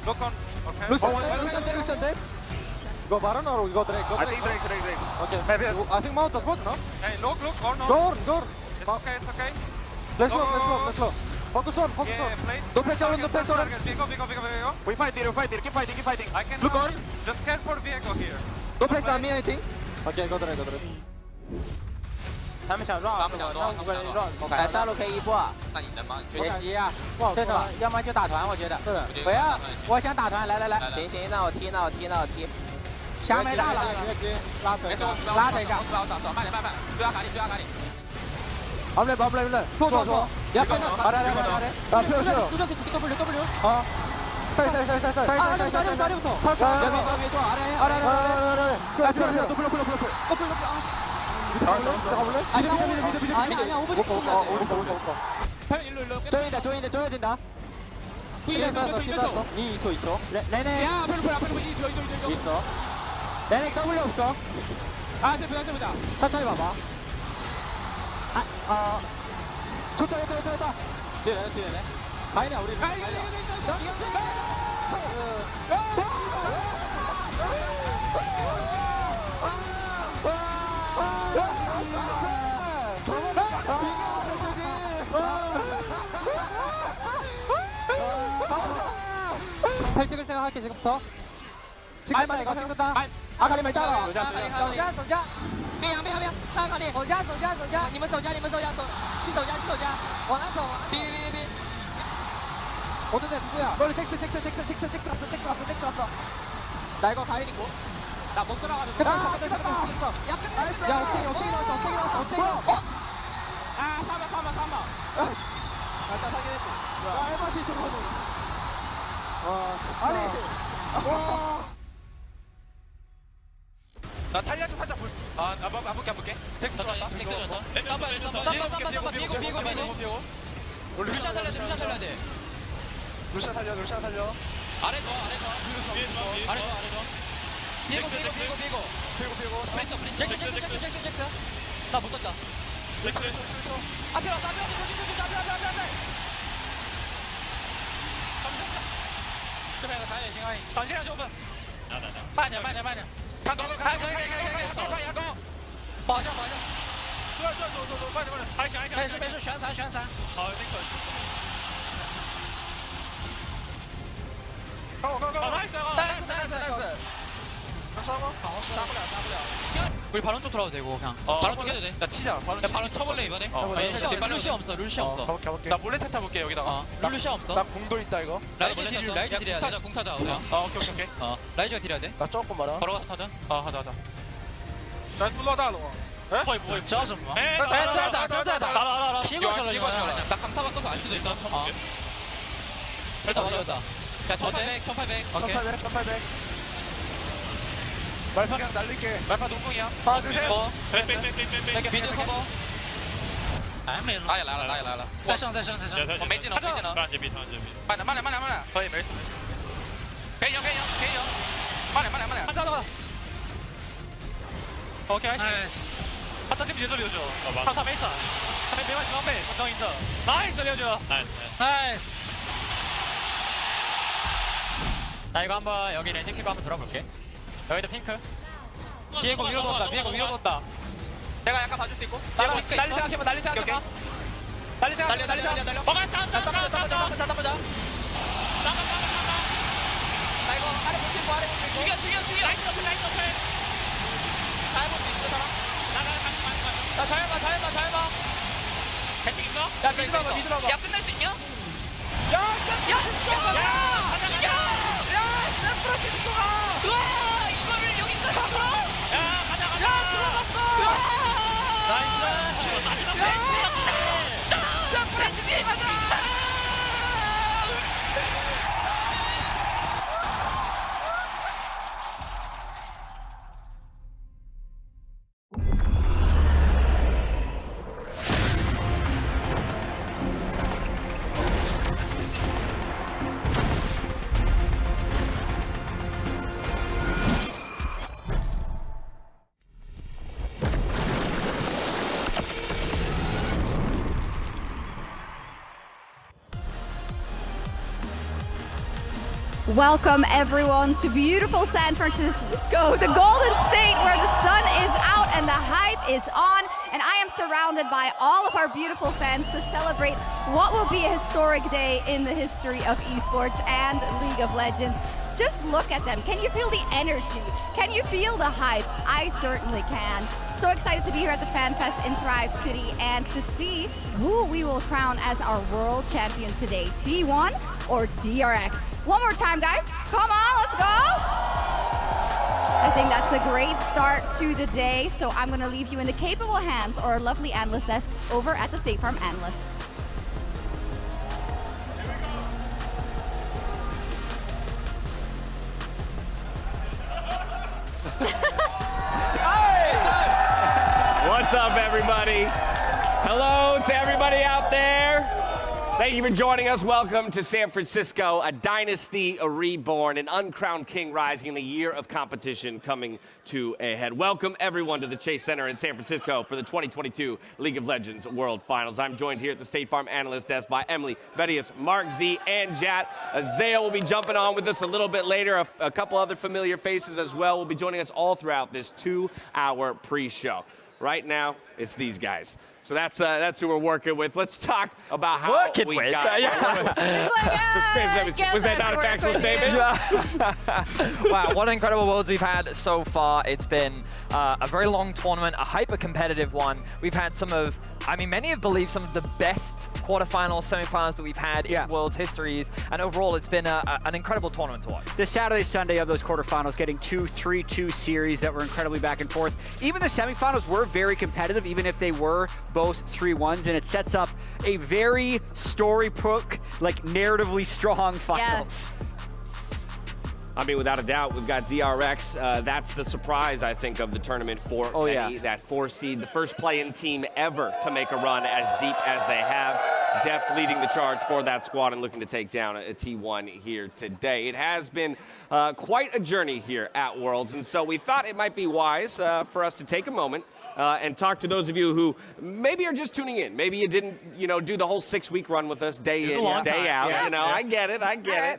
Look on. Okay. Lucian dead. Go Baron or we go Drake? Go I Drake. think Drake. Okay. Maybe. I think Mount does work, no? Hey, look, or no? Go. It's okay. Let's slow. Focus on. Play. Don't press on. Viego. We fight here, keep fighting. I can Look on. Just care for Viego here. Don't press on me anything. Okay, go Drake. 他们想 run， 他们想 run， 5个人 run， 哎，杀戮可以一波，那你能吗？你别急啊，不好这种说。要么就打团，我觉得。对，不要，我想打团，来，行，那我踢，墙没大了，拉扯。没事，拉扯一下，少，慢点，追阿卡里。不累，错，要跟着，来，W，好，赛，别做，아니야, 오버. 조인다, 진다. 니 2초. 레네. 야, 앞으로 2초. 있어. 레네 W 없어. 아, 쟤 보자. 천천히 봐봐. 좋다. 뒤에. 가인이야, 우리. 팔 찍을 생각할게 지금부터. 지금 내가 찍는다. 아가리 말 따라. 守家，边，看卡里，守家，你们守家，去守家，往南走。别， 어떤데 누구야? 머리 잭스 왔어. 나 이거 가인이고. 나 못 들어가서. 야 끝났어. 야 억제기 나왔어. 아, 3번. 일단 확인했고. 야, 해바시 좀 하자. 와, 아니. 나 탈리아 좀 살짝 볼. 안 볼게. 텍스 들어왔다. 비고. 루시안 살려야 돼. 루시안 살려. 아래 줘. 비고. 잭스. 나 못 떴다. 앞에 왔어. 앞에.这边有个残血星而已，挡线上就问。慢点。看高，开，保下。走，慢点，还行，没事，全残。好，有点可惜。나이스.杀吗？杀不了。 우리 바론 쪽 돌아도 되고 그냥. 바론 쪽 해도 돼. 나 치자. 바론 쳐볼래 이번에? 루시안 없어. 가볼게. 나 몰래 탈타 볼게 여기다가. 루시안 없어. 나 궁도 있다 이거. 라이즈 딜해야 돼. 궁 타자. 오케이. 라이즈가 딜해야 돼. 나 조금 말아. 걸어가서 타자. 하자. 咱不落大了吗？不会，知道什么吗？在打。打，骑过去了。나 강타 바꿔서 알 수도 있다. 맞다. 야, 첫800. 오케이. 말파 그냥 날릴게. 말파 농공이야. 하나, 둘, 셋. 백. 미드 커버. 打野来了。再上。我没技能。慢点。可以，没事。可以赢。慢点。看到了。OK， 他这边就6-9，他没闪，他没完全装备，他刚赢着。나이스 6-9. 나이스. 나 이거 한번 여기 렌즈 키고 한번 돌아볼게. 여기도 핑크. 비에고 위로 돈다. 내가 약간 봐줄 수 있고. 날리 생각해봐. 날려. 따보자. 나 이거 아래 볼게. 죽여. 라이트 높여. 잘 볼 수 있는 사람? 나 잘 봐. 대충 있어? 야, 미드 봐봐. 야, 끝날 수 있냐? 야, 죽여! 야, 프로시스토가! 우와, 이거를 여기까지 들어? 야, 가자. 야, 들어갔어! 나이스. 젠지 맞아! Welcome everyone to beautiful San Francisco, the Golden State where the sun is out and the hype is on. And I am surrounded by all of our beautiful fans to celebrate what will be a historic day in the history of esports and League of Legends. Just look at them. Can you feel the energy? Can you feel the hype? I certainly can. So excited to be here at the Fan Fest in Thrive City and to see who we will crown as our world champion today, T1 or DRX. One more time, guys. Come on, let's go. I think that's a great start to the day. So I'm gonna leave you in the capable hands or lovely analyst desk over at the State Farm Analyst. What's up, everybody? Hello to everybody out there. Thank you for joining us. Welcome to San Francisco, a dynasty, a reborn, an uncrowned king rising in a year of competition coming to a head. Welcome, everyone, to the Chase Center in San Francisco for the 2022 League of Legends World Finals. I'm joined here at the State Farm Analyst Desk by Emily, Vedius, Mark Z, and Jat. Zaya will be jumping on with us a little bit later. A couple other familiar faces as well will be joining us all throughout this 2-hour pre-show. Right now, it's these guys. So that's who we're working with. Let's talk about how we got. Was that not a factual statement? Wow, what incredible worlds we've had so far. It's been a very long tournament, a hyper-competitive one. We've had some of, I mean, many have believed some of the best quarterfinals, semifinals that we've had in world histories, and overall it's been an incredible tournament to watch. The Saturday, Sunday of those quarterfinals, getting 2 3-2 series that were incredibly back and forth. Even the semifinals were very competitive, even if they were both 3-1s, and it sets up a very storybook, like narratively strong finals. I mean, without a doubt, we've got DRX. That's the surprise, I think, of the tournament for many. That 4 seed, the first play-in team ever to make a run as deep as they have. Deft leading the charge for that squad and looking to take down a T1 here today. It has been quite a journey here at Worlds, and so we thought it might be wise for us to take a moment and talk to those of you who maybe are just tuning in. Maybe you didn't, do the whole 6-week run with us, day in, day out. I get it.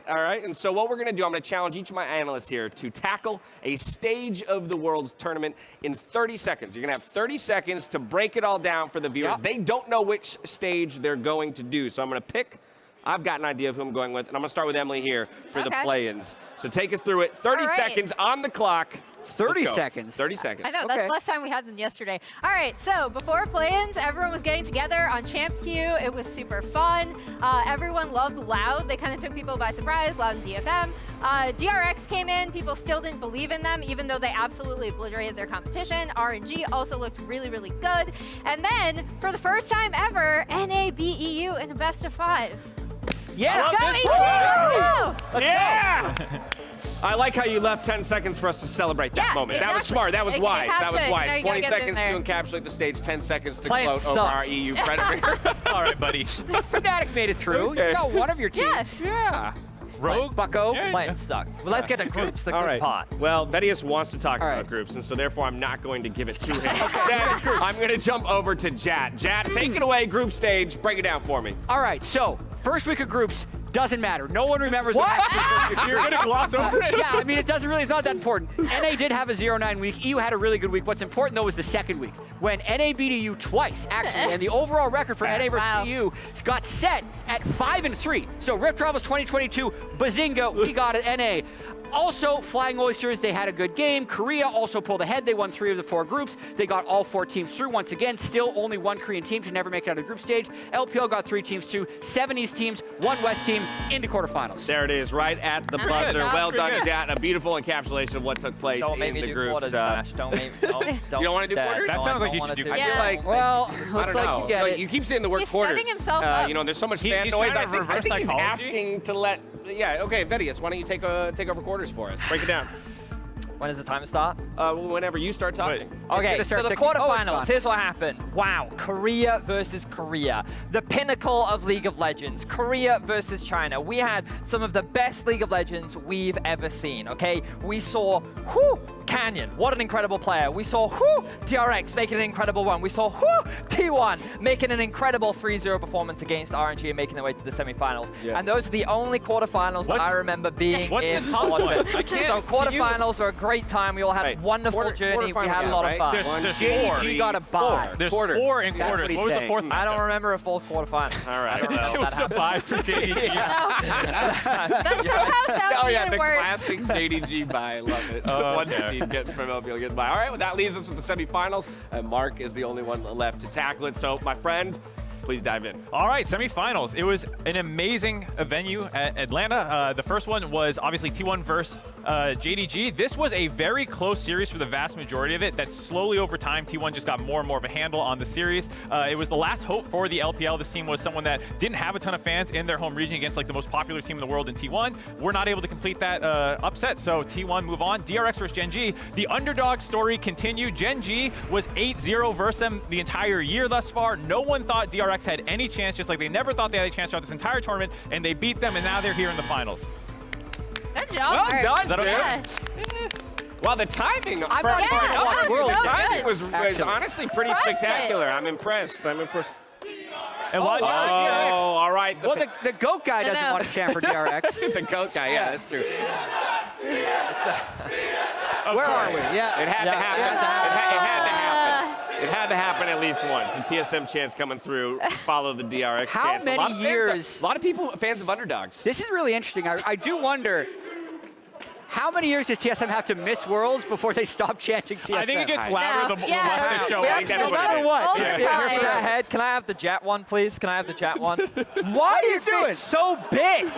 All right. And so what we're going to do, I'm going to challenge each of my analysts here to tackle a stage of the World's tournament in 30 seconds. You're going to have 30 seconds to break it all down for the viewers. They don't know which stage they're going to do. So I'm going to pick. I've got an idea of who I'm going with, and I'm going to start with Emily here for the play-ins. So take us through it. 30 seconds on the clock. 30 seconds. 30 seconds. I know, that's less time we had than yesterday. All right, so before play-ins, everyone was getting together on Champ Q. It was super fun. Everyone loved Loud. They kind of took people by surprise, Loud and DFM. DRX came in. People still didn't believe in them, even though they absolutely obliterated their competition. RNG also looked really, really good. And then, for the first time ever, NA beat EU in a best of 5. Yeah. Let's go, EU! Let's go. I like how you left 10 seconds for us to celebrate that moment. Exactly. That was smart. That was wise. That was wise. 20 seconds to there. encapsulate the stage, 10 seconds to gloat over our EU predator. All right, buddy. Fnatic made it through. You got one of your teams. Yeah. Rogue, Bucko, Lion sucked. Well, let's get to groups, the good part. Well, Vedius wants to talk about groups, and so therefore I'm not going to give it to him. I'm going to jump over to Jat. Jat, take it away, group stage. Break it down for me. All right, so first week of groups doesn't matter. No one remembers what you're going to gloss over it. Yeah, I mean, it's not that important. NA did have a 0-9 week. EU had a really good week. What's important, though, was the second week, when NA beat EU twice, actually, and the overall record for NA versus EU got set at 5-3. So Rift Travels 2022, bazinga, we got it, NA. Also, Flying Oysters, they had a good game. Korea also pulled ahead. They won 3 of the 4 groups. They got all 4 teams through. Once again, still only 1 Korean team to never make it out of the group stage. LPL got 3 teams too. 7 East teams, 1 West team into quarterfinals. There it is, right at the buzzer. Well done, Jat. A beautiful encapsulation of what took place in the groups. Don't make me don't you don't want to do quarters? That sounds like you should do quarters. I feel like, well, I don't know. You get it. You keep saying the word He's quarters. setting himself up. There's so much fan noise. trying to I think he's reverse asking to let. Yeah, okay, Vedius, why don't you take over quarters for us? Break it down. When does the time start? Whenever you start talking. Okay, so the quarterfinals, here's what happened. Wow, Korea versus Korea. The pinnacle of League of Legends. Korea versus China. We had some of the best League of Legends we've ever seen, okay? We saw, Canyon, what an incredible player. We saw DRX making an incredible one. We saw T1 making an incredible 3-0 performance against RNG and making their way to the semifinals. Yeah. And those are the only quarterfinals that I remember being in. So quarterfinals are a great time. We all had a wonderful journey. We had a lot of fun. There's JDG got a bye. There's Quarters. 4 in That's quarters. what he's What was the saying. fourth? I don't remember a fourth quarterfinal. All right. I don't know It if was that a bye for JDG. That's somehow sounds Oh yeah, even the worse. classic JDG bye. I love it. The one seed getting from LPL gets by. All right, well, that leaves us with the semifinals, and Mark is the only one left to tackle it. So, my friend, please dive in. All right, semifinals. It was an amazing venue at Atlanta. The first one was obviously T1 versus JDG. This was a very close series for the vast majority of it. That slowly over time, T1 just got more and more of a handle on the series. It was the last hope for the LPL. This team was someone that didn't have a ton of fans in their home region against like the most popular team in the world in T1. We're not able to complete that upset, so T1 move on. DRX versus Gen G. The underdog story continued. Gen G was 8-0 versus them the entire year thus far. No one thought DRX had any chance, just like they never thought they had a chance throughout this entire tournament, and they beat them, and now they're here in the finals. Good job. Well Mark. done, Is that okay? Yeah. Well, the timing I'm not even Yeah, gonna watch that was World so Cup. good. was honestly pretty Crushed it. spectacular. I'm impressed. I'm impressed. And what? Oh, all right. Well, the GOAT guy doesn't know. want to champ for DRX. the goat guy. Yeah, that's true. Where are we? Yeah, it had to happen. It had to happen. It had to happen at least once. The TSM chance coming through, follow the DRX How chance. many a lot of years- a lot of people, fans of underdogs. This is really interesting. I do wonder, how many years does TSM have to miss Worlds before they stop chanting TSM? I think it gets louder the Yeah. less they show. We I have think to that's go what it back is. what? all the Yeah. time. Here for that head, can I have the Jet one, please? Can I have the Jet one? Why is this so big?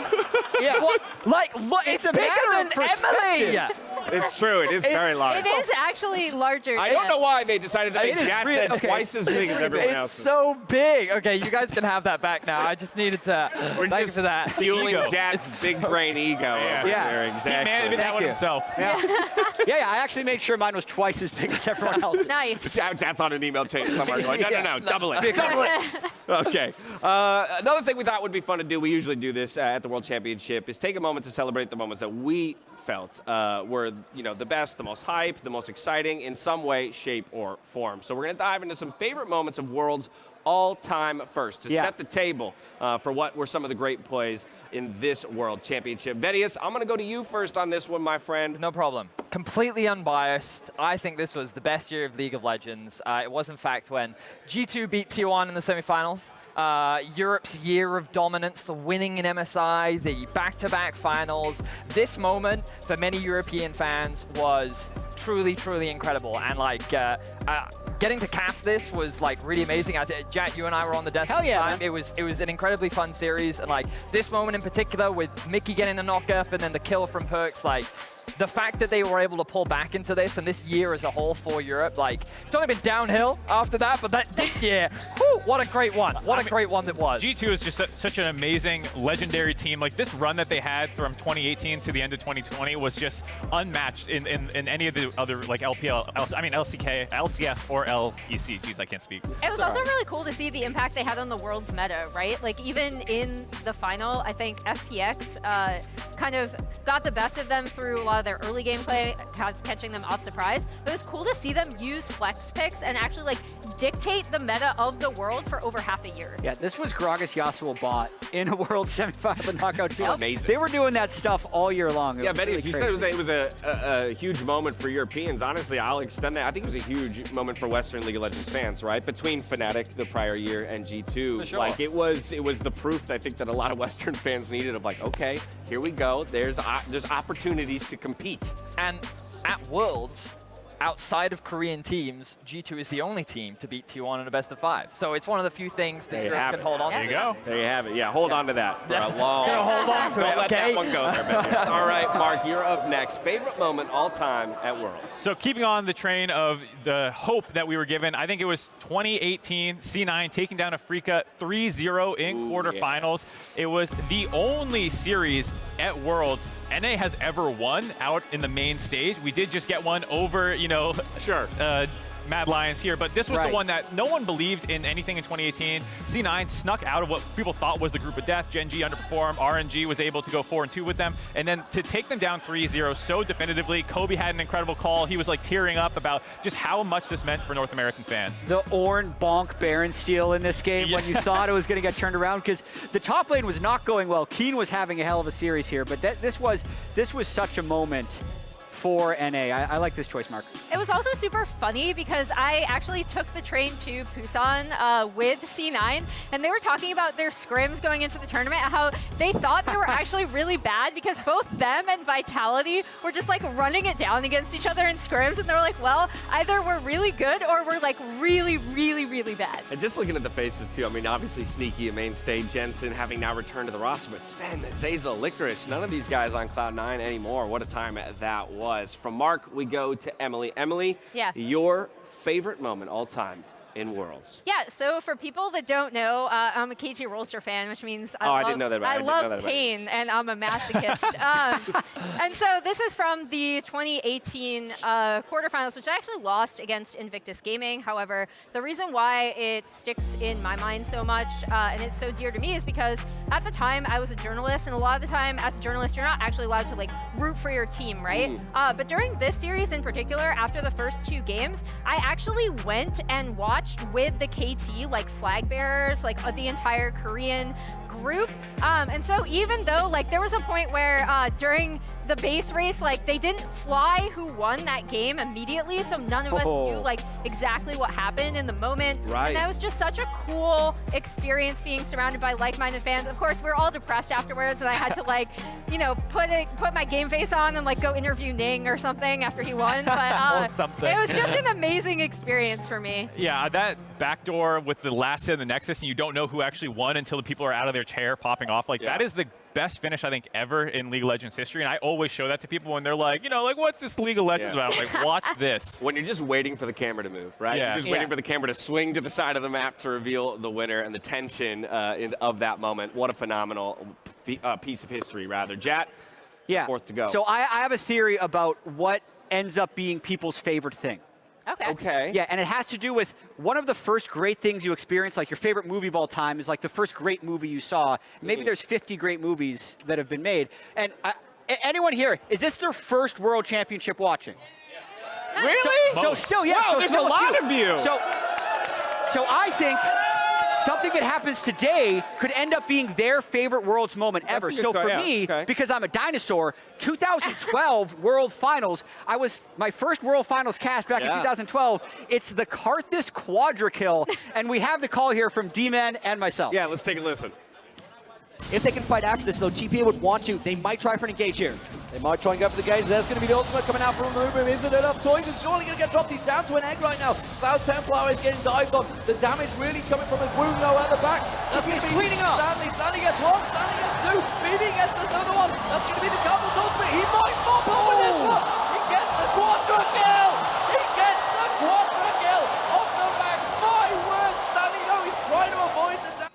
Yeah. What? Like, look, it's a bigger matter than of perspective. Emily. It's true. It is very large. It is actually larger. I don't know why they decided to make It is Jats really- head okay. twice as big as everyone It's else's. so big. Okay, you guys can have that back now. I just needed to. Thank you for that. Fueling ego. Jats' big brain ego. Yeah. over Yeah. there, He exactly. managed that one you. himself. Yeah, I actually made sure mine was twice as big as everyone else's. Nice. Jats on an email chain somewhere going, no, double it. Double it. Okay. Another thing we thought would be fun to do, we usually do this at the World Championship, is take a moment to celebrate the moments that we felt were, the best, the most hype, the most exciting in some way, shape, or form. So we're going to dive into some favorite moments of Worlds all-time first to set the table for what were some of the great plays in this World Championship. Vedius, I'm going to go to you first on this one, my friend. No problem. Completely unbiased. I think this was the best year of League of Legends. It was, in fact, when G2 beat T1 in the semifinals. Europe's year of dominance, the winning in MSI, the back-to-back finals. This moment, for many European fans, was truly, truly incredible. And, getting to cast this was, really amazing. Jack, you and I were on the desk Hell at the yeah, time. man. It was an incredibly fun series. And, this moment in particular with Mickey getting the knock-up and then the kill from Perks, the fact that they were able to pull back into this and this year as a whole for Europe, it's only been downhill after that, but this year, whew, what a great one. What a great one that was. G2 is just such an amazing, legendary team. This run that they had from 2018 to the end of 2020 was just unmatched in any of the other, LCK, LCS, or LEC. Jeez, I can't speak. It was also really cool to see the impact they had on the world's meta, right? Even in the final, I think FPX kind of got the best of them through a lot of their early gameplay, catching them off surprise. But it was cool to see them use flex picks and actually dictate the meta of the world for over half a year. Yeah, this was Gragas Yasuo bot in a World semifinal and knockout team. Amazing. They were doing that stuff all year long. Yeah, It was Betty, really you crazy. said it was a huge moment for Europeans. Honestly, I'll extend that. I think it was a huge moment for Western League of Legends fans, right? Between Fnatic the prior year and G2. For sure. It was the proof that I think that a lot of Western fans needed of okay, here we go. There's opportunities to compete. And at Worlds, outside of Korean teams, G2 is the only team to beat T1 in a best of 5. So it's one of the few things that Europe can hold on to. There you go. There you have it. Yeah, hold on to that for a long Hold on to Don't it, let okay? that one go there, Betty. All right, Mark, you're up next. Favorite moment all time at Worlds? So keeping on the train of the hope that we were given, I think it was 2018 C9 taking down Afrika 3-0 in quarterfinals. It was the only series at Worlds NA has ever won out in the main stage. We did just get one over, Sure. Mad Lions here, but this was the one that no one believed in anything in 2018. C9 snuck out of what people thought was the group of death. Gen G underperformed. RNG was able to go 4-2 with them. And then to take them down 3-0 so definitively, Kobe had an incredible call. He was like tearing up about just how much this meant for North American fans. The Ornn bonk Baron steal in this game when you thought it was going to get turned around, because the top lane was not going well. Keen was having a hell of a series here, but this was such a moment for NA. I like this choice, Mark. It was also super funny because I actually took the train to Busan with C9, and they were talking about their scrims going into the tournament, how they thought they were actually really bad because both them and Vitality were just like running it down against each other in scrims, and they were like, well, either we're really good or we're like really, really, really bad. And just looking at the faces too, I mean, obviously Sneaky, a mainstay, Jensen having now returned to the roster, but Sven, Zazel, Licorice, none of these guys on Cloud9 anymore. What a time that was. From Mark, we go to Emily. Emily, your favorite moment all time in Worlds? Yeah, so for people that don't know, I'm a KT Rolster fan, which means I didn't know that about I love Kane, and I'm a masochist. And so this is from the 2018 quarterfinals, which I actually lost against Invictus Gaming. However, the reason why it sticks in my mind so much, and it's so dear to me, is because at the time I was a journalist, and a lot of the time as a journalist, you're not actually allowed to like root for your team, right? But during this series in particular, after the first 2 games, I actually went and watched with the KT, like flag bearers, like the entire Korean group. And so even though like there was a point where during the base race, like they didn't fly who won that game immediately, so none of us knew like exactly what happened in the moment. And that was just such a cool experience being surrounded by like-minded fans. Of course, we were all depressed afterwards, and I had to like, you know, put my game face on and like go interview Ning or something after he won. But it was just an amazing experience for me. Yeah, that backdoor with the last hit of the Nexus, and you don't know who actually won until the people are out of their chair popping off. Like that is the best finish I think ever in League of Legends history, and I always show that to people when they're like, you know, like what's this League of Legends about? I'm like, watch this. When you're just waiting for the camera to move, right? You're just waiting for the camera to swing to the side of the map to reveal the winner, and the tension of that moment. What a phenomenal piece of history, rather. Jat, fourth to go. So I have a theory about what ends up being people's favorite thing. Okay. Yeah, and it has to do with one of the first great things you experience, like your favorite movie of all time is like the first great movie you saw. Maybe there's 50 great movies that have been made. And anyone here, is this their first World Championship watching? Really? So still, Wow, there's a lot of you. So I think something that happens today could end up being their favorite Worlds moment ever. So for me, because I'm a dinosaur, 2012 World Finals, my first World Finals cast back in 2012. It's the Karthus Quadra Kill, and we have the call here from D-Man and myself. Yeah, let's take a listen. If they can fight after this, though, TPA would want to. They might try for an engage here. They might try and go for the engage. There's going to be the ultimate coming out from Ruben. Isn't it enough? Toys is surely going to get dropped. He's down to an egg right now. Cloud Templar is getting dived on. The damage really coming from his Bruno at the back. That's going to be cleaning up. Stanley gets one. Stanley gets two. BB gets another one. That's going to be the Cardinals ultimate. He might pop up with this one. He gets the Quadra Kill. He gets the Quadra Kill off the back. My word, Stanley, no, he's trying to avoid the damage.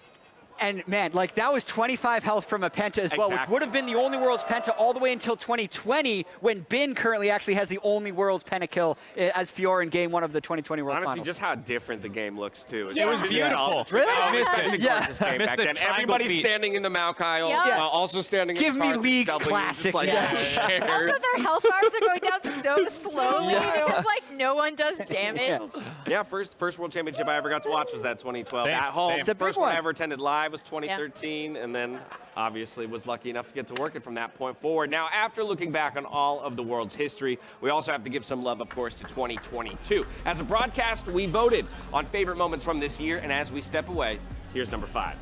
And man, like that was 25 health from a Penta as well, which would have been the only World's Penta all the way until 2020, when Bin currently actually has the only World's Penta kill as Fiora in Game 1 of the 2020 World Finals. Honestly, just how different the game looks too. It was beautiful. Really? I missed it. Back then. Everybody's standing in the Maokai, also standing in the Give me League Classic. Also, their health bars are going down so slowly because like no one does damage. Yeah, first World Championship I ever got to watch was that 2012 at home. It's a first big one I one. ever attended live was 2013, and then obviously was lucky enough to get to work it from that point forward. Now, after looking back on all of the world's history, we also have to give some love, of course, to 2022. As a broadcast, we voted on favorite moments from this year, and as we step away, here's number 5.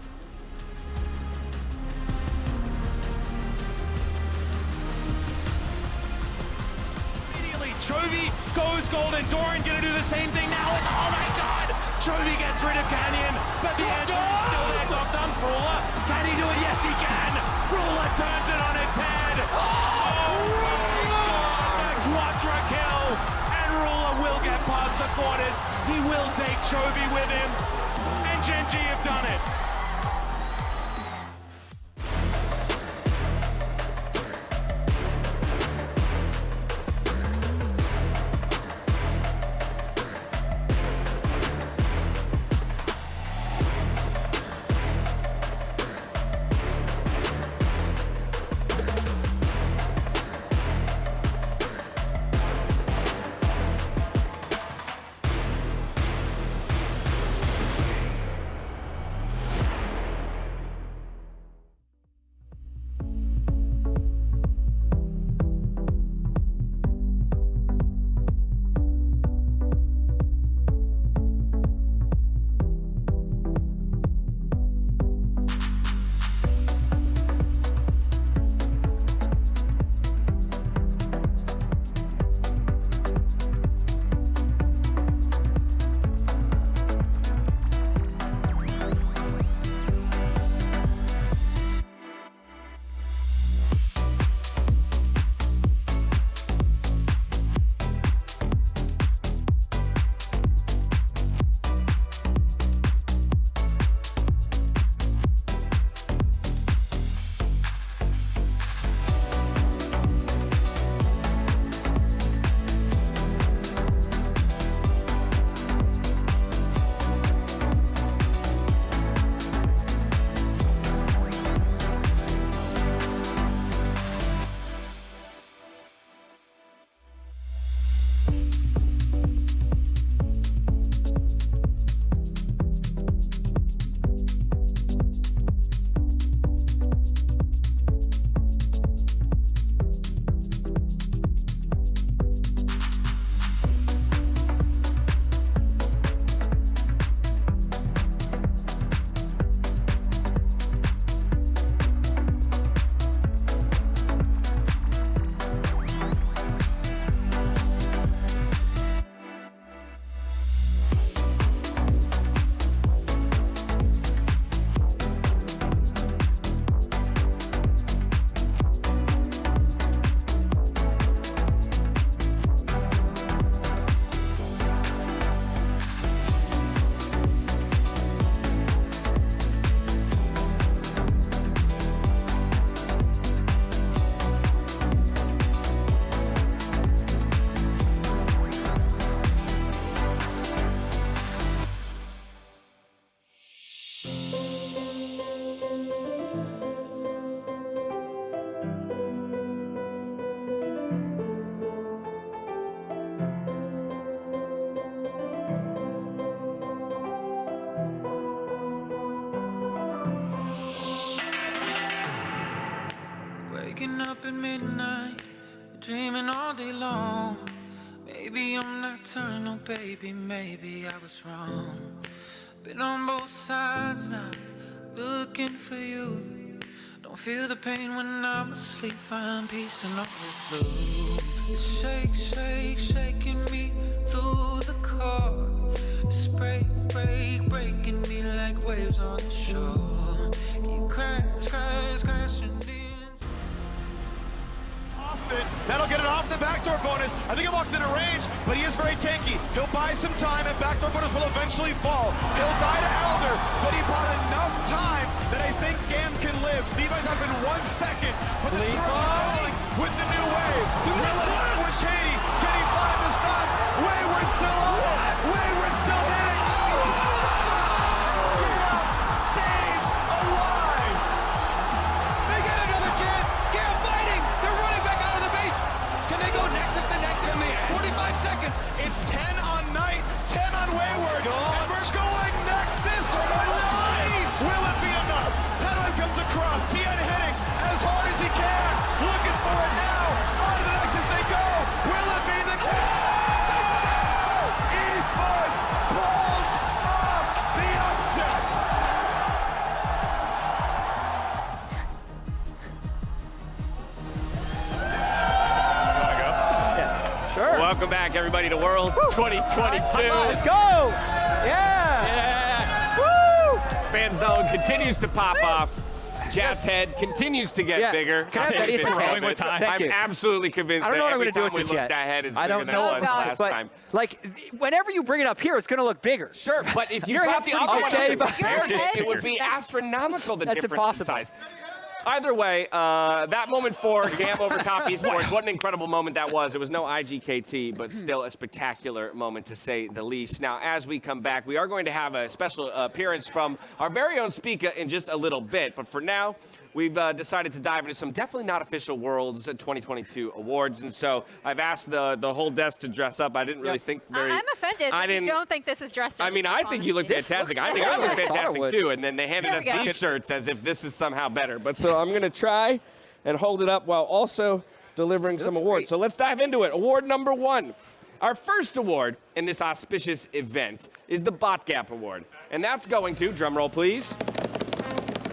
Chovy goes gold, and Doran gonna do the same thing now. It's, oh my god! Chovy gets rid of Canyon, but the answer is still there. Knocked on Ruler. Can he do it? Yes, he can! Ruler turns it on its head. Oh my god! Quadra kill! And Ruler will get past the quarters. He will take Chovy with him. And Gen G have done it. waking up at midnight, dreaming all day long. Maybe I'm nocturnal, baby, maybe I was wrong. Been on both sides now, looking for you. Don't feel the pain when I'm asleep, find peace in all this blue. It's shake, shake, shaking me to the core. It's break, break, breaking me like waves on the shore. Keep crashing in. That'll get it off the backdoor bonus. I think he walked into range, but he is very tanky. He'll buy some time, and backdoor bonus will eventually fall. He'll die to Elder, but he bought enough time that I think Gam can live. Levi's up in 1 second, but the two are rolling with the new wave. Willa with Shady, getting five the stunts. Wayward still on it. Wayward still hitting. Stays alive. They get another chance. Gam fighting. They're running back out of the base. Can they go Nexus to Nexus? 45 seconds. It's 10 on Knight, 10 on Wayward. And we're going Nexus alive. Will it be enough? Tenway comes across. Tien hitting as hard as he can. Looking for it now. On to the Nexus they go. Will it be the Esports pulls off the upset. Sure. Welcome back, everybody, to Worlds 2022. Let's go! Yeah! Woo! Fan zone continues to pop off. Jazz head continues to get bigger. Can I have Betty's I'm with time? Thank you. absolutely convinced I don't know what I'm every going to do time with this we yet. look, that head is I bigger don't than know, it was last but time. Like, whenever you bring it up here, it's going to look bigger. Sure, but if you Your brought head's the other one pretty and big. compared Your it, head it would is- be astronomical, the That's difference impossible. in size. Either way, that moment for Gam over top esports, what an incredible moment that was. It was no IGKT, but still a spectacular moment to say the least. Now, as we come back, we are going to have a special appearance from our very own speaker in just a little bit. But for now, we've decided to dive into some definitely not official Worlds 2022 awards. And so I've asked the whole desk to dress up. I didn't really think very... I'm offended that you don't think this is dressed up. I mean, I think you look fantastic. I think I look fantastic too. And then they handed us these shirts as if this is somehow better. But so I'm going to try and hold it up while also delivering some awards. So let's dive into it. Award number 1. Our first award in this auspicious event is the Bot Gap Award. And that's going to, drumroll please,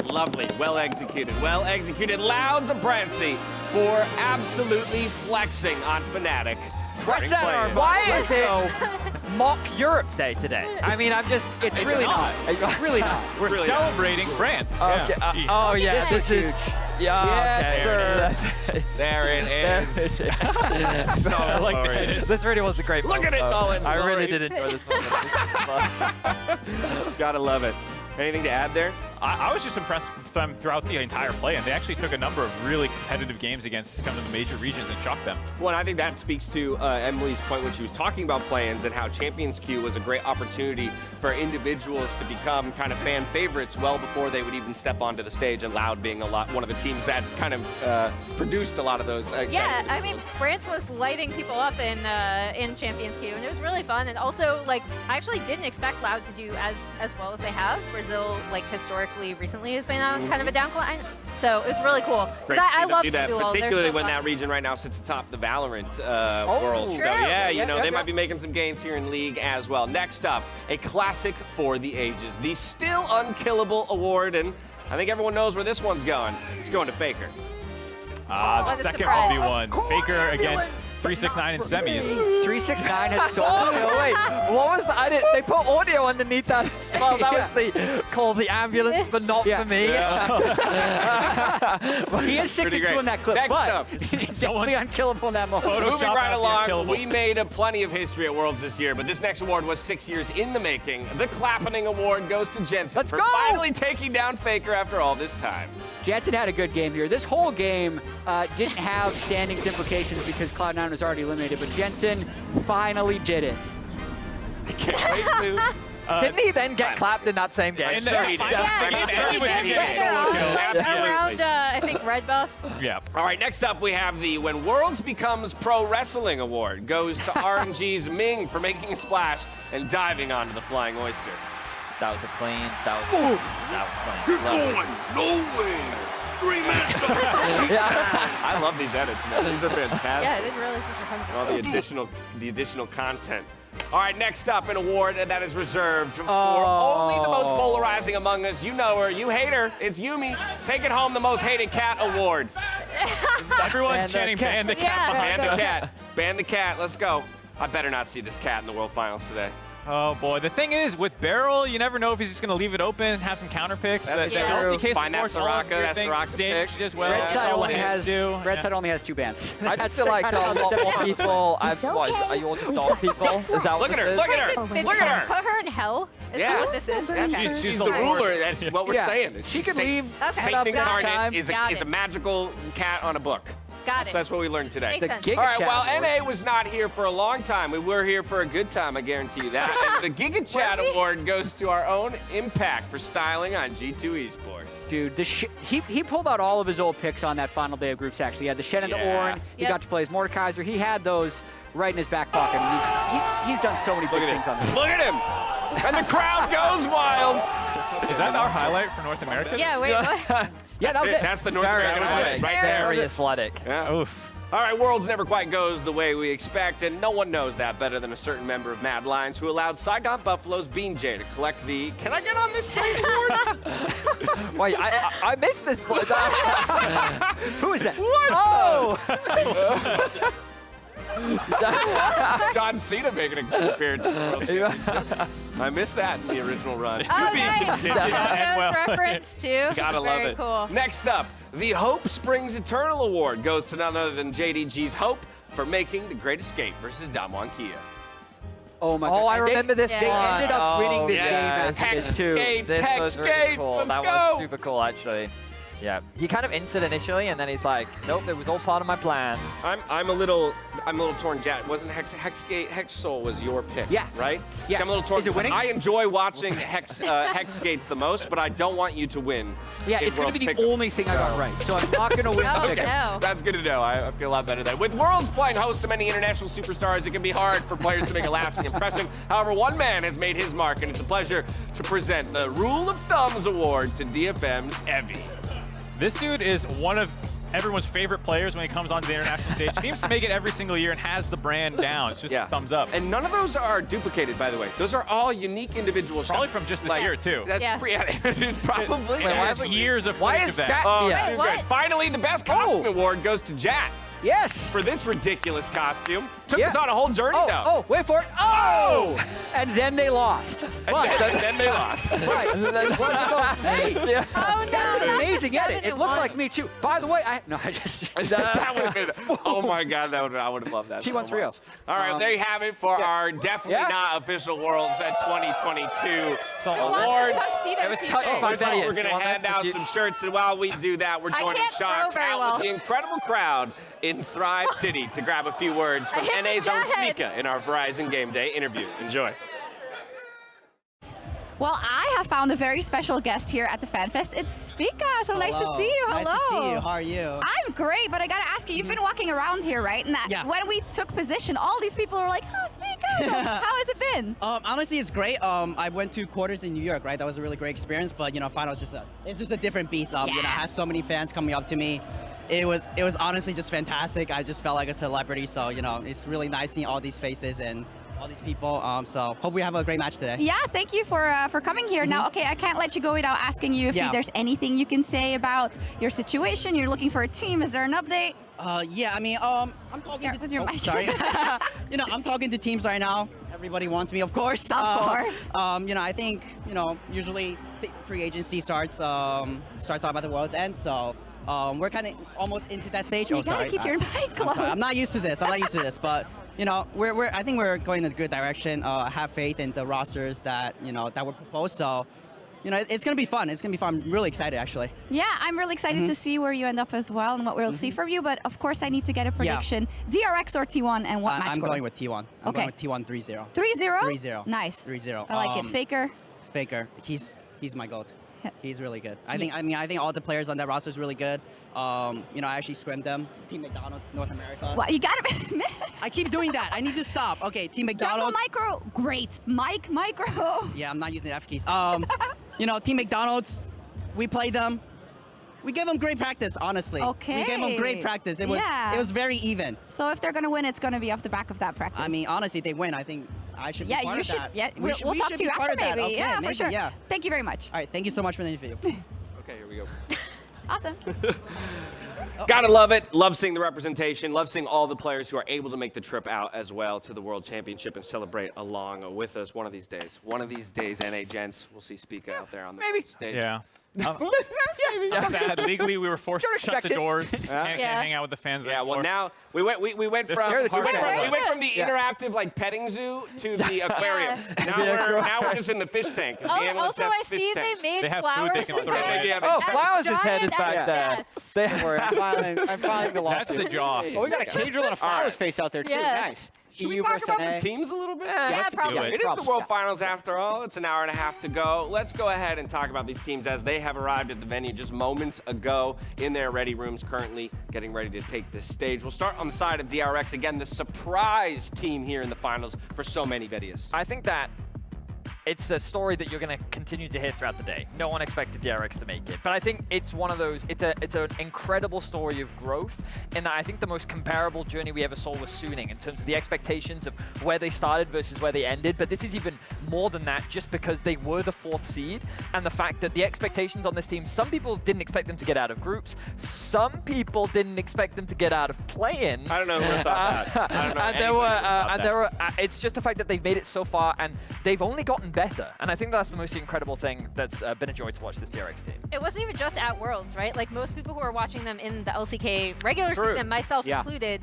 lovely, well executed, Loud Zabranski for absolutely flexing on Fnatic. Press that arm. Why is it Mock Europe Day today? I mean, it's really not. It's really not. We're really celebrating France. Okay. Oh, yeah, this is... Yeah, Yes, okay. There it is. So I like glorious. This really was a great Look at moment, it. though. Oh, it's I really glory. did enjoy this moment. Gotta love it. Anything to add there? I was just impressed with them throughout the entire play, and they actually took a number of really competitive games against kind of the major regions and shocked them. Well, and I think that speaks to Emily's point when she was talking about plans and how Champions Queue was a great opportunity for individuals to become kind of fan favorites well before they would even step onto the stage, and Loud being one of the teams that kind of produced a lot of those. Yeah, I mean, France was lighting people up in Champions Queue, and it was really fun. And also, like, I actually didn't expect Loud to do as well as they have. Brazil, like, historically recently has been on kind of a downcline, so it was really cool. Great I love do that, Duel. particularly So when fun. that region right now sits atop the Valorant world. true. So yeah, you Yep, know, yep, they yep. might be making some gains here in League as well. Next up, a classic for the ages, the Still Unkillable Award, and I think everyone knows where this one's going. It's going to FLICKR. The What a second surprise. 1v1. FLICKR against 369 in semis. 369 had so Wait, what was that? They put audio underneath that as well. That was called the ambulance, but not for me. He is 6 Pretty and 2 great. in that clip, Next but up. he's definitely unkillable in that moment. Moving Photoshop right out the along, unkillable. we made plenty of history at Worlds this year, but this next award was 6 years in the making. The Clapping Award goes to Jensen for finally taking down FLICKR after all this time. Jansen had a good game here. This whole game didn't have standings implications because Cloud9 was already eliminated, but Jensen finally did it. I can't wait to... Didn't he then get clapped in that same game? Sure, he Yeah, definitely yeah, did. around, I think, Red Buff. Yeah. All right, next up we have the When Worlds Becomes Pro Wrestling Award. Goes to RNG's Ming for making a splash and diving onto the Flying Oyster. That was a clean. That was clean. No way. 3 minutes. Yeah. I I love these edits, man. These are fantastic. Yeah, I didn't realize this was coming. All the additional content. All right, next up, an award that is reserved for only the most polarizing among us. You know her, you hate her. It's Yumi. Take it home, the most hated cat award. Everyone's chanting ban the cat behind Ban the us. cat. Ban the cat. Let's go. I better not see this cat in the World Finals today. Oh boy, the thing is, with Beryl, you never know if he's just going to leave it open and have some counter picks. That's Case Find that Soraka, pick. As well. Red side all only it has do. Red side only has 2 bans. I just feel like a lot more people. Are you all just dog people? Is that Look at her! Look at her! Look at her! Put her in hell? Is that what this is? Okay. She's the ruler. That's what we're saying. She can leave. Satan incarnate is a magical cat on a book. Got it. So that's what we learned today. Makes sense. All right, well, NA was not here for a long time. We were here for a good time, I guarantee you that. And the Giga Chat Award goes to our own Impact for styling on G2 Esports. Dude, he pulled out all of his old picks on that final day of groups, actually. He had the Shen and the Ornn. He got to play as Mordekaiser. He had those right in his back pocket. He's done so many big things on this. Look at him! And the crowd goes wild! Is that our highlight for North America? Yeah, wait, what? Yeah, that was it. That's the North American highlight right there. Very athletic. Yeah. Oof. All right, Worlds never quite goes the way we expect, and no one knows that better than a certain member of Mad Lions who allowed Saigon Buffalo's Bean J to collect the "Can I get on this train" award? Wait, I missed this. Who is that? What? Oh! John Cena making a appearance. I missed that in the original run. Oh, nice. Reference too. Gotta love Very it. Cool. Next up, the Hope Springs Eternal Award goes to none other than JDG's Hope for making the Great Escape versus Damwon Kia. Oh my God. Oh, I remember this one. They ended up winning this game. Hex Gates, This Hex was really Gates, cool. let's That go. was super cool, actually. Yeah, he kind of insid initially, and then he's like, "Nope, it was all part of my plan." I'm a little torn. Jack, wasn't Hex Soul was your pick? Yeah. Right. Yeah. I'm a little torn. Is it winning? I enjoy watching Hex Gates the most, but I don't want you to win. Yeah, in it's going to be the Worlds only thing I got right, so I'm not going to win. Oh, the pick. no. That's good to know. I feel a lot better then. With Worlds playing host to many international superstars, it can be hard for players to make a lasting impression. However, one man has made his mark, and it's a pleasure to present the Rule of Thumbs Award to DFM's Evie. This dude is one of everyone's favorite players when he comes onto the international stage. Seems to make it every single year and has the brand down. It's just a thumbs up. And none of those are duplicated, by the way. Those are all unique individual shots. Probably from just this year, too. That's probably. There's years of Why footage is of that. Jack? Oh, Yeah. too Wait, good. what? Finally, the best costume award goes to Jack Yes. for this ridiculous costume. Took us on a whole journey now. Oh, wait for it. Oh! And then they lost. Then they lost. Right. Hey, Oh, no. that's an amazing That's edit. a It looked like me too. By the way, I just That would have been. Oh my God, I would have loved that. T1 so 3-0. much. All right, there you have it for our definitely Yeah. not official Worlds at 2022 So awards. It was touched by First of all, Vegas. we're going to hand out some shirts, and while we do that, we're I going to can't shock throw very out well. with the incredible crowd in Thrive City to grab a few words from I hit NA's my own head. Smika in our Verizon Game Day interview. Enjoy. Well, I have found a very special guest here at the FanFest. It's Spika. So nice to see you. Hello. Nice to see you. How are you? I'm great, but I gotta ask you, you've been walking around here, right? And that when we took position, all these people were like, oh, Spika. So how has it been? Honestly, it's great. I went to quarters in New York, right? That was a really great experience. But you know, finals it's just a different beast. You know, I had so many fans coming up to me. It was honestly just fantastic. I just felt like a celebrity. So you know, it's really nice seeing all these faces and all these people. So hope we have a great match today. Yeah, thank you for coming here. Now, okay, I can't let you go without asking you if there's anything you can say about your situation. You're looking for a team. Is there an update? Yeah, I mean, I'm talking to. Your mic. Sorry. You know, I'm talking to teams right now. Everybody wants me, of course. Of course. You know, I think usually free agency starts off at the World's End, so we're kind of almost into that stage. You gotta keep your mic close. I'm sorry. I'm not used to this. But you know, I think we're going in a good direction. I have faith in the rosters that were proposed. So, you know, it's gonna be fun. It's gonna be fun. I'm really excited, actually. Yeah, I'm really excited to see where you end up as well and what we'll see from you. But of course, I need to get a prediction. DRX or T1 and what match I'm score? going with T1. I'm going with T1 3-0. 3-0? 3-0. Nice. 3-0. I like it. Faker? Faker. He's my GOAT. He's really good. I think all the players on that roster is really good. You know, I actually scrimmed them. Team McDonald's, North America. What? You gotta be. I keep doing that. I need to stop. Okay, Team McDonald's. Jungle Micro. Great. Micro. Yeah, I'm not using the F keys. You know, Team McDonald's, we played them. We gave them great practice, honestly. Okay. We gave them great practice. It was very even. So if they're going to win, it's going to be off the back of that practice. I mean, honestly, they win. I think I should be part you of should. that. Yeah, we'll talk to you after maybe. Okay, yeah, maybe, for sure. Yeah. Thank you very much. All right, thank you so much for the interview. Okay, here we go. Awesome. Gotta love it. Love seeing the representation. Love seeing all the players who are able to make the trip out as well to the World Championship and celebrate along with us one of these days. One of these days, NA gents, we'll see Spica out there on the stage. Yeah. Sad. Legally, we were forced to shut the doors. Can't hang out with the fans. Yeah. Well, now we went from the interactive like petting zoo to the aquarium. Now we're just in the fish tank. Also, I see they made flowers. Flowers' head is back there. Don't worry, I'm filing the lawsuit. That's the jaw. Oh, we got a Cadrill and a Flowers face out there too. Yeah. Nice. Should we talk about the teams a little bit? Yeah, probably. It is the World Finals after all. It's an hour and a half to go. Let's go ahead and talk about these teams as they have arrived at the venue just moments ago in their ready rooms, currently getting ready to take this stage. We'll start on the side of DRX. Again, the surprise team here in the finals for so many videos. I think that it's a story that you're going to continue to hear throughout the day. No one expected DRX to make it. But I think it's one of those, it's an incredible story of growth, and I think the most comparable journey we ever saw was Suning in terms of the expectations of where they started versus where they ended. But this is even more than that, just because they were the 4th seed, and the fact that the expectations on this team, some people didn't expect them to get out of groups, some people didn't expect them to get out of play-ins. I don't know who thought that. I don't know. There were, it's just the fact that they've made it so far, and they've only gotten better. And I think that's the most incredible thing that's been a joy to watch this DRX team. It wasn't even just at Worlds, right? Like most people who are watching them in the LCK regular season, myself included,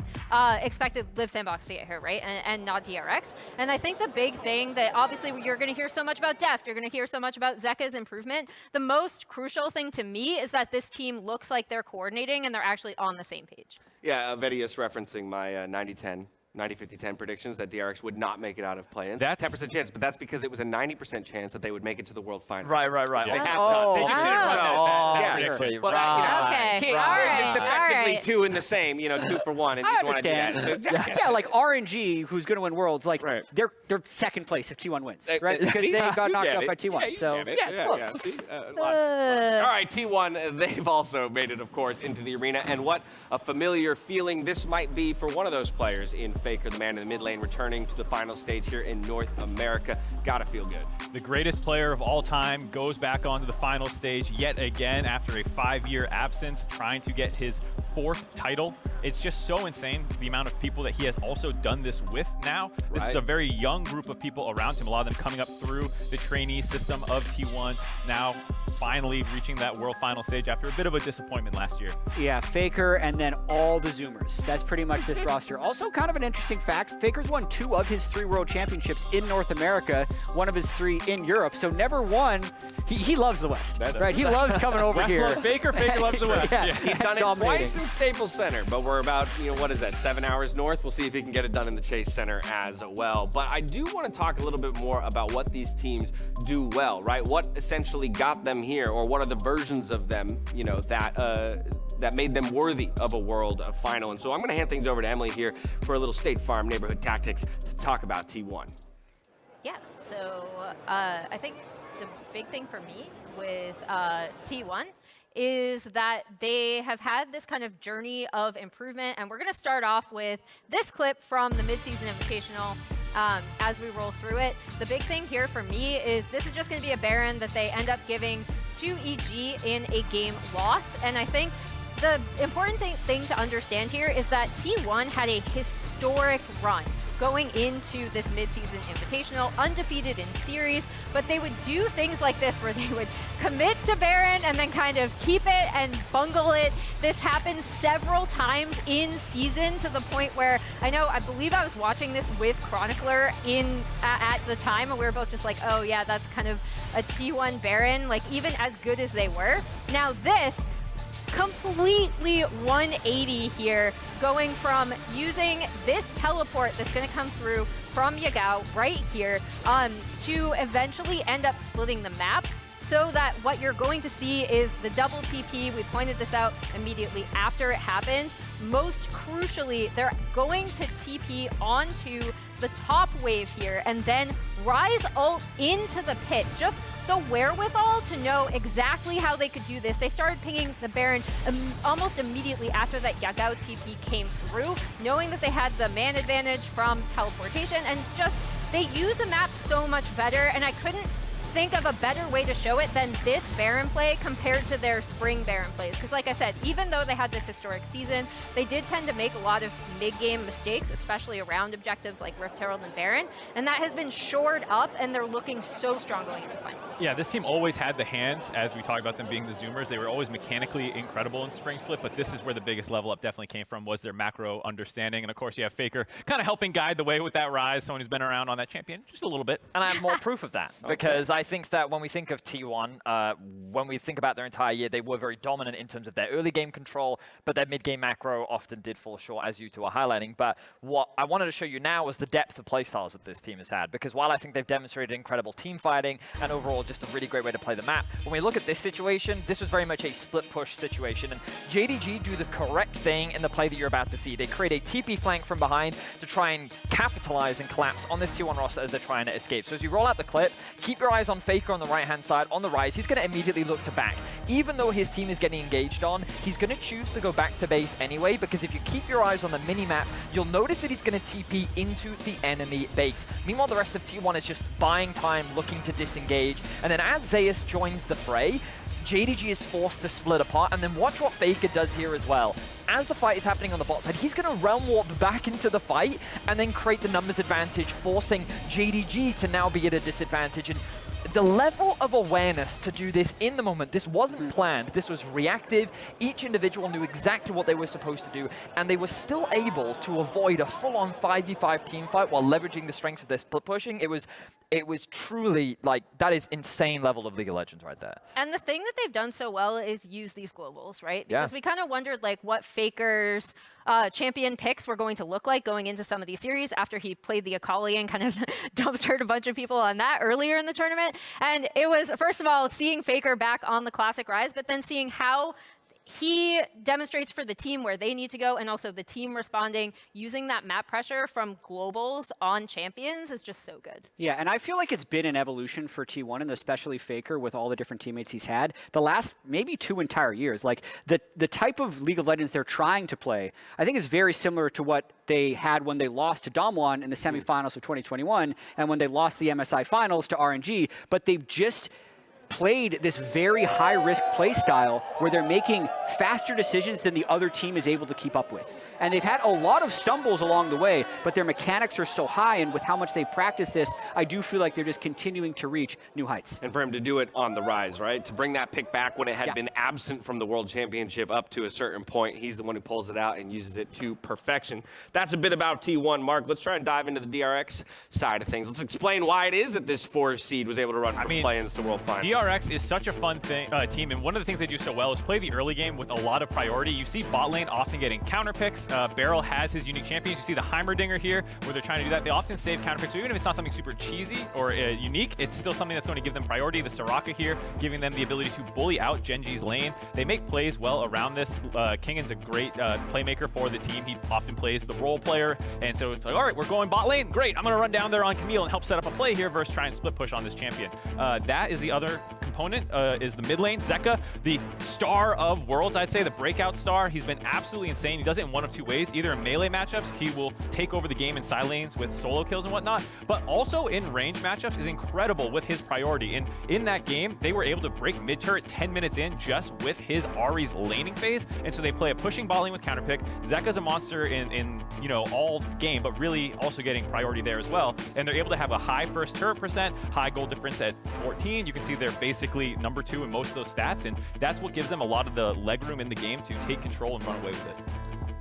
expected Live Sandbox to get here, right? And not DRX. And I think the big thing that obviously you're going to hear so much about Deft, you're going to hear so much about Zeka's improvement. The most crucial thing to me is that this team looks like they're coordinating and they're actually on the same page. Yeah, Vedius referencing my 90-10. 90-50-10 predictions that DRX would not make it out of play-in. That's 10% chance, but that's because it was a 90% chance that they would make it to the World Final. Right. They have not. They just didn't run that prediction. But it's effectively 2 in the same, 2 for 1, and you want to do that. Yeah, like RNG, who's going to win Worlds, like they're 2nd place if T1 wins, right? Because they got knocked out by T1. So it's close. All right, T1, they've also made it, of course, into the arena, and what a familiar feeling this might be for one of those players in FLICKR, the man in the mid lane, returning to the final stage here in North America. Gotta feel good. The greatest player of all time goes back onto the final stage yet again after a 5-year absence, trying to get his 4th title. It's just so insane the amount of people that he has also done this with now. This is a very young group of people around him, a lot of them coming up through the trainee system of T1, now finally reaching that World Final stage after a bit of a disappointment last year. Yeah, FLICKR and then all the Zoomers. That's pretty much this roster. Also kind of an interesting fact, FLICKR's won 2 of his 3 World Championships in North America, 1 of his 3 in Europe, so never won. He loves the West, right? He loves coming over here. FLICKR loves the West. Yeah. He's done it twice in Staples Center, but we're about, what is that, 7 hours north? We'll see if he can get it done in the Chase Center as well. But I do want to talk a little bit more about what these teams do well, right? What essentially got them here, or what are the versions of them, that made them worthy of a World Final. And so I'm going to hand things over to Emily here for a little State Farm neighborhood tactics to talk about T1. Yeah, so I think the big thing for me with T1 is that they have had this kind of journey of improvement, and we're going to start off with this clip from the Midseason Invitational as we roll through it. The big thing here for me is this is just going to be a Baron that they end up giving to EG in a game loss, and I think the important thing to understand here is that T1 had a historic run going into this mid-season invitational, undefeated in series, but they would do things like this where they would commit to Baron and then kind of keep it and bungle it. This happened several times in season to the point where I believe I was watching this with Chronicler at the time, and we were both just like, oh yeah, that's kind of a T1 Baron, like even as good as they were. Now this, completely 180 here, going from using this teleport that's going to come through from Yagao right here to eventually end up splitting the map, so that what you're going to see is the double TP. We pointed this out immediately after it happened. Most crucially, they're going to TP onto the top wave here and then Rise ult into the pit, just the wherewithal to know exactly how they could do this. They started pinging the Baron almost immediately after that Yagao TP came through, knowing that they had the man advantage from teleportation, and it's just, they use the map so much better, and I couldn't think of a better way to show it than this Baron play compared to their spring Baron plays. Because like I said, even though they had this historic season, they did tend to make a lot of mid-game mistakes, especially around objectives like Rift Herald and Baron, and that has been shored up, and they're looking so strong going into finals. Yeah, this team always had the hands, as we talked about them being the Zoomers. They were always mechanically incredible in Spring Split, but this is where the biggest level up definitely came from, was their macro understanding. And of course, you have FLICKR kind of helping guide the way with that Rise, someone who's been around on that champion just a little bit. And I have more proof of that, because I think that when we think of T1, when we think about their entire year, they were very dominant in terms of their early game control, but their mid-game macro often did fall short, as you two are highlighting. But what I wanted to show you now was the depth of playstyles that this team has had, because while I think they've demonstrated incredible team fighting and overall just a really great way to play the map, when we look at this situation, this was very much a split push situation, and JDG do the correct thing in the play that you're about to see. They create a TP flank from behind to try and capitalize and collapse on this T1 roster as they're trying to escape. So as you roll out the clip, keep your eyes on FLICKR on the right-hand side, on the Rise. He's going to immediately look to back. Even though his team is getting engaged on, he's going to choose to go back to base anyway, because if you keep your eyes on the mini-map, you'll notice that he's going to TP into the enemy base. Meanwhile, the rest of T1 is just buying time, looking to disengage, and then as Zeus joins the fray, JDG is forced to split apart, and then watch what FLICKR does here as well. As the fight is happening on the bot side, he's going to realm warp back into the fight and then create the numbers advantage, forcing JDG to now be at a disadvantage. And the level of awareness to do this in the moment, this wasn't planned, this was reactive. Each individual knew exactly what they were supposed to do, and they were still able to avoid a full-on 5v5 team fight while leveraging the strengths of their split pushing. It was truly, like, that is insane level of League of Legends right there. And the thing that they've done so well is use these globals, right? Because we kind of wondered, like, what FLICKR's champion picks were going to look like going into some of these series after he played the Akali and kind of dumpstered a bunch of people on that earlier in the tournament. And it was, first of all, seeing FLICKR back on the Classic Rise, but then seeing how he demonstrates for the team where they need to go, and also the team responding, using that map pressure from globals on champions is just so good. Yeah, and I feel like it's been an evolution for T1, and especially FLICKR with all the different teammates he's had the last maybe 2 entire years. Like the type of League of Legends they're trying to play, I think is very similar to what they had when they lost to Damwon in the semifinals of 2021, and when they lost the MSI finals to RNG, but they've just played this very high-risk play style where they're making faster decisions than the other team is able to keep up with. And they've had a lot of stumbles along the way, but their mechanics are so high, and with how much they practice this, I do feel like they're just continuing to reach new heights. And for him to do it on the Rise, right? To bring that pick back when it had been absent from the World Championship up to a certain point, he's the one who pulls it out and uses it to perfection. That's a bit about T1. Mark, let's try and dive into the DRX side of things. Let's explain why it is that this 4 seed was able to run from play-ins to World Finals. DRX is such a fun team, and one of the things they do so well is play the early game with a lot of priority. You see bot lane often getting counter picks. Beryl has his unique champions. You see the Heimerdinger here, where they're trying to do that. They often save counter picks, so even if it's not something super cheesy or unique, it's still something that's going to give them priority. The Soraka here, giving them the ability to bully out Genji's lane. They make plays well around this. Kingan's a great playmaker for the team. He often plays the role player, and so it's like, all right, we're going bot lane. Great, I'm going to run down there on Camille and help set up a play here versus try and split push on this champion. That is the other component, is the mid lane. Zeka, the star of Worlds, I'd say, the breakout star. He's been absolutely insane. He does it in one of 2 ways. Either in melee matchups, he will take over the game in side lanes with solo kills and whatnot, but also in range matchups is incredible with his priority. And in that game, they were able to break mid turret 10 minutes in just with his Ahri's laning phase. And so they play a pushing bot lane with counter pick. Zeka's a monster in you know, all game, but really also getting priority there as well. And they're able to have a high first turret percent, high gold difference at 14. You can see they're basically number 2 in most of those stats, and that's what gives them a lot of the leg room in the game to take control and run away with it.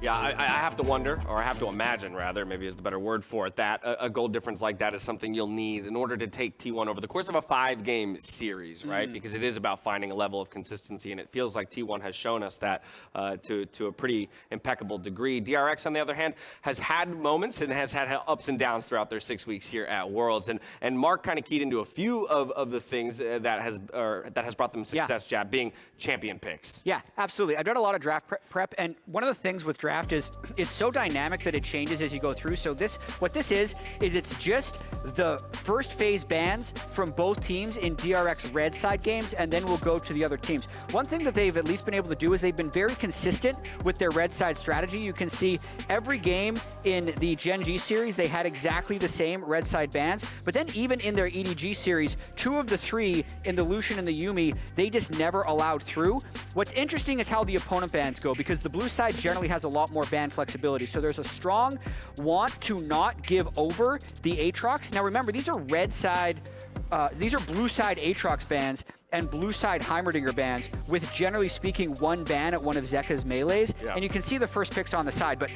Yeah, I have to wonder, or I have to imagine rather, maybe is the better word for it, that a goal difference like that is something you'll need in order to take T1 over the course of a 5-game series, right? Because it is about finding a level of consistency, and it feels like T1 has shown us that to a pretty impeccable degree. DRX, on the other hand, has had moments and has had ups and downs throughout their 6 weeks here at Worlds, and Mark kind of keyed into a few of the things that has brought them success, Jab, being champion picks. Yeah, absolutely. I've done a lot of draft prep, and one of the things with draft draft is it's so dynamic that it changes as you go through. So what this is it's just the first phase bans from both teams in DRX red side games, and then we'll go to the other teams. One thing that they've at least been able to do is they've been very consistent with their red side strategy. You can see every game in the Gen G series, they had exactly the same red side bans, but then even in their EDG series, 2 of the 3 in the Lucian and the Yuumi, they just never allowed through. What's interesting is how the opponent bans go, because the blue side generally has a lot more ban flexibility. So there's a strong want to not give over the Aatrox. Now remember, these are these are blue side Aatrox bans and blue side Heimerdinger bans, with generally speaking 1 ban at one of Zeka's melees. Yeah. And you can see the first picks on the side. But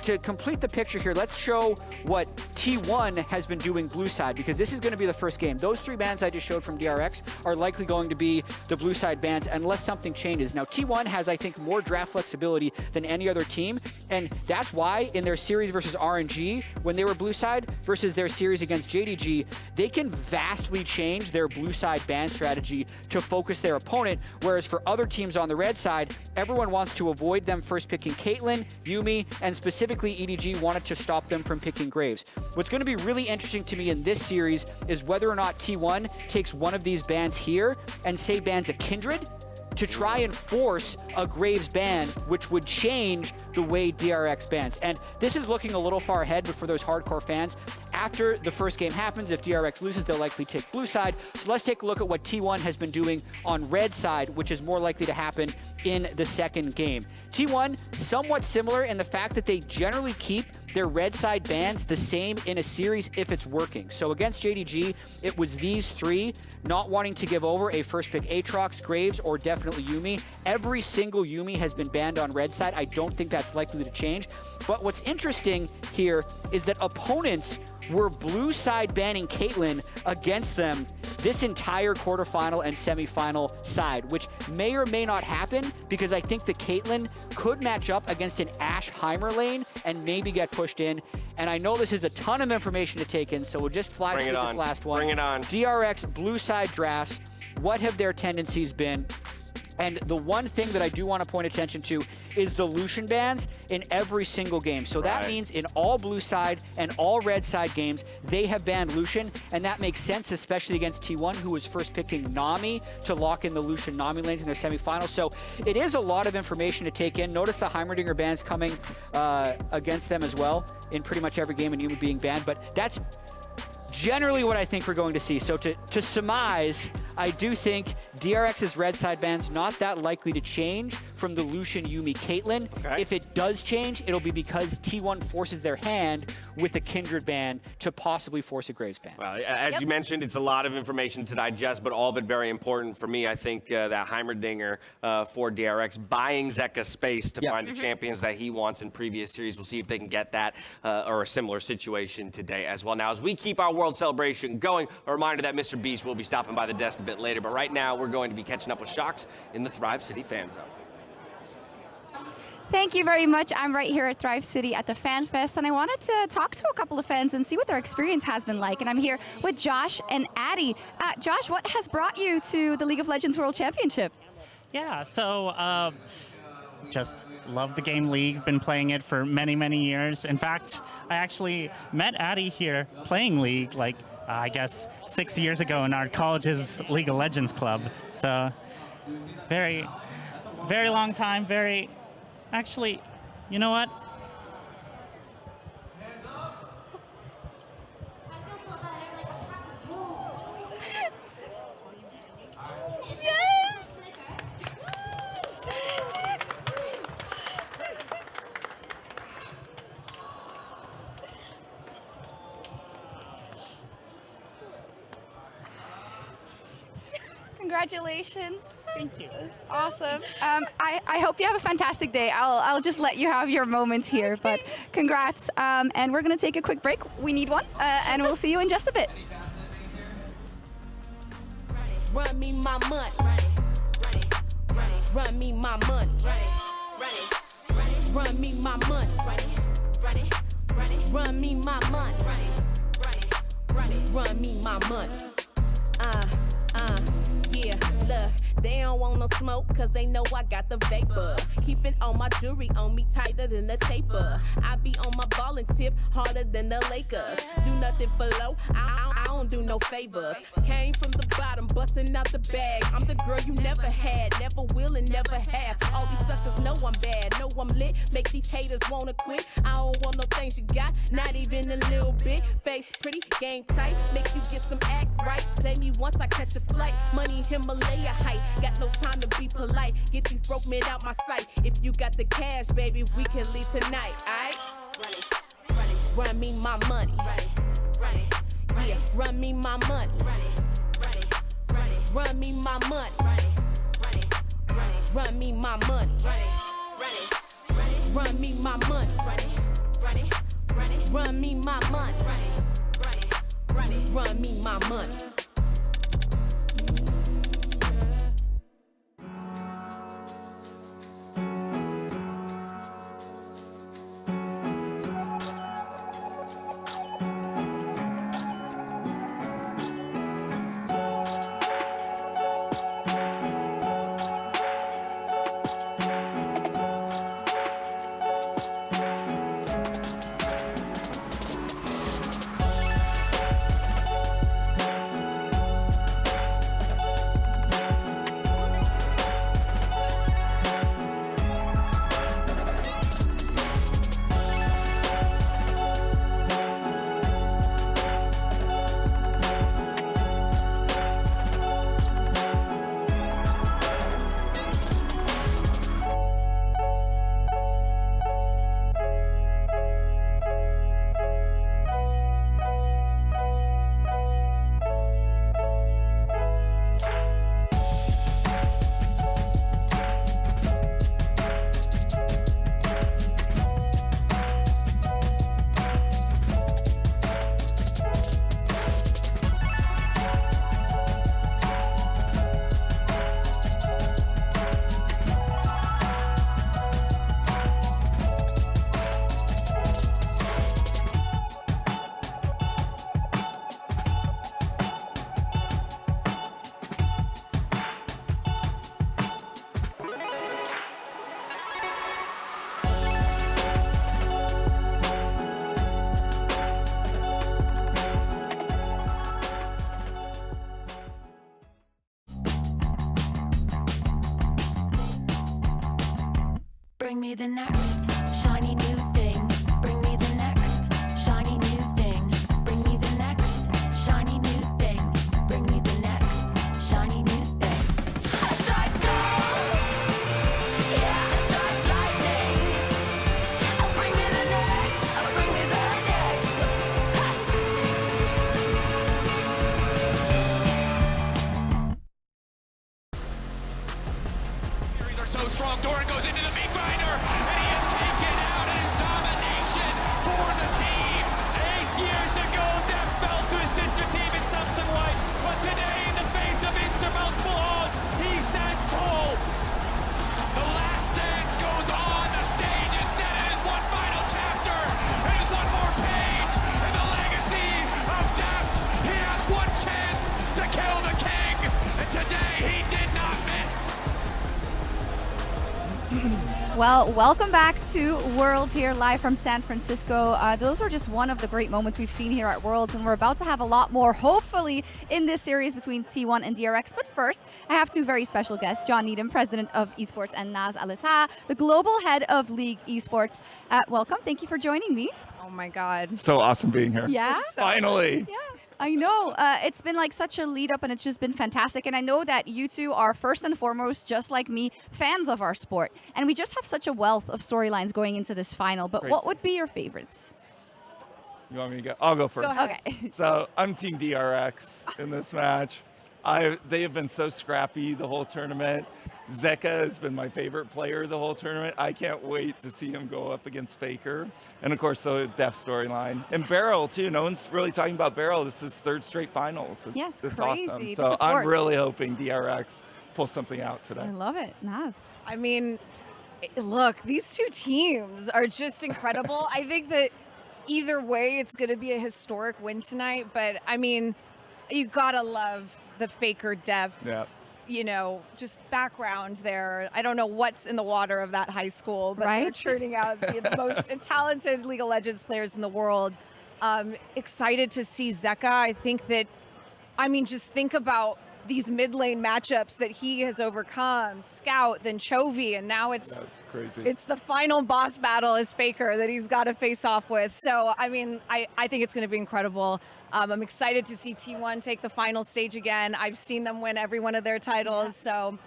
to complete the picture here, let's show what T1 has been doing blue side, because this is going to be the first game. Those 3 bans I just showed from DRX are likely going to be the blue side bans unless something changes. Now T1 has, I think, more draft flexibility than any other team, and that's why in their series versus RNG, when they were blue side versus their series against JDG, they can vastly change their blue side ban strategy to focus their opponent, whereas for other teams on the red side, everyone wants to avoid them first picking Caitlyn, Yuumi, and specifically EDG wanted to stop them from picking Graves. What's going to be really interesting to me in this series is whether or not T1 takes one of these bans here and say bans a Kindred to try and force a Graves ban, which would change the way DRX bans. And this is looking a little far ahead, but for those hardcore fans, after the first game happens, if DRX loses, they'll likely take blue side. So let's take a look at what T1 has been doing on red side, which is more likely to happen in the second game. T1, somewhat similar in the fact that they generally keep their red side bans the same in a series if it's working. So against JDG, it was these 3 not wanting to give over a first pick Aatrox, Graves, or definitely Yuumi. Every single Yuumi has been banned on red side. I don't think that's likely to change. But what's interesting here is that opponents were blue side banning Caitlyn against them this entire quarterfinal and semifinal side, which may or may not happen, because I think the Caitlyn could match up against an Ashe Heimer lane and maybe get pushed in. And I know this is a ton of information to take in, so we'll just fly through this last one. Bring it on. DRX blue side drafts, what have their tendencies been? And the one thing that I do want to point attention to is the Lucian bans in every single game. So that means in all blue side and all red side games, they have banned Lucian, and that makes sense, especially against T1, who was first picking Nami to lock in the Lucian Nami lanes in their semifinals. So it is a lot of information to take in. Notice the Heimerdinger bans coming against them as well in pretty much every game, and Yuumi being banned, but that's generally what I think we're going to see. So to surmise, I do think DRX's red side ban's not that likely to change from the Lucian Yuumi Caitlyn. Okay. If it does change, it'll be because T1 forces their hand with a Kindred ban to possibly force a Graves ban. Well, as you mentioned, it's a lot of information to digest, but all of it very important for me. I think that Heimerdinger for DRX buying Zeka space to find the champions that he wants in previous series. We'll see if they can get that or a similar situation today as well. Now, as we keep our World Celebration going, a reminder that Mr. Beast will be stopping by the desk a bit later, but right now we're going to be catching up with Shocks in the Thrive City Fan Zone. Thank you very much. I'm right here at Thrive City at the Fan Fest, and I wanted to talk to a couple of fans and see what their experience has been like. And I'm here with Josh and Addy. Josh, what has brought you to the League of Legends World Championship? Yeah, so just love the game League, been playing it for many, many years. In fact, I actually met Addy here playing League, like, I guess 6 years ago in our college's League of Legends club. So very, very long time, very... Actually, you know what? Yes! Congratulations. Thank you. That's awesome. I hope you have a fantastic day. I'll just let you have your moment here, but congrats. And we're going to take a quick break. We need one, and we'll see you in just a bit. Run me my money. Run me my money. Run me my money. Run me my money. Run me my money. Yeah, look, They don't want no smoke, cause they know I got the vapor. Keeping all my jewelry on me tighter than a taper. I be on my ballin' tip harder than the Lakers. Do nothing for low, I don't do no favors. Came from the bottom, busting out the bag. I'm the girl you never had, never will and never have. All these suckers know I'm bad, know I'm lit. Make these haters wanna quit. I don't want no things you got, not even a little bit. Face pretty, game tight, make you get some act right. Play me once, I catch a flight. Money Himalaya height, got no time to be polite. Get these broke men out my sight. If you got the cash, baby, we can leave tonight, aight? Run me my money. Yeah, run me my money. Run me my money. Run me my money. Run me my money. Run me my money. Run me my money. Bring me the next shiny new thing. Bring me the next shiny new thing. Bring me the next shiny new thing. Bring me the next shiny new thing. I strike gold, yeah, I strike lightning. Oh, bring me the next, oh, bring me the next. Series are so strong. Doran goes into the meat grinder, and he is taken out. It is domination for the team. 8 years ago, Death fell to his sister team in Samsung White, but today, in the face of insurmountable odds, he stands tall. The last dance goes on. The stage is set. It is one final chapter. It is one more page in the legacy of Deft. He has one chance to kill the king, and today he did not miss. Well, welcome back to Worlds here live from San Francisco. Those were just one of the great moments we've seen here at Worlds, and we're about to have a lot more, hopefully, in this series between T1 and DRX. But first, I have two very special guests, John Needham, President of Esports, and Naz Alita, the Global Head of League Esports. Welcome. Thank you for joining me. Oh my God. So awesome being here. Yeah? Finally. Yeah. I know. It's been like such a lead up, and it's just been fantastic. And I know that you two are first and foremost, just like me, fans of our sport. And we just have such a wealth of storylines going into this final. But what would be your favorites? You want me to go? I'll go first. Go ahead. Okay. So I'm Team DRX in this match. They have been so scrappy the whole tournament. Zeka has been my favorite player the whole tournament. I can't wait to see him go up against FLICKR. And of course, the Def storyline. And Beryl, too. No one's really talking about Beryl. This is third straight finals. It's crazy. awesome. So I'm really hoping DRX pulls something out today. I love it. Naz. I mean, look, these two teams are just incredible. I think that either way, it's going to be a historic win tonight. But I mean, you got to love the FLICKR Dev. Yeah. you know, just background there. I don't know what's in the water of that high school, but they're churning out the most talented League of Legends players in the world. Excited to see Zeka. I think that, I mean, just think about these mid lane matchups that he has overcome. Scout, then Chovy, and now it's crazy. It's the final boss battle is FLICKR that he's got to face off with. So, I mean, I think it's going to be incredible. I'm excited to see T1 take the final stage again. I've seen them win every one of their titles, so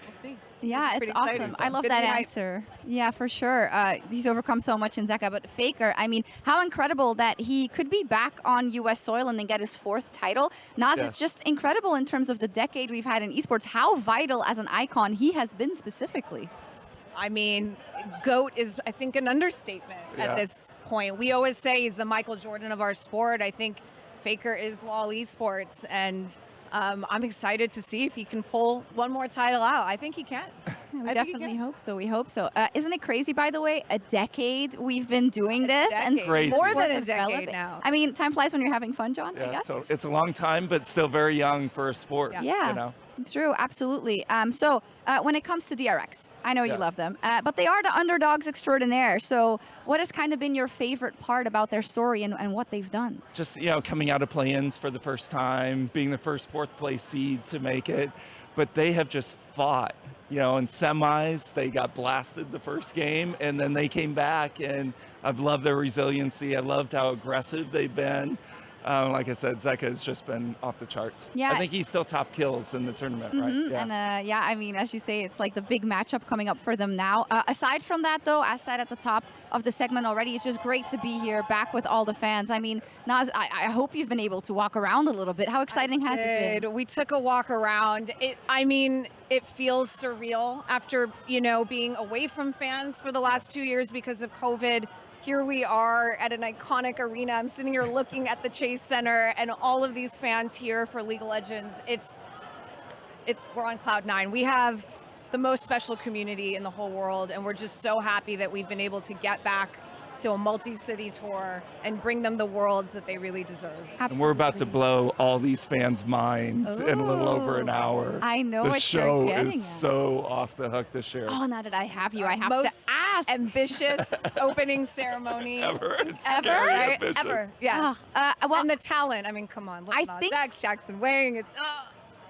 we'll see. Yeah, it's awesome. I love that answer. Yeah, for sure. He's overcome so much in Zeka, but FLICKR, I mean, how incredible that he could be back on US soil and then get his 4th title. Naz, it's just incredible in terms of the decade we've had in esports, how vital as an icon he has been specifically. I mean, GOAT is, I think, an understatement at this point. We always say he's the Michael Jordan of our sport. I think FLICKR is LoL Esports, and I'm excited to see if he can pull one more title out. I think he can. We definitely hope so. We hope so. Isn't it crazy, by the way? A decade we've been doing this. And more than a decade now. I mean, time flies when you're having fun, John, I guess. So it's a long time, but still very young for a sport. Yeah, you know? True, absolutely. So when it comes to DRX, I know you love them, but they are the underdogs extraordinaire. So what has kind of been your favorite part about their story and what they've done? Just, you know, coming out of play-ins for the first time, being the first 4th place seed to make it. But they have just fought, you know, in semis, they got blasted the first game, and then they came back, and I've loved their resiliency. I loved how aggressive they've been. Like I said, Zeka has just been off the charts. Yeah. I think he's still top kills in the tournament, right? Yeah. And yeah, I mean, as you say, it's like the big matchup coming up for them now. Aside from that, though, as said at the top of the segment already, it's just great to be here back with all the fans. I mean, Naz, I hope you've been able to walk around a little bit. How exciting has it been? We took a walk around. I mean, it feels surreal after, you know, being away from fans for the last 2 years because of COVID. Here we are at an iconic arena. I'm sitting here looking at the Chase Center and all of these fans here for League of Legends. We're on cloud 9. We have the most special community in the whole world, and we're just so happy that we've been able to get back to a multi-city tour and bring them the worlds that they really deserve. Absolutely. And we're about to blow all these fans' minds in a little over an hour. I know the what you're show getting is at. so off the hook this year. Oh, now that I have you, I have to Most ask. ambitious opening ceremony Ever. It's ever, scary right? ambitious. Ever, yes. Well, and the talent. I mean, come on. Look at Zax, Jackson, Wang. It's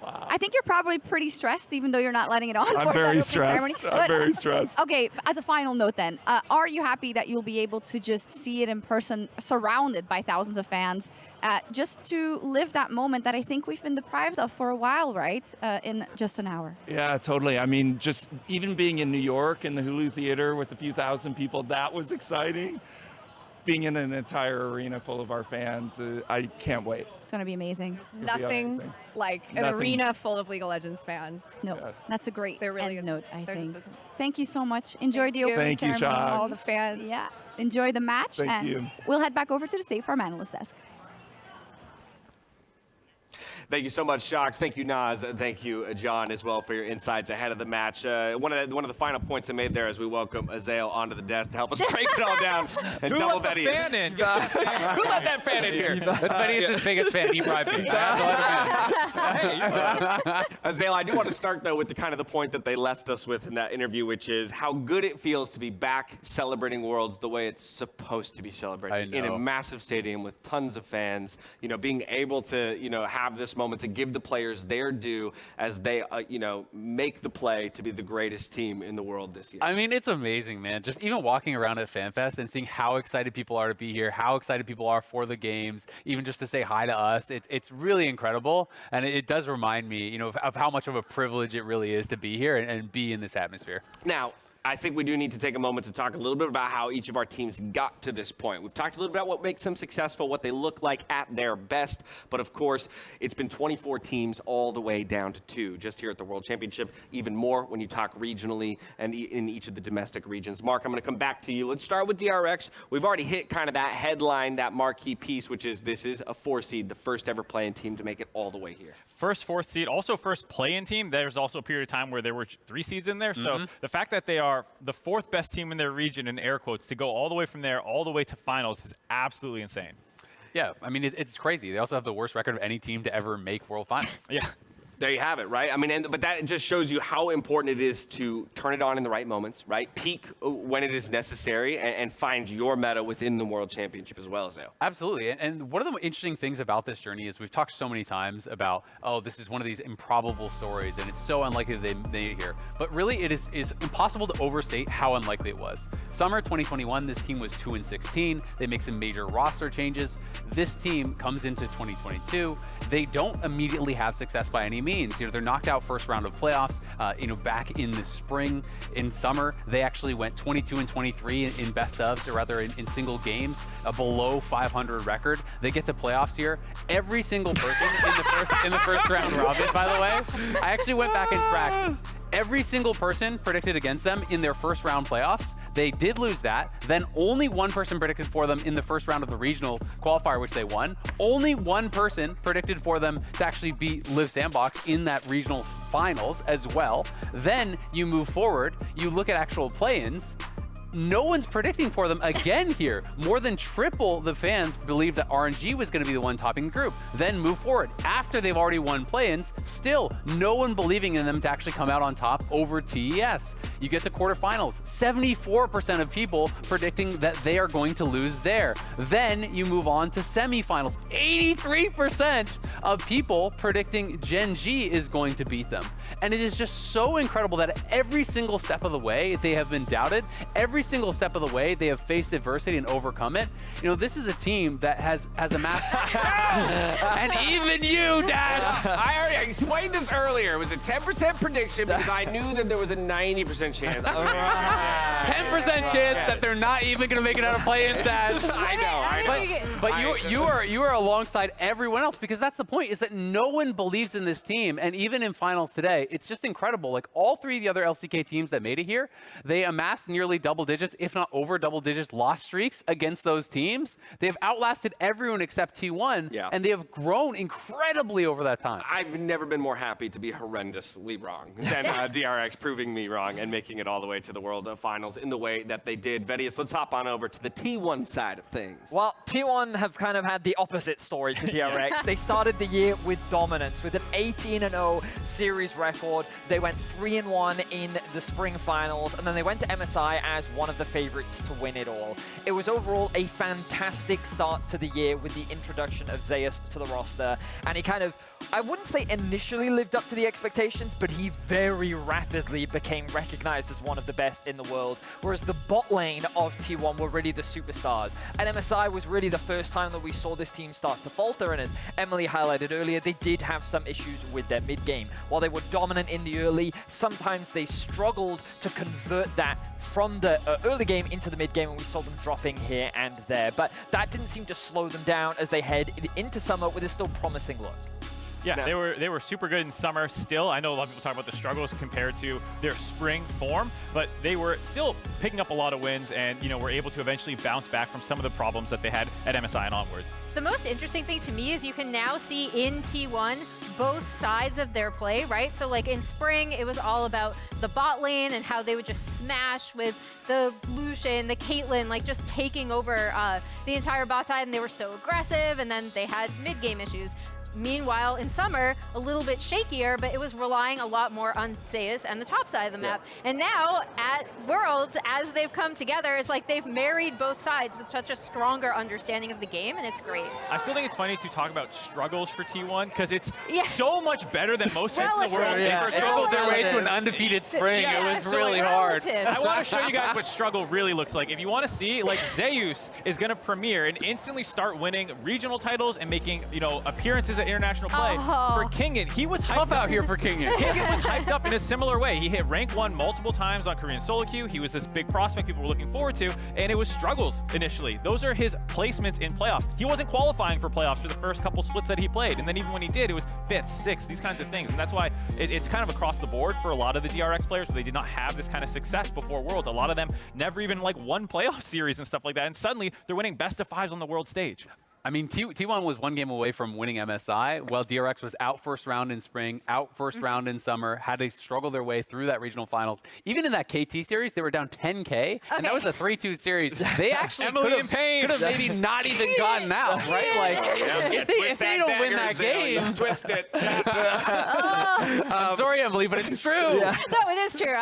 I think you're probably pretty stressed, even though you're not letting it on. I'm very stressed. I'm very stressed. Okay, as a final note then, are you happy that you'll be able to just see it in person, surrounded by thousands of fans, just to live that moment that I think we've been deprived of for a while, right? In just an hour. Yeah, totally. I mean, just even being in New York in the Hulu Theater with a few thousand people, that was exciting. Being in an entire arena full of our fans, I can't wait. It's going to be amazing. nothing like an arena full of League of Legends fans. No, that's a great end note, I think. Just Thank you so much. Enjoy the opening ceremony. Shox. all the fans. Yeah, enjoy the match. Thank and you. We'll head back over to the Safe Farm Analyst Desk. Thank you so much, Shox. Thank you, Naz. Thank you, John, as well, for your insights ahead of the match. One of the final points I made there as we welcome Azael onto the desk to help us break it all down. And Who double let the fan in? Who let that fan in here? But Betty is his biggest fan. He bribed me. Azael, I do want to start, though, with the kind of the point that they left us with in that interview, which is how good it feels to be back celebrating Worlds the way it's supposed to be celebrated. In a massive stadium with tons of fans, you know, being able to, you know, have this moment to give the players their due as they, you know, make the play to be the greatest team in the world this year. I mean, it's amazing, man. Just even walking around at FanFest and seeing how excited people are to be here, how excited people are for the games, even just to say hi to us. It's really incredible. And it does remind me, you know, of how much of a privilege it really is to be here and be in this atmosphere. Now, I think we do need to take a moment to talk a little bit about how each of our teams got to this point. We've talked a little bit about what makes them successful, what they look like at their best. But of course, it's been 24 teams all the way down to 2 just here at the World Championship. Even more when you talk regionally and in each of the domestic regions. Mark, I'm going to come back to you. Let's start with DRX. We've already hit kind of that headline, that marquee piece, which is this is a 4 seed, the first ever play-in team to make it all the way here. First 4th seed, also first play-in team. There's also a period of time where there were 3 seeds in there. So the fact that they are the 4th best team in their region, in air quotes, to go all the way from there all the way to finals is absolutely insane. Yeah, I mean, it's crazy. They also have the worst record of any team to ever make World Finals. Yeah. There you have it, right? I mean, but that just shows you how important it is to turn it on in the right moments, right? Peak when it is necessary and find your meta within the World Championship as well, Zeo. Absolutely. And one of the interesting things about this journey is we've talked so many times about, oh, this is one of these improbable stories and it's so unlikely they made it here. But really, it is impossible to overstate how unlikely it was. Summer 2021, this team was 2-16. They make some major roster changes. This team comes into 2022. They don't immediately have success by any means. You know, they're knocked out first round of playoffs. Back in the spring, in summer, they actually went 22-23 in best ofs, or rather in single games, a below 500 record. They get to playoffs here. Every single person in the first round robin, by the way, I actually went back and tracked. Every single person predicted against them in their first round playoffs. They did lose that. Then only one person predicted for them in the first round of the regional qualifier, which they won. Only one person predicted for them to actually beat Live Sandbox in that regional finals as well. Then you move forward, you look at actual play-ins. No one's predicting for them again here. More than triple the fans believed that RNG was going to be the one topping the group. Then move forward. After they've already won play-ins, still no one believing in them to actually come out on top over TES. You get to quarterfinals. 74% of people predicting that they are going to lose there. Then you move on to semifinals. 83% of people predicting Gen G is going to beat them. And it is just so incredible that every single step of the way they have been doubted. Every single step of the way they have faced adversity and overcome it. You know, this is a team that has amassed and even you, Dad. I already explained this earlier. It was a 10% prediction because I knew that there was a 90% chance. 10% chance that they're not even going to make it out of play-in, Dad. I know. But you are alongside everyone else, because that's the point, is that no one believes in this team. And even in finals today, it's just incredible. Like, all three of the other LCK teams that made it here, they amassed nearly double digits, if not over double digits, loss streaks against those teams. They've outlasted everyone except T1, and they have grown incredibly over that time. I've never been more happy to be horrendously wrong than DRX proving me wrong and making it all the way to the World Finals in the way that they did. Vedius, let's hop on over to the T1 side of things. Well, T1 have kind of had the opposite story to DRX. They started the year with dominance, with an 18-0 series record. They went 3-1 in the spring finals, and then they went to MSI as one of the favorites to win it all. It was overall a fantastic start to the year with the introduction of Zeus to the roster, and he kind of, I wouldn't say initially lived up to the expectations, but he very rapidly became recognized as one of the best in the world, whereas the bot lane of T1 were really the superstars. And MSI was really the first time that we saw this team start to falter, and as Emily highlighted earlier, they did have some issues with their mid game. While they were dominant in the early, sometimes they struggled to convert that from the early game into the mid game, and we saw them dropping here and there. But that didn't seem to slow them down as they head into summer with a still promising look. Yeah, they were super good in summer still. I know a lot of people talk about the struggles compared to their spring form, but they were still picking up a lot of wins and, you know, were able to eventually bounce back from some of the problems that they had at MSI and onwards. The most interesting thing to me is you can now see in T1 both sides of their play, right? So like in spring, it was all about the bot lane and how they would just smash with the Lucian, the Caitlyn, like just taking over the entire bot side, and they were so aggressive, and then they had mid-game issues. Meanwhile, in summer, a little bit shakier, but it was relying a lot more on Zeus and the top side of the map. And now, at Worlds, as they've come together, it's like they've married both sides with such a stronger understanding of the game, and it's great. I still think it's funny to talk about struggles for T1, because it's so much better than most teams in the world. They struggled their way to an undefeated spring. It was really hard. I want to show you guys what struggle really looks like. If you want to see, like, Zeus is going to premiere and instantly start winning regional titles and making, you know, appearances at international play. For Kingit, he was hyped up out here for Kingit. Kingit was hyped up in a similar way. He hit rank 1 multiple times on Korean solo queue. He was this big prospect people were looking forward to, and it was struggles initially. Those are his placements in playoffs. He wasn't qualifying for playoffs for the first couple splits that he played, and then even when he did, it was 5th, 6th, these kinds of things. And that's why it's kind of across the board for a lot of the DRX players where they did not have this kind of success before Worlds. A lot of them never even like won playoff series and stuff like that, and suddenly they're winning best of 5s on the world stage. I mean, T1 was one game away from winning MSI, while DRX was out first round in spring, out first round in summer, had to struggle their way through that regional finals. Even in that KT series, they were down 10K, and that was a 3-2 series. They actually could have maybe not even gotten out, right? Like, if they don't win that game, twist it. I'm sorry, Emily, but it's true. No, it is true.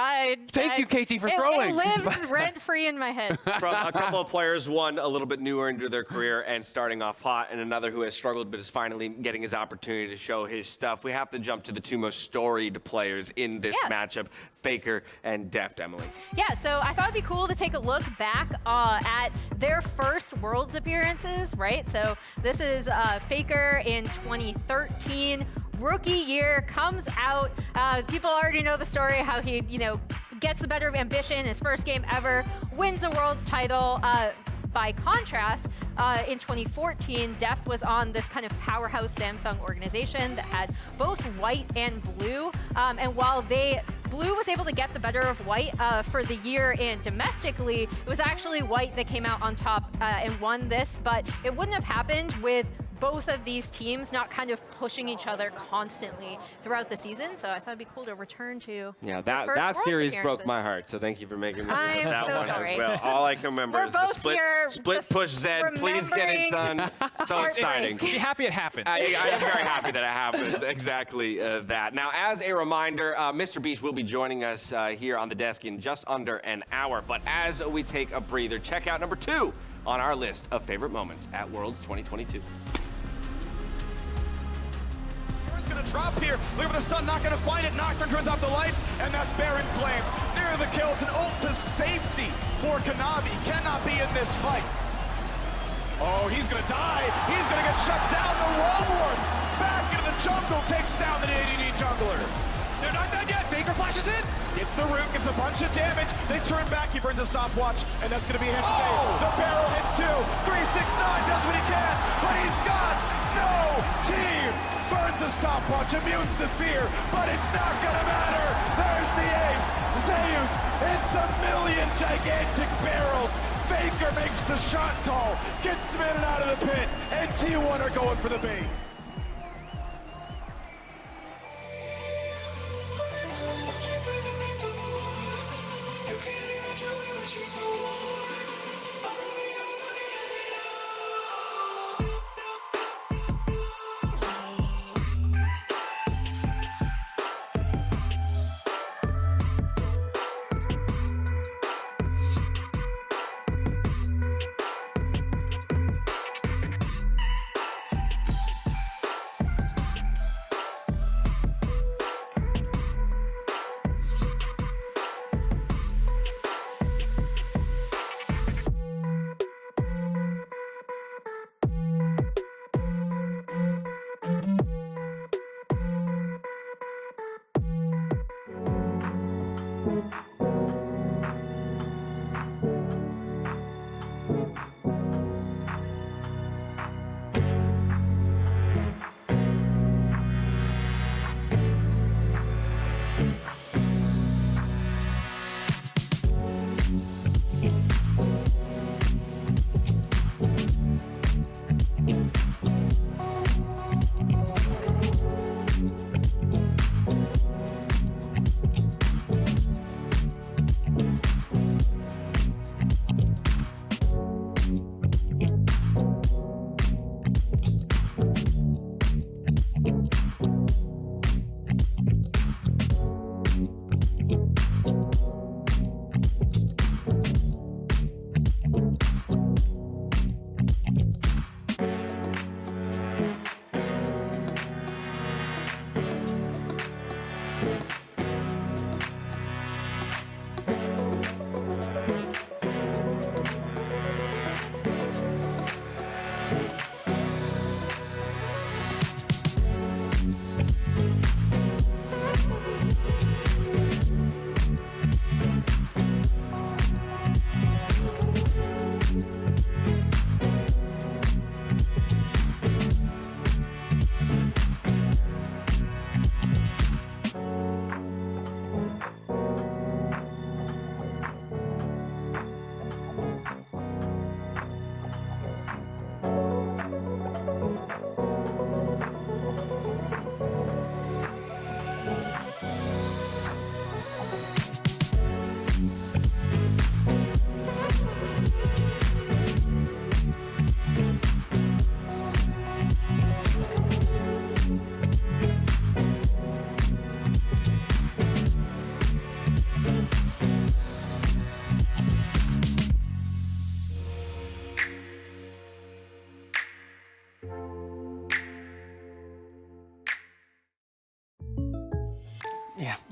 Thank you, KT, for throwing. It lives rent-free in my head. From a couple of players, one a little bit newer into their career and starting off hot, and another who has struggled but is finally getting his opportunity to show his stuff. We have to jump to the two most storied players in this matchup, FLICKR and Deft, Emily. Yeah, so I thought it'd be cool to take a look back at their first Worlds appearances, right? So this is FLICKR in 2013. Rookie year, comes out. People already know the story, how he, gets the better of ambition, his first game ever, wins the Worlds title. By contrast, in 2014, Deft was on this kind of powerhouse Samsung organization that had both white and blue. And while Blue was able to get the better of white for the year in domestically, it was actually white that came out on top and won this, but it wouldn't have happened with both of these teams not kind of pushing each other constantly throughout the season. So I thought it'd be cool to return to that series broke my heart. So thank you for making me I'm that so one sorry. as well. All I can remember is the split push Z. Please get it done. So exciting. Be happy it happened. I am very happy that it happened. Exactly that. Now, as a reminder, Mr. Beast will be joining us here on the desk in just under an hour. But as we take a breather, check out number 2 on our list of favorite moments at Worlds 2022. Gonna drop here. Look for the stun, not gonna find it. Nocturne turns off the lights, and that's Baron claimed. Near the kill, it's an ult to safety for Kanavi. Cannot be in this fight. Oh, he's gonna die. He's gonna get shut down. The wrong one. Back into the jungle, takes down the ADD jungler. They're not done yet. FLICKR flashes in. Gets the root, gets a bunch of damage. They turn back. He burns a stopwatch, and that's gonna be a hit today. The barrel hits 2. 369 does what he can, but he's got no team. Burns a stopwatch, immune to fear, but it's not gonna matter. There's the ace. Zeus hits a million gigantic barrels. FLICKR makes the shot call, gets him in and out of the pit, and T1 are going for the base.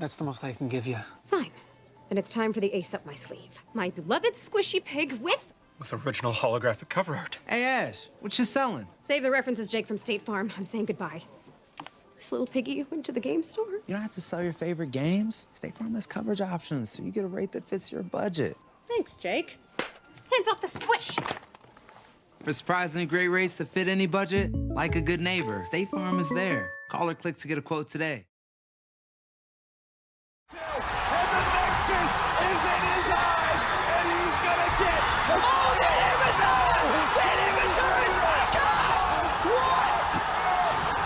That's the most I can give you. Fine. Then it's time for the ace up my sleeve. My beloved squishy pig with original holographic cover art. Hey, Ash, what you selling? Save the references, Jake from State Farm. I'm saying goodbye. This little piggy went to the game store. You don't have to sell your favorite games. State Farm has coverage options, so you get a rate that fits your budget. Thanks, Jake. Hands off the squish. For surprisingly great rates that fit any budget, like a good neighbor, State Farm is there. Call or click to get a quote today. Nexus is in his eyes, and he's gonna get. Oh, the inhibitor! The inhibitor is back out! What?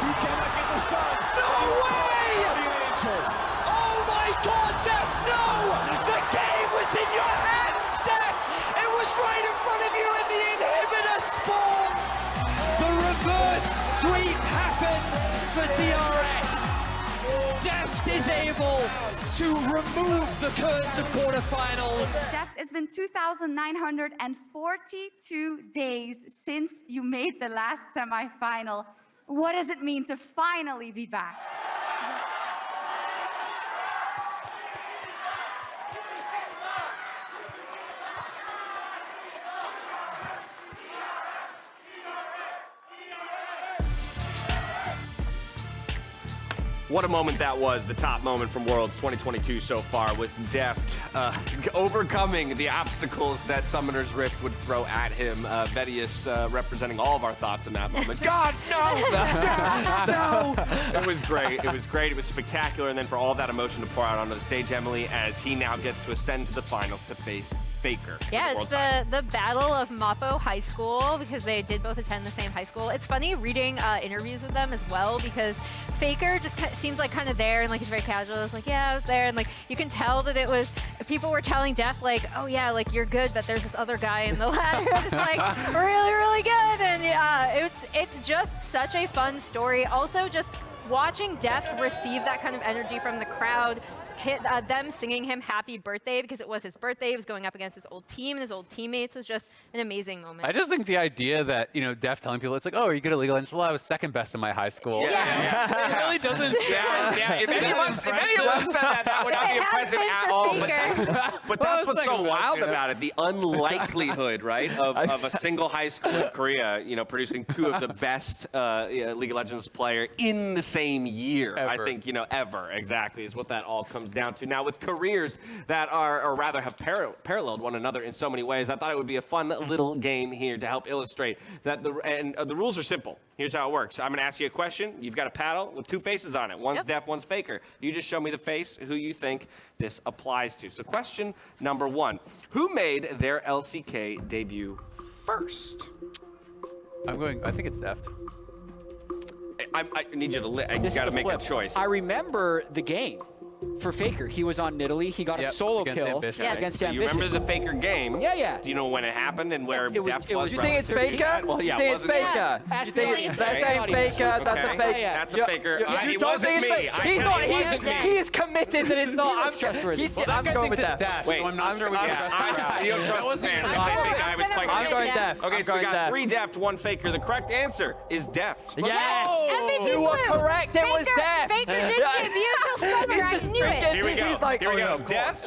He cannot get the stun. No way! Oh my God, Def! No! The game was in your hands, Def! It was right in front of you, and the inhibitor spawns. The reverse sweep happens for DRX. Deft is able to remove the curse of quarterfinals. Deft, it's been 2,942 days since you made the last semifinal. What does it mean to finally be back? What a moment that was, the top moment from Worlds 2022 so far, with Deft overcoming the obstacles that Summoner's Rift would throw at him. Vedius representing all of our thoughts in that moment. God, no! No! It was great. It was great. It was spectacular. And then for all that emotion to pour out onto the stage, Emily, as he now gets to ascend to the finals to face FLICKR. Yeah, it's the battle of Mapo High School, because they did both attend the same high school. It's funny reading interviews with them as well, because FLICKR just seems like kind of there and like he's very casual. It's like, yeah, I was there, and like you can tell that it was people were telling Def like, oh yeah, like you're good, but there's this other guy in the ladder that's like really, really good, and it's just such a fun story. Also, just watching Def receive that kind of energy from the crowd. Them singing him happy birthday because it was his birthday. He was going up against his old team and his old teammates. Was just an amazing moment. I just think the idea that, you know, Def telling people, it's like, oh, are you good at League of Legends? Well, I was second best in my high school. Yeah. It really doesn't. Yeah. If any of us said that would not be impressive at all. But that's what's so wild about it. The unlikelihood, right, of a single high school in Korea, you know, producing two of the best League of Legends player in the same year. Ever. I think, you know, ever, exactly, is what that all comes down to. Now, with careers that are, or rather have paralleled one another in so many ways, I thought it would be a fun little game here to help illustrate that. The rules are simple. Here's how it works. I'm going to ask you a question. You've got a paddle with two faces on it. One's Def, one's FLICKR. You just show me the face who you think this applies to. So question number one. Who made their LCK debut first? I think it's Deft. I need you to, you got to make a choice. I remember the game. For FLICKR, he was on Nidalee. He got a solo kill against Ambition. You remember the FLICKR game? Yeah. Do you know when it happened and where Deft was? Do you think it's FLICKR? Well, yeah, you think it's FLICKR? That ain't FLICKR. That's a fake. That's a FLICKR. You don't think it's fake? He's not. He is committed that it's not. I'm going with Deft. Wait, I'm not sure we you don't trust the fans. I think I was playing. I'm going Deft. Okay, so we got 3 Deft, 1 FLICKR. The correct answer is Deft. Yes. You were correct. It was Deft. FLICKR didn't debut till summer. I knew it. Here we go. Like, here we go. Deft,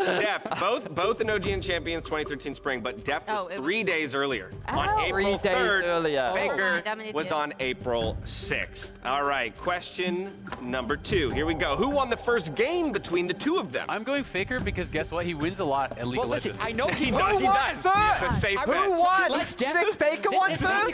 both an OGN champions 2013 spring, but Deft was 3 days earlier. On April 3rd, FLICKR was on April 6th. All right, question number 2. Here we go. Who won the first game between the two of them? I'm going FLICKR because guess what? He wins a lot at League of Legends. I know he does. It's a safe bet. Who won? You think FLICKR won first?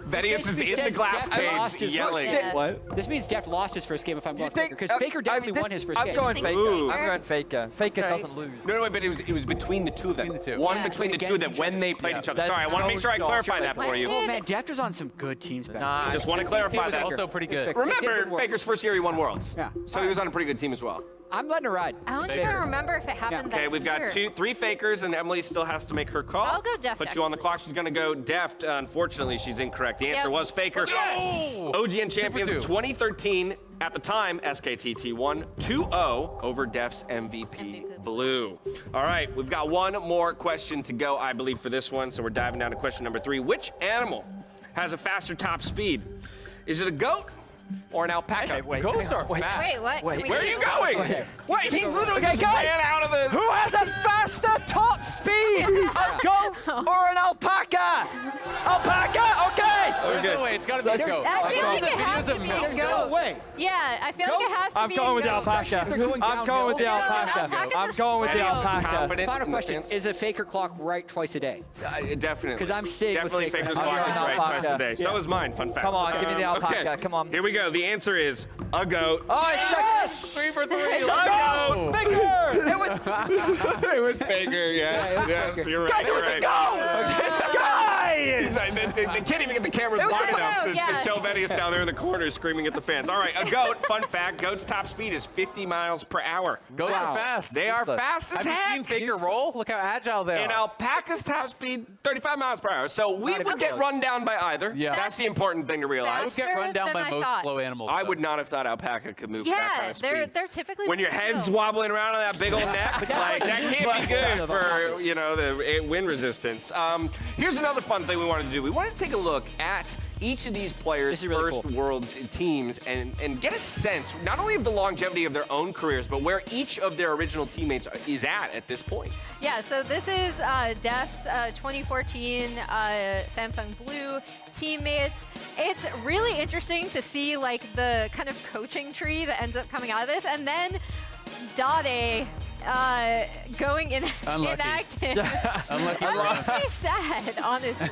Vedius is in the glass cage yelling. What? This means Deft lost his first game if I'm going FLICKR, because FLICKR definitely won his first game. I'm going FLICKR. I'm going FLICKR. FLICKR doesn't lose. No, but it was between the two of them. One between the two of them when they played each other. Sorry, I want to make sure I clarify that for you. Oh man, Deft was on some good teams back then. Just want to clarify that. Also pretty good. Remember, FLICKR's first year he won Worlds. Yeah. So he was on a pretty good team as well. I'm letting her ride. I don't even remember if it happened that Okay, we've got 3 FLICKRs, and Emily still has to make her call. I'll go Deft. Put you on the clock. She's going to go Deft. Unfortunately, she's incorrect. The answer was FLICKR. Yes! OGN champions 2013. At the time, SKTT won 2-0 over Deft's MVP Blue. All right, we've got one more question to go, I believe, for this one. So we're diving down to question number 3. Which animal has a faster top speed? Is it a goat, or an alpaca? Wait, Goats are fast. Wait, what? Wait, Where are you going? Wait, he's literally just guys, ran out of the... who has a faster top speed? A goat or an alpaca? Alpaca, okay. There's no way. It's got to be a goat. I feel like it has to be a There's goat. No way. Yeah, I feel like it has to I'm be going a with the goat. alpaca. I'm going with the alpaca. I'm going with the alpaca. Confident Final in the question: chance? is a Faker clock right twice a day? Definitely. 'Cause I'm staying with Definitely Faker. Faker's I'm clock going is right alpaca. twice a day. So is mine, fun fact. Come on, give me the alpaca. Okay. Come on. Here we go. The answer is a goat. Oh, it's yes! 3 for 3. It's a goat! Faker! It was It was Faker, yes. Yeah, it was yes, Faker. you're right. Guys, it You're was a right. goat! Guys! They can't even get the cameras It was wide a enough goat, to yeah. show Venius down there in the corner screaming at the fans. All right, a goat, fun fact, goat's top speed is 50 miles per hour. Goats are fast. They are fast as Have heck. you seen Faker roll? Look how agile they And are. alpaca's top speed, 35 miles per hour. So we Not would even get close. run down by either. Yeah. That's the important thing to realize. Get run down than by I most thought. slow animals. I though. would not have thought alpaca could move that kind Yeah, of speed. they're typically When your pretty head's slow. wobbling around on that big old neck, like that can't be good for the wind resistance. Here's another fun thing we wanted to do. We wanted to take a look at each of these players' really first cool. Worlds teams and get a sense not only of the longevity of their own careers, but where each of their original teammates is at this point. Yeah, so this is Def's 2014 Samsung Blue teammates. It's really interesting to see like the kind of coaching tree that ends up coming out of this, and then Dade going inactive. Unlucky. That makes me sad, honestly.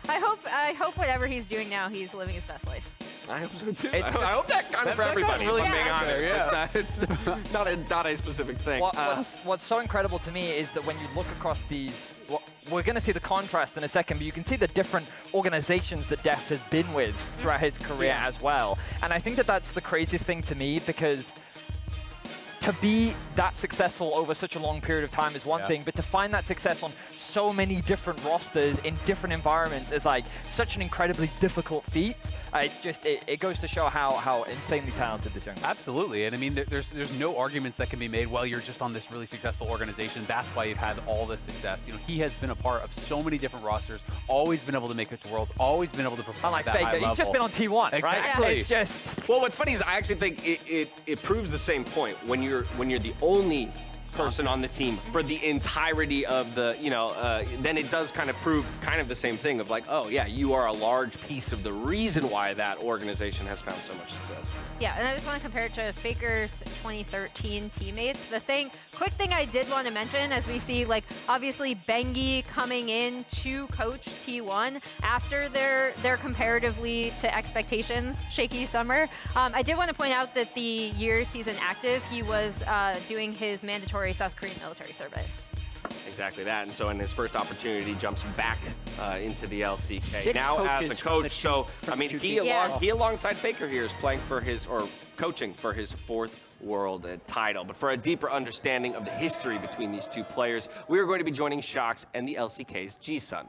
I hope whatever he's doing now, he's living his best life. I hope so too. I hope that kind of for everybody. really if I'm being good honest. there, It's not a specific thing. What's so incredible to me is that when you look across these, we're going to see the contrast in a second, but you can see the different organizations that Deft has been with throughout his career as well. And I think that that's the craziest thing to me, because to be that successful over such a long period of time is one thing, but to find that success on so many different rosters in different environments is like such an incredibly difficult feat. It's just, it goes to show how insanely talented this young man is. Absolutely, and I mean, there's no arguments that can be made while you're just on this really successful organization. That's why you've had all this success. You know, he has been a part of so many different rosters, always been able to make it to Worlds, always been able to perform Unlike at that high Faker, level. he's just been on T1, right? Exactly. It's just... Well, what's funny is I actually think it proves the same point when you're the only person on the team for the entirety of the, then it does kind of prove kind of the same thing of like, oh yeah, you are a large piece of the reason why that organization has found so much success. Yeah, and I just want to compare it to Faker's 2013 teammates. Quick thing I did want to mention, as we see, like, obviously Bengi coming in to coach T1 after their comparatively to expectations shaky summer. I did want to point out that the years he's inactive, he was doing his mandatory South Korean military service. Exactly that, and so in his first opportunity, jumps back into the LCK. 6 now as coaches a coach, so I mean, he alongside Faker here is playing for coaching for his 4th world title. But for a deeper understanding of the history between these two players, we are going to be joining Shox and the LCK's G-Sun.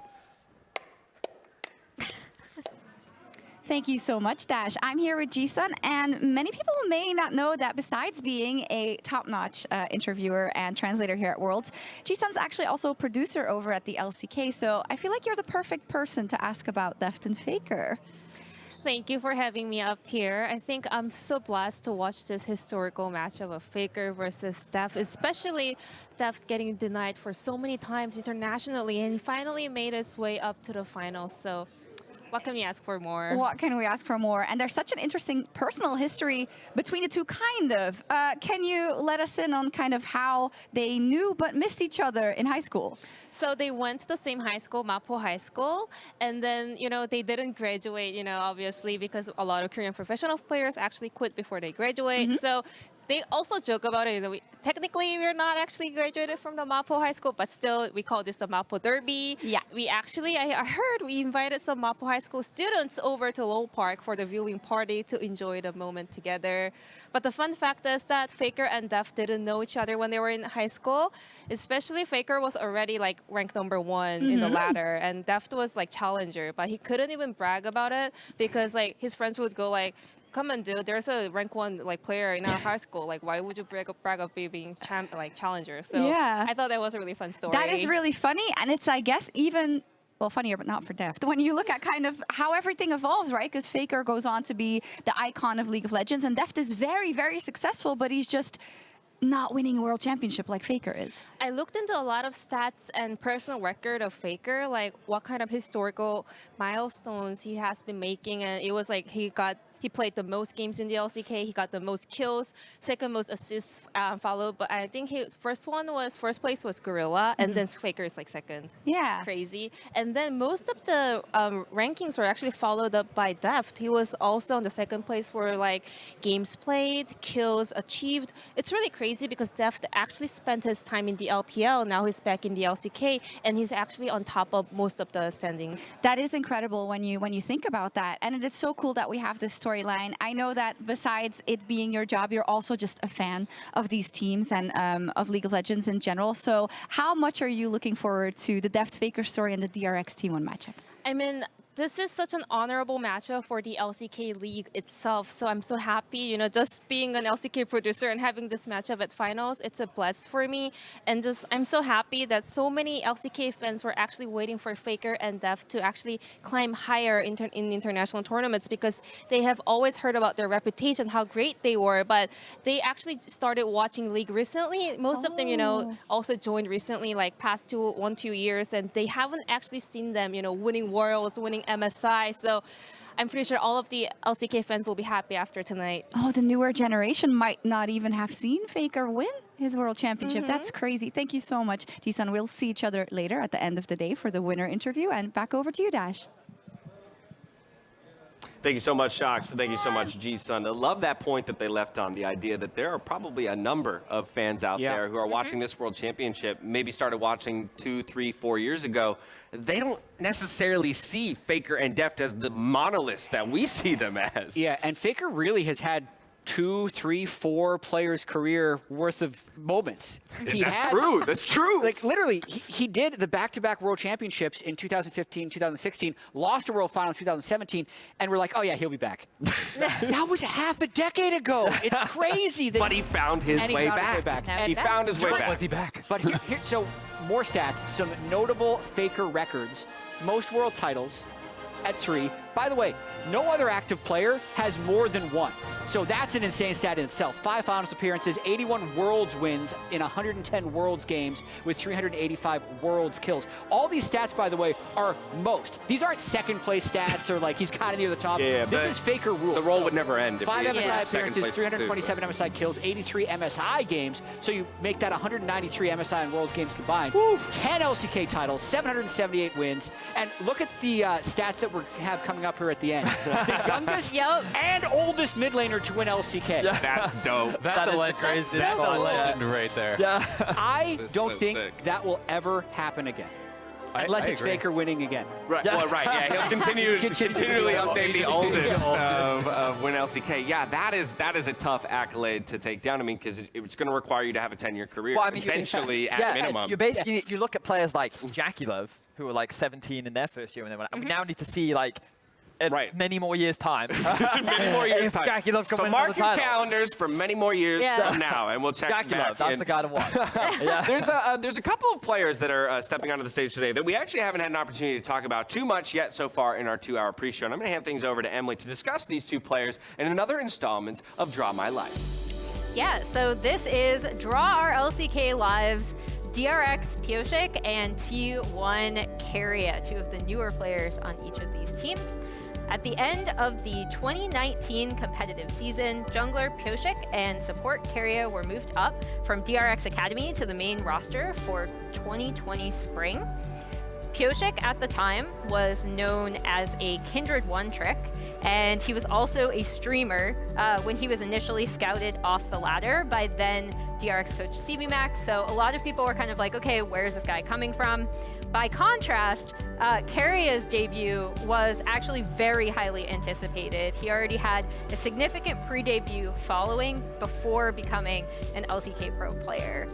Thank you so much, Dash. I'm here with G-Sun, and many people may not know that besides being a top-notch interviewer and translator here at Worlds, G-Sun's actually also a producer over at the LCK, so I feel like you're the perfect person to ask about Deft and Faker. Thank you for having me up here. I think I'm so blessed to watch this historical matchup of Faker versus Deft, especially Deft getting denied for so many times internationally, and he finally made his way up to the finals. So what can we ask for more? What can we ask for more? And there's such an interesting personal history between the two, kind of. Can you let us in on kind of how they knew but missed each other in high school? So they went to the same high school, Mapo High School, and then, they didn't graduate, obviously, because a lot of Korean professional players actually quit before they graduate. So they also joke about it. Technically, we're not actually graduated from the Mapo High School, but still, we call this the Mapo Derby. Yeah. We actually, I heard we invited some Mapo High School students over to LoL Park for the viewing party to enjoy the moment together. But the fun fact is that Faker and Deft didn't know each other when they were in high school. Especially Faker was already like ranked #1 in the ladder, and Deft was like challenger, but he couldn't even brag about it because like his friends would go like, come on, dude, there's a rank 1 player in our high school. Like, why would you brag up being challenger? So yeah. I thought that was a really fun story. That is really funny, and it's, I guess, even well, funnier, but not for Deft. When you look at kind of how everything evolves, right? Because FLICKR goes on to be the icon of League of Legends, and Deft is very, very successful, but he's just not winning a world championship like FLICKR is. I looked into a lot of stats and personal record of FLICKR, like what kind of historical milestones he has been making, and it was like he played the most games in the LCK, he got the most kills, second most assists followed, but I think his first place was Gorilla, and then FLICKR is like second. Yeah. Crazy. And then most of the rankings were actually followed up by Deft. He was also in the second place for like games played, kills achieved. It's really crazy because Deft actually spent his time in the LPL, now he's back in the LCK, and he's actually on top of most of the standings. That is incredible when you think about that, and it's so cool that we have this storyline. I know that besides it being your job, you're also just a fan of these teams and of League of Legends in general. So how much are you looking forward to the Deft FLICKR story and the DRX T1 matchup? I mean, this is such an honorable matchup for the LCK League itself, so I'm so happy, you know, just being an LCK producer and having this matchup at finals, it's a bless for me. And just, I'm so happy that so many LCK fans were actually waiting for FLICKR and Deft to actually climb higher in international tournaments, because they have always heard about their reputation, how great they were, but they actually started watching League recently. Most of them, you know, also joined recently, like past 1-2 years, and they haven't actually seen them, you know, winning Worlds, winning MSI, so I'm pretty sure all of the LCK fans will be happy after tonight. Oh, the newer generation might not even have seen FLICKR win his world championship. That's crazy. Thank you so much, Ji-sun. We'll see each other later at the end of the day for the winner interview, and back over to you, Dash. Thank you so much, Shox. Thank you so much, Ji-sun. I love that point that they left on, the idea that there are probably a number of fans out there who are watching this World Championship, maybe started watching 2, 3, 4 years ago. They don't necessarily see FLICKR and Deft as the monoliths that we see them as. Yeah, and FLICKR really has had 2, 3, 4 players' career worth of moments. That's true. Like literally, he did the back-to-back World Championships in 2015, 2016, lost a World Final in 2017, and we're like, oh yeah, he'll be back. That was half a decade ago. It's crazy. But he found his way back. He found his way back. Was he back? But here, so more stats, some notable FLICKR records, most world titles at 3. By the way, no other active player has more than 1. So that's an insane stat in itself. 5 finals appearances, 81 Worlds wins in 110 Worlds games with 385 Worlds kills. All these stats, by the way, are most. These aren't second place stats or like he's kind of near the top. This is FLICKR rules. The roll would never end. 5 MSI appearances, 327 MSI kills, 83 MSI games. So you make that 193 MSI and Worlds games combined. 10 LCK titles, 778 wins. And look at the stats that we have coming up here at the end. The youngest and oldest mid laner to win LCK. That's dope. That's a legend. That's a legend right there. I don't think that will ever happen again. Unless it's FLICKR winning again. Right. Well, right. Yeah, he'll continually update the oldest of Win LCK. Yeah, that is a tough accolade to take down. I mean, because it's going to require you to have a 10-year career, well, I mean, essentially at minimum. You basically you look at players like Jackie Love, who were like 17 in their first year when they went. And we now need to see like. Many more years' time. Many more years' time. Jackie Love can so win mark your titles. calendars for many more years from now, and we'll check Jackie back Love, that's the guy to watch. There's a couple of players that are stepping onto the stage today that we actually haven't had an opportunity to talk about too much yet so far in our 2-hour pre-show. And I'm going to hand things over to Emily to discuss these 2 players in another installment of Draw My Life. Yeah, so this is Draw Our LCK Lives. DRX Pioshik and T1 Keria, 2 of the newer players on each of these teams. At the end of the 2019 competitive season, jungler Pioshik and support Keria were moved up from DRX Academy to the main roster for 2020 spring. Pioshik at the time was known as a Kindred One Trick, and he was also a streamer when he was initially scouted off the ladder by then DRX coach CBMax. So a lot of people were kind of like, okay, where's this guy coming from? By contrast, Keria's debut was actually very highly anticipated. He already had a significant pre-debut following before becoming an LCK Pro player.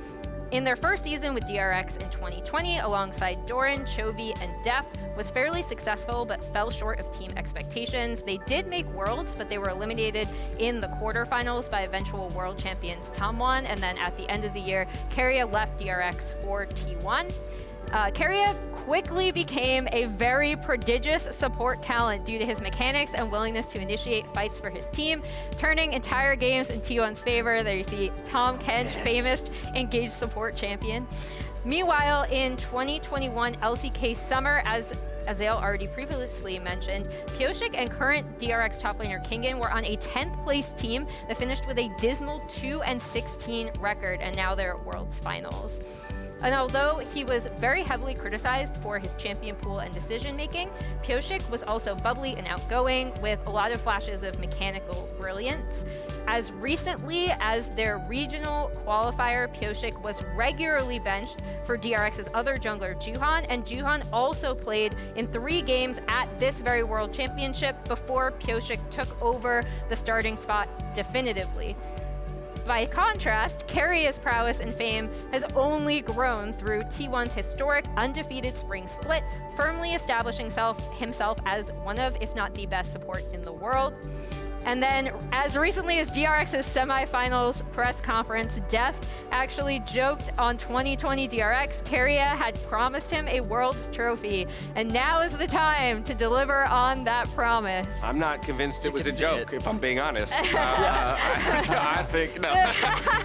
In their first season with DRX in 2020, alongside Doran, Chovy, and Def, was fairly successful but fell short of team expectations. They did make Worlds, but they were eliminated in the quarterfinals by eventual world champions Tamwon, and then at the end of the year, Keria left DRX for T1. Keria quickly became a very prodigious support talent due to his mechanics and willingness to initiate fights for his team, turning entire games in T1's favor. There you see Tom Kench, famous engaged support champion. Meanwhile, in 2021 LCK Summer, as Azale already previously mentioned, Pyosik and current DRX top laner Kingen were on a 10th place team that finished with a dismal 2-16 record, and now they're at Worlds Finals. And although he was very heavily criticized for his champion pool and decision-making, Pyosik was also bubbly and outgoing with a lot of flashes of mechanical brilliance. As recently as their regional qualifier, Pyosik was regularly benched for DRX's other jungler, Juhan, and Juhan also played in 3 games at this very World Championship before Pyosik took over the starting spot definitively. By contrast, Keria's prowess and fame has only grown through T1's historic undefeated spring split, firmly establishing himself as one of, if not the best support in the world. And then, as recently as DRX's semifinals press conference, Def actually joked on 2020 DRX, Keria had promised him a Worlds trophy, and now is the time to deliver on that promise. I'm not convinced it was a joke, if I'm being honest. I think, no,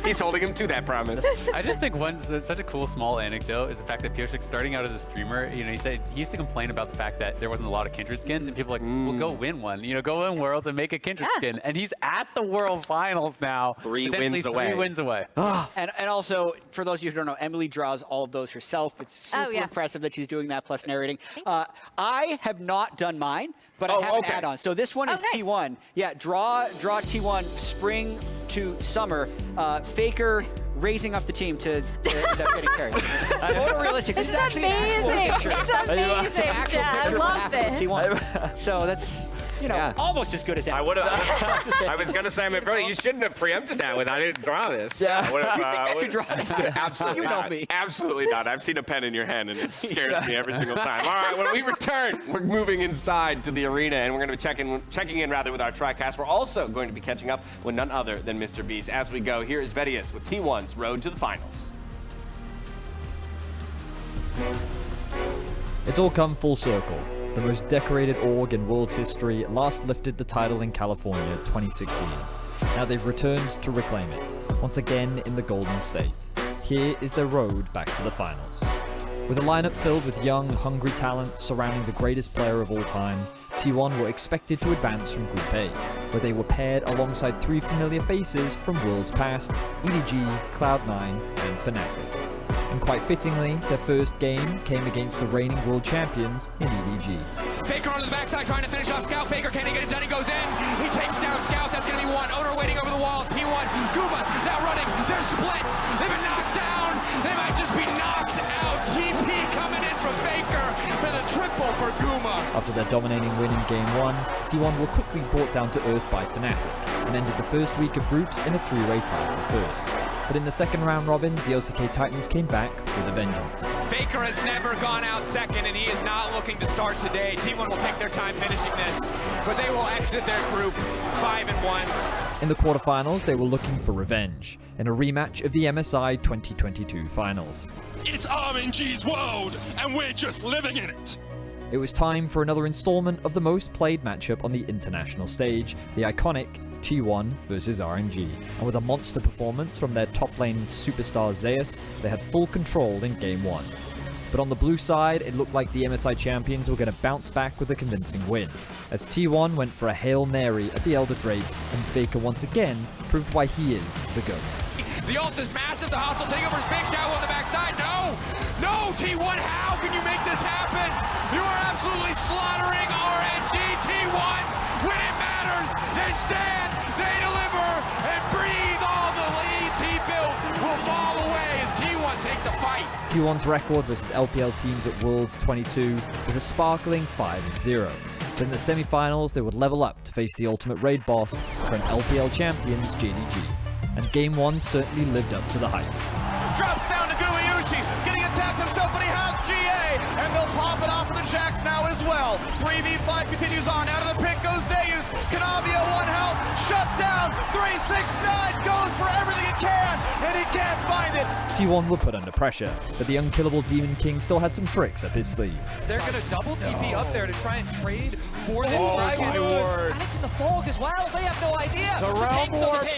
he's holding him to that promise. I just think such a cool small anecdote is the fact that Pyosik, starting out as a streamer, he said he used to complain about the fact that there wasn't a lot of Kindred skins, and people were like, well, go win one. Go win Worlds and make a Kindred skin. And he's at the World Finals now. 3 wins away. 3 wins away. And also, for those of you who don't know, Emily draws all of those herself. It's super impressive that she's doing that plus narrating. I have not done mine, but I have an add-on. So this one is T1. Yeah, draw T1 spring to summer. FLICKR raising up the team to getting carried. Photorealistic. This is actually amazing. It's amazing. I love this. T1. So that's almost as good as that. I was going to say, you shouldn't have preempted that when I didn't draw this. Yeah. You think I could draw this? Absolutely You know not. me. Absolutely not. I've seen a pen in your hand, and it scares me every single time. All right, when we return, we're moving inside to the arena, and we're going to be checking in with our TriCast. We're also going to be catching up with none other than Mr. Beast. As we go, here is Vedius with T1's Road to the Finals. It's all come full circle. The most decorated org in World's history last lifted the title in California 2016. Now they've returned to reclaim it, once again in the Golden State. Here is their road back to the finals. With a lineup filled with young, hungry talent surrounding the greatest player of all time, T1 were expected to advance from Group A, where they were paired alongside 3 familiar faces from Worlds past, EDG, Cloud9, and Fnatic. And quite fittingly, their first game came against the reigning world champions in EDG. FLICKR on the backside trying to finish off Scout. FLICKR can't get it done. He goes in. He takes down Scout. That's going to be 1. Oner waiting over the wall. T1. Guma now running. They're split. They've been knocked down. They might just be knocked out. TP coming in from FLICKR for the triple for Guma. After their dominating win in Game 1, T1 were quickly brought down to earth by Fnatic and ended the first week of groups in a 3-way tie for first. But in the second round robin, the LCK Titans came back with a vengeance. FLICKR has never gone out second, and he is not looking to start today. T1 will take their time finishing this, but they will exit their group 5-1. In the quarterfinals, they were looking for revenge in a rematch of the MSI 2022 finals. It's RNG's world, and we're just living in it. It was time for another installment of the most played matchup on the international stage, the iconic T1 versus RNG. And with a monster performance from their top lane superstar Zeus, they had full control in Game 1. But on the blue side, it looked like the MSI champions were going to bounce back with a convincing win, as T1 went for a Hail Mary at the Elder Drake, and FLICKR once again proved why he is the GOAT. The ult is massive. The hostile takeover is big. Shadow on the backside. No, T1, how can you make this happen? You are absolutely slaughtering RNG. T1, when it matters, they stand, they deliver, and breathe. All the leads he built will fall away as T1 take the fight. T1's record versus LPL teams at Worlds 22 was a sparkling 5-0. But in the semi-finals, they would level up to face the ultimate raid boss from LPL champions JDG. And Game 1 certainly lived up to the hype. Drops down to Gumayushi, getting attacked himself, but he has GA, and they'll pop it off of the Jacks now as well. 3v5 continues on, out of the pit goes Zeus, Canavia 1 health, shut down, 3 369 goes for everything he can, and he can't find it. T1 were put under pressure, but the unkillable Demon King still had some tricks up his sleeve. They're going to double TP up there to try and trade for this dragon. My word. And it's in the fog as well. They have no idea. The realm ward.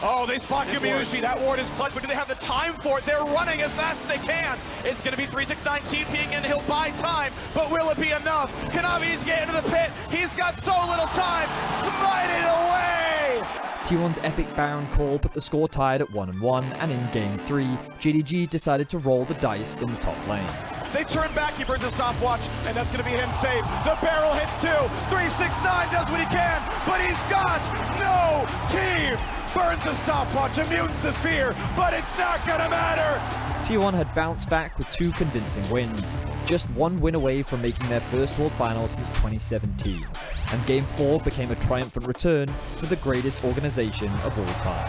Oh, they spot Yumiushi. That ward is clutch, but do they have the time for it? They're running as fast as they can. It's going to be 369 TPing, and he'll buy time, but will it be enough? Kanavi needs to get into the pit. He's got so little time. Smite it away! T1's epic Baron call put the score tied at 1-1, and in Game 3, JDG decided to roll the dice in the top lane. They turn back, he burns a stopwatch, and that's going to be him safe. The barrel hits too. 369 does what he can, but he's got no team. Burns the stopwatch, immunes the fear, but it's not gonna matter! T1 had bounced back with 2 convincing wins, just 1 win away from making their first World Finals since 2017, and Game 4 became a triumphant return for the greatest organization of all time.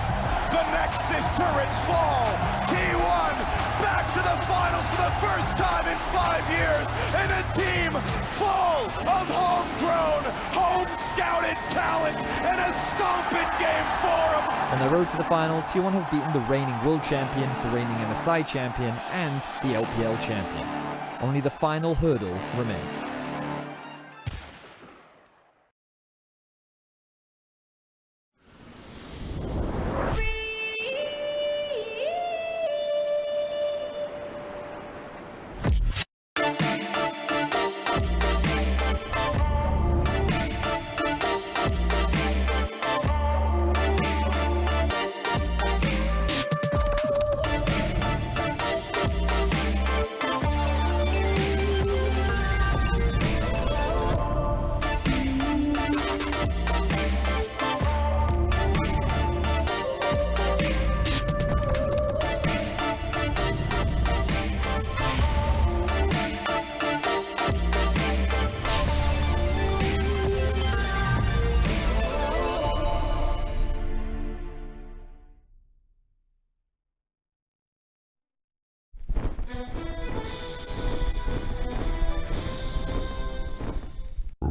The Nexus turrets fall! T1 back to the finals for the first time in 5 years, and a team full of homegrown, home-scouted talent, and a stomping Game 4 On their road to the final, T1 have beaten the reigning world champion, the reigning MSI champion, and the LPL champion. Only the final hurdle remains.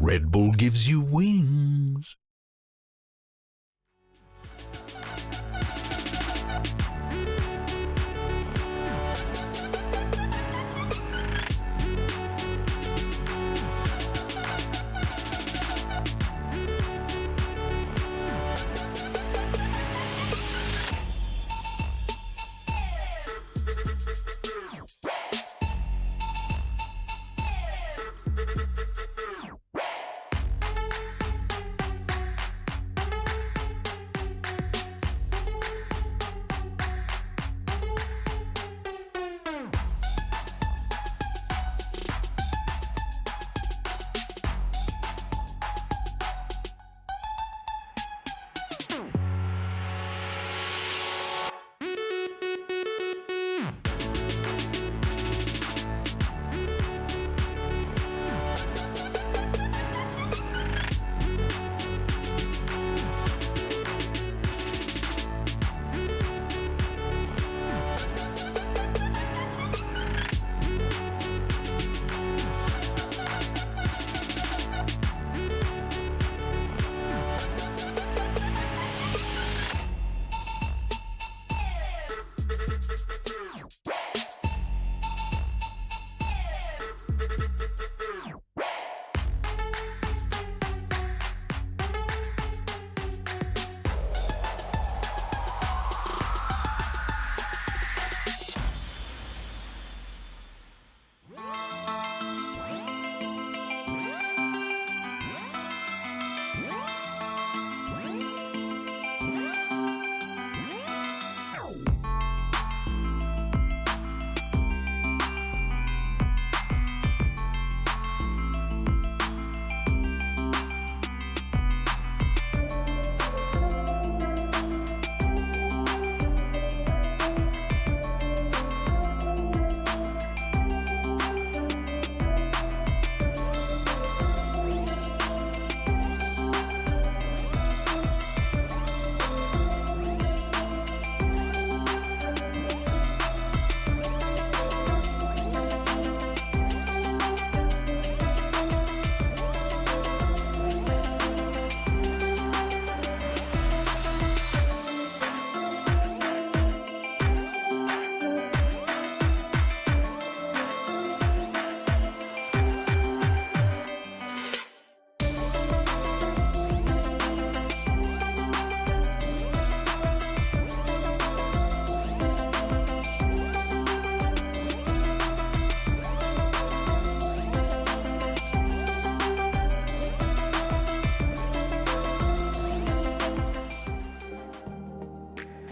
Red Bull gives you wings.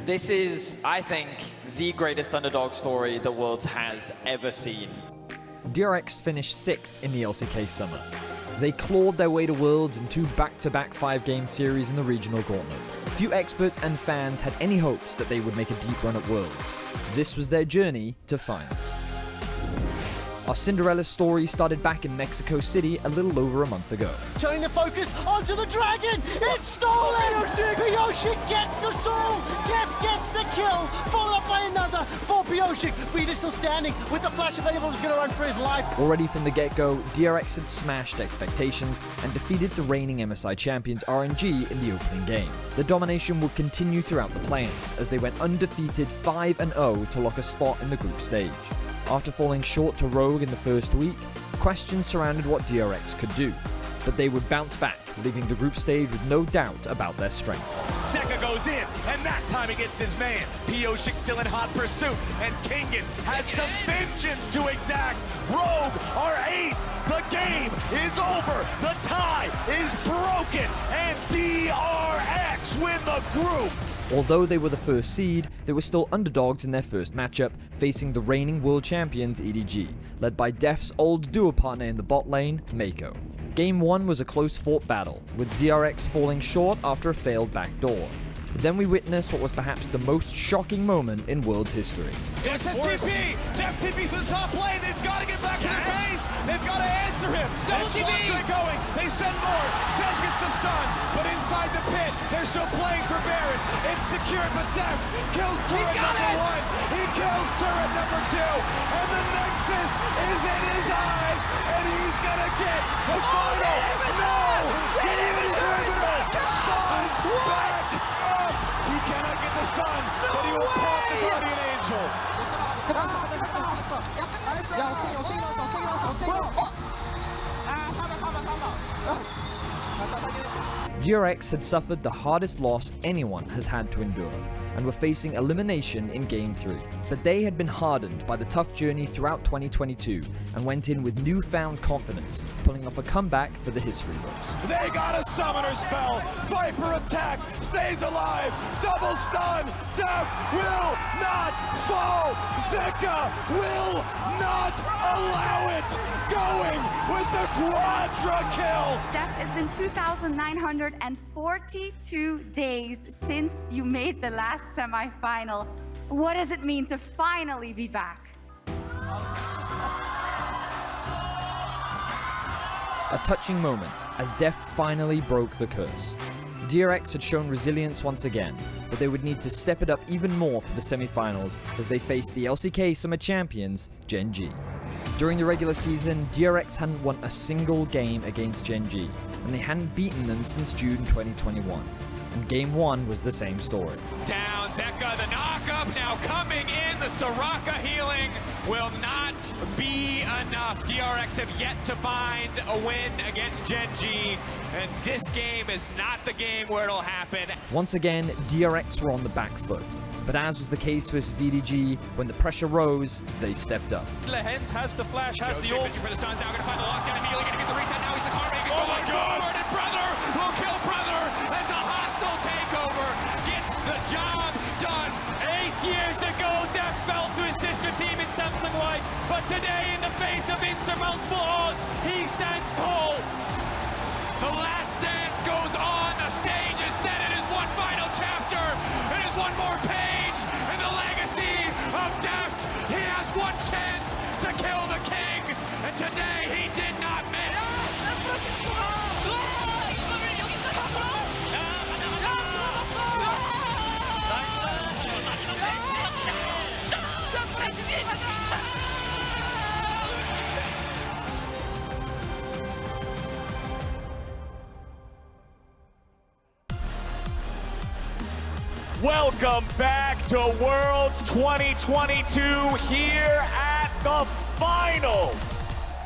This is, I think, the greatest underdog story the Worlds has ever seen. DRX finished 6th in the LCK Summer. They clawed their way to Worlds in 2 back-to-back 5-game series in the regional gauntlet. Few experts and fans had any hopes that they would make a deep run at Worlds. This was their journey to finals. Our Cinderella story started back in Mexico City a little over a month ago. Turning the focus onto the dragon. It's stolen. Pioshik gets the soul. Deft gets the kill. Followed up by another for Pioshik. Breather still standing with the flash available. He's going to run for his life. Already from the get-go, DRX had smashed expectations and defeated the reigning MSI champions RNG in the opening game. The domination would continue throughout the play-ins as they went undefeated 5-0 to lock a spot in the group stage. After falling short to Rogue in the first week, questions surrounded what DRX could do, but they would bounce back, leaving the group stage with no doubt about their strength. Zeka goes in, and that time he gets his man. Pioshik still in hot pursuit, and Kingen has some vengeance to exact. Rogue, our ace, the game is over. The tie is broken, and DRX win the group. Although they were the first seed, they were still underdogs in their first matchup, facing the reigning world champions EDG, led by Def's old duo partner in the bot lane, Mako. Game 1 was a close-fought battle, with DRX falling short after a failed backdoor. Then we witnessed what was perhaps the most shocking moment in World's history. Def says TP! Def TP's to the top lane! They've got to get back to their base! They've got to answer him! Double and TP! Slantre going! They send more! Sedge gets the stun! But inside the pit, they're still playing for Baron! It's secured, but Def kills turret number 1! He kills turret number 2! And the Nexus is in his eyes! And he's gonna get the final! No! He is River! Spawns back up! He cannot get the stun, but he will pop the Guardian Angel! DRX had suffered the hardest loss anyone has had to endure, and were facing elimination in Game 3. But they had been hardened by the tough journey throughout 2022, and went in with newfound confidence, pulling off a comeback for the history books. They got a summoner spell! Viper attack! Stays alive! Double stun! Deft will not fall! Zeka will not allow it! Going with the quadra kill! Deft, it's been 2,942 days since you made the last semi-final. What does it mean to finally be back? A touching moment as Def finally broke the curse. DRX had shown resilience once again, but they would need to step it up even more for the semi-finals as they faced the LCK Summer Champions, Gen G. During the regular season, DRX hadn't won a single game against Gen G, and they hadn't beaten them since June 2021. And Game 1 was the same story. Down, Zeka, the knock-up now coming in. The Soraka healing will not be enough. DRX have yet to find a win against Gen G, and this game is not the game where it'll happen. Once again, DRX were on the back foot, but as was the case versus EDG, when the pressure rose, they stepped up. Lehens has the flash, has the ult. For the stuns, now gonna find the lockdown, immediately gonna get the reset. Now he's the car making going forward, and Brother will kill Brother as a hostile takeover gets the job done. 8 years ago, Def fell to his sister team in Samsung White, but today, in the face of insurmountable odds, he stands tall. The last dance goes on. The stage is set. It is one final chapter. It is one more page in the legacy of Deft. He has one chance to kill the king, and today he did not miss. Welcome back to Worlds 2022 here at the finals.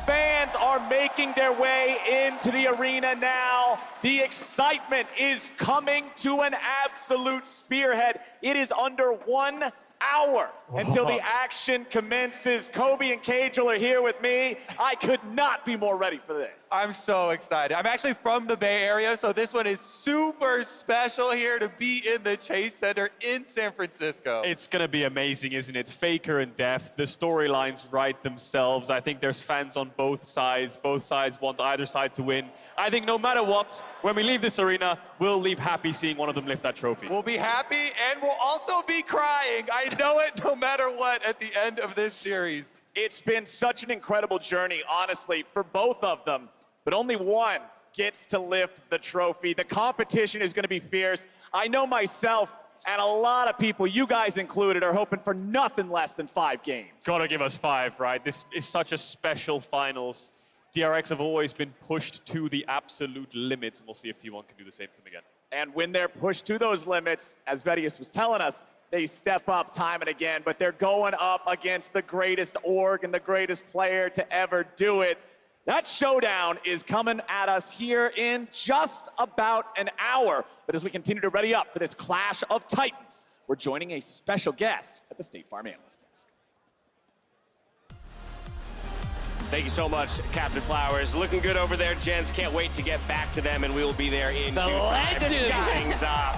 Fans are making their way into the arena now. The excitement is coming to an absolute spearhead. It is under 1 hour until the action commences. Kobe and Cajal are here with me. I could not be more ready for this. I'm so excited. I'm actually from the Bay Area, so this one is super special here to be in the Chase Center in San Francisco. It's going to be amazing, isn't it? FLICKR and Deft, the storylines write themselves. I think there's fans on both sides. Both sides want either side to win. I think no matter what, when we leave this arena, we'll leave happy seeing one of them lift that trophy. We'll be happy, and we'll also be crying. I know it no matter what at the end of this series. It's been such an incredible journey, honestly, for both of them, but only one gets to lift the trophy. The competition is going to be fierce. I know myself and a lot of people, you guys included, are hoping for nothing less than 5 games. Gotta give us 5, right? This is such a special finals. DRX have always been pushed to the absolute limits, and we'll see if T1 can do the same thing again. And when they're pushed to those limits, as Vedius was telling us, they step up time and again, but they're going up against the greatest org and the greatest player to ever do it. That showdown is coming at us here in just about an hour. But as we continue to ready up for this Clash of Titans, we're joining a special guest at the State Farm Analyst Desk. Thank you so much, Captain Flowers. Looking good over there, gents. Can't wait to get back to them, and we will be there in due time to sky things up.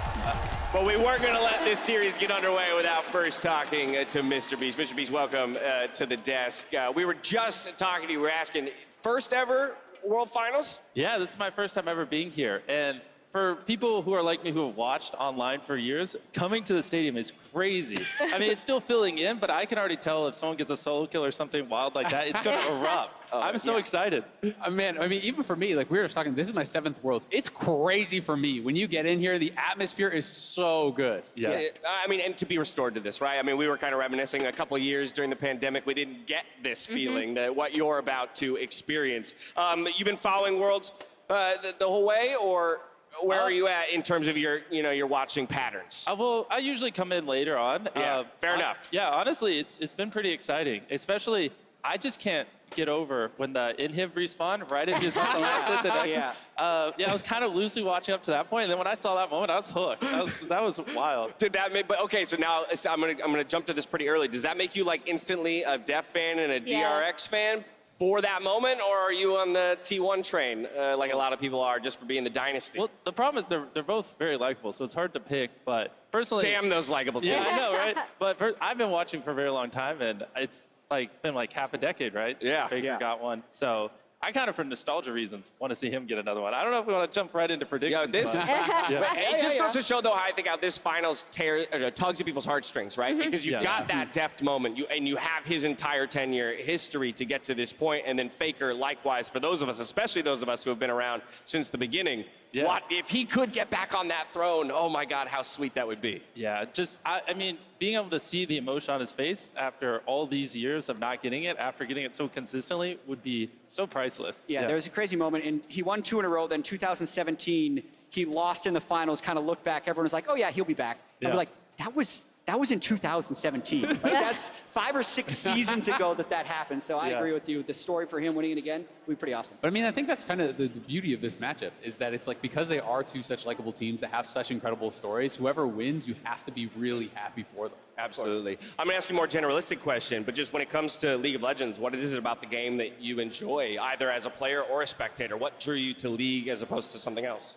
But we weren't going to let this series get underway without first talking to Mr. Beast. Mr. Beast, welcome to the desk. We were just talking to you. We were asking, first ever World Finals? Yeah, this is my first time ever being here. And for people who are like me who have watched online for years, coming to the stadium is crazy. I mean, it's still filling in, but I can already tell if someone gets a solo kill or something wild like that, it's going to erupt. I'm so excited. Man, I mean, even for me, like we were just talking, this is my 7th Worlds. It's crazy for me. When you get in here, the atmosphere is so good. Yeah. I mean, and to be restored to this, right? I mean, we were kind of reminiscing a couple of years during the pandemic. We didn't get this feeling that what you're about to experience. You've been following Worlds the whole way, or where are you at in terms of your, your watching patterns? I usually come in later on. Yeah, fair enough. Yeah, honestly, it's been pretty exciting. Especially, I just can't get over when the inhib respawn right as he's on the last hit the deck. Yeah. I was kind of loosely watching up to that point, and then when I saw that moment, I was hooked. That was wild. Did that make? But okay, so now I'm gonna jump to this pretty early. Does that make you like instantly a Def fan and a DRX fan for that moment, or are you on the T1 train like a lot of people are just for being the dynasty? Well, the problem is they're both very likable, so it's hard to pick. But personally, damn those likable teams. Yeah, I know, right? But I've been watching for a very long time, and it's been like half a decade, right? Yeah. FLICKR got one, so I kind of, for nostalgia reasons, want to see him get another one. I don't know if we want to jump right into predictions. Yo, this it just goes to show, though, how I think how this finals tugs at people's heartstrings, right? Because you've got that Deft moment, and you have his entire 10-year history to get to this point, and then FLICKR, likewise, for those of us, especially those of us who have been around since the beginning. Yeah. What if he could get back on that throne? Oh my God, how sweet that would be. Yeah, I mean, being able to see the emotion on his face after all these years of not getting it, after getting it so consistently, would be so priceless. Yeah, there was a crazy moment, and he won 2 in a row. Then 2017, he lost in the finals. Kind of looked back. Everyone was like, "Oh yeah, he'll be back." Yeah. And we're like, that was in 2017. Like, that's 5 or 6 seasons ago that happened. So I agree with you. The story for him winning it again would be pretty awesome. But I mean, I think that's kind of the beauty of this matchup is that it's like because they are two such likable teams that have such incredible stories, whoever wins, you have to be really happy for them. Absolutely. I'm going to ask you a more generalistic question, but just when it comes to League of Legends, what is it about the game that you enjoy, either as a player or a spectator? What drew you to League as opposed to something else?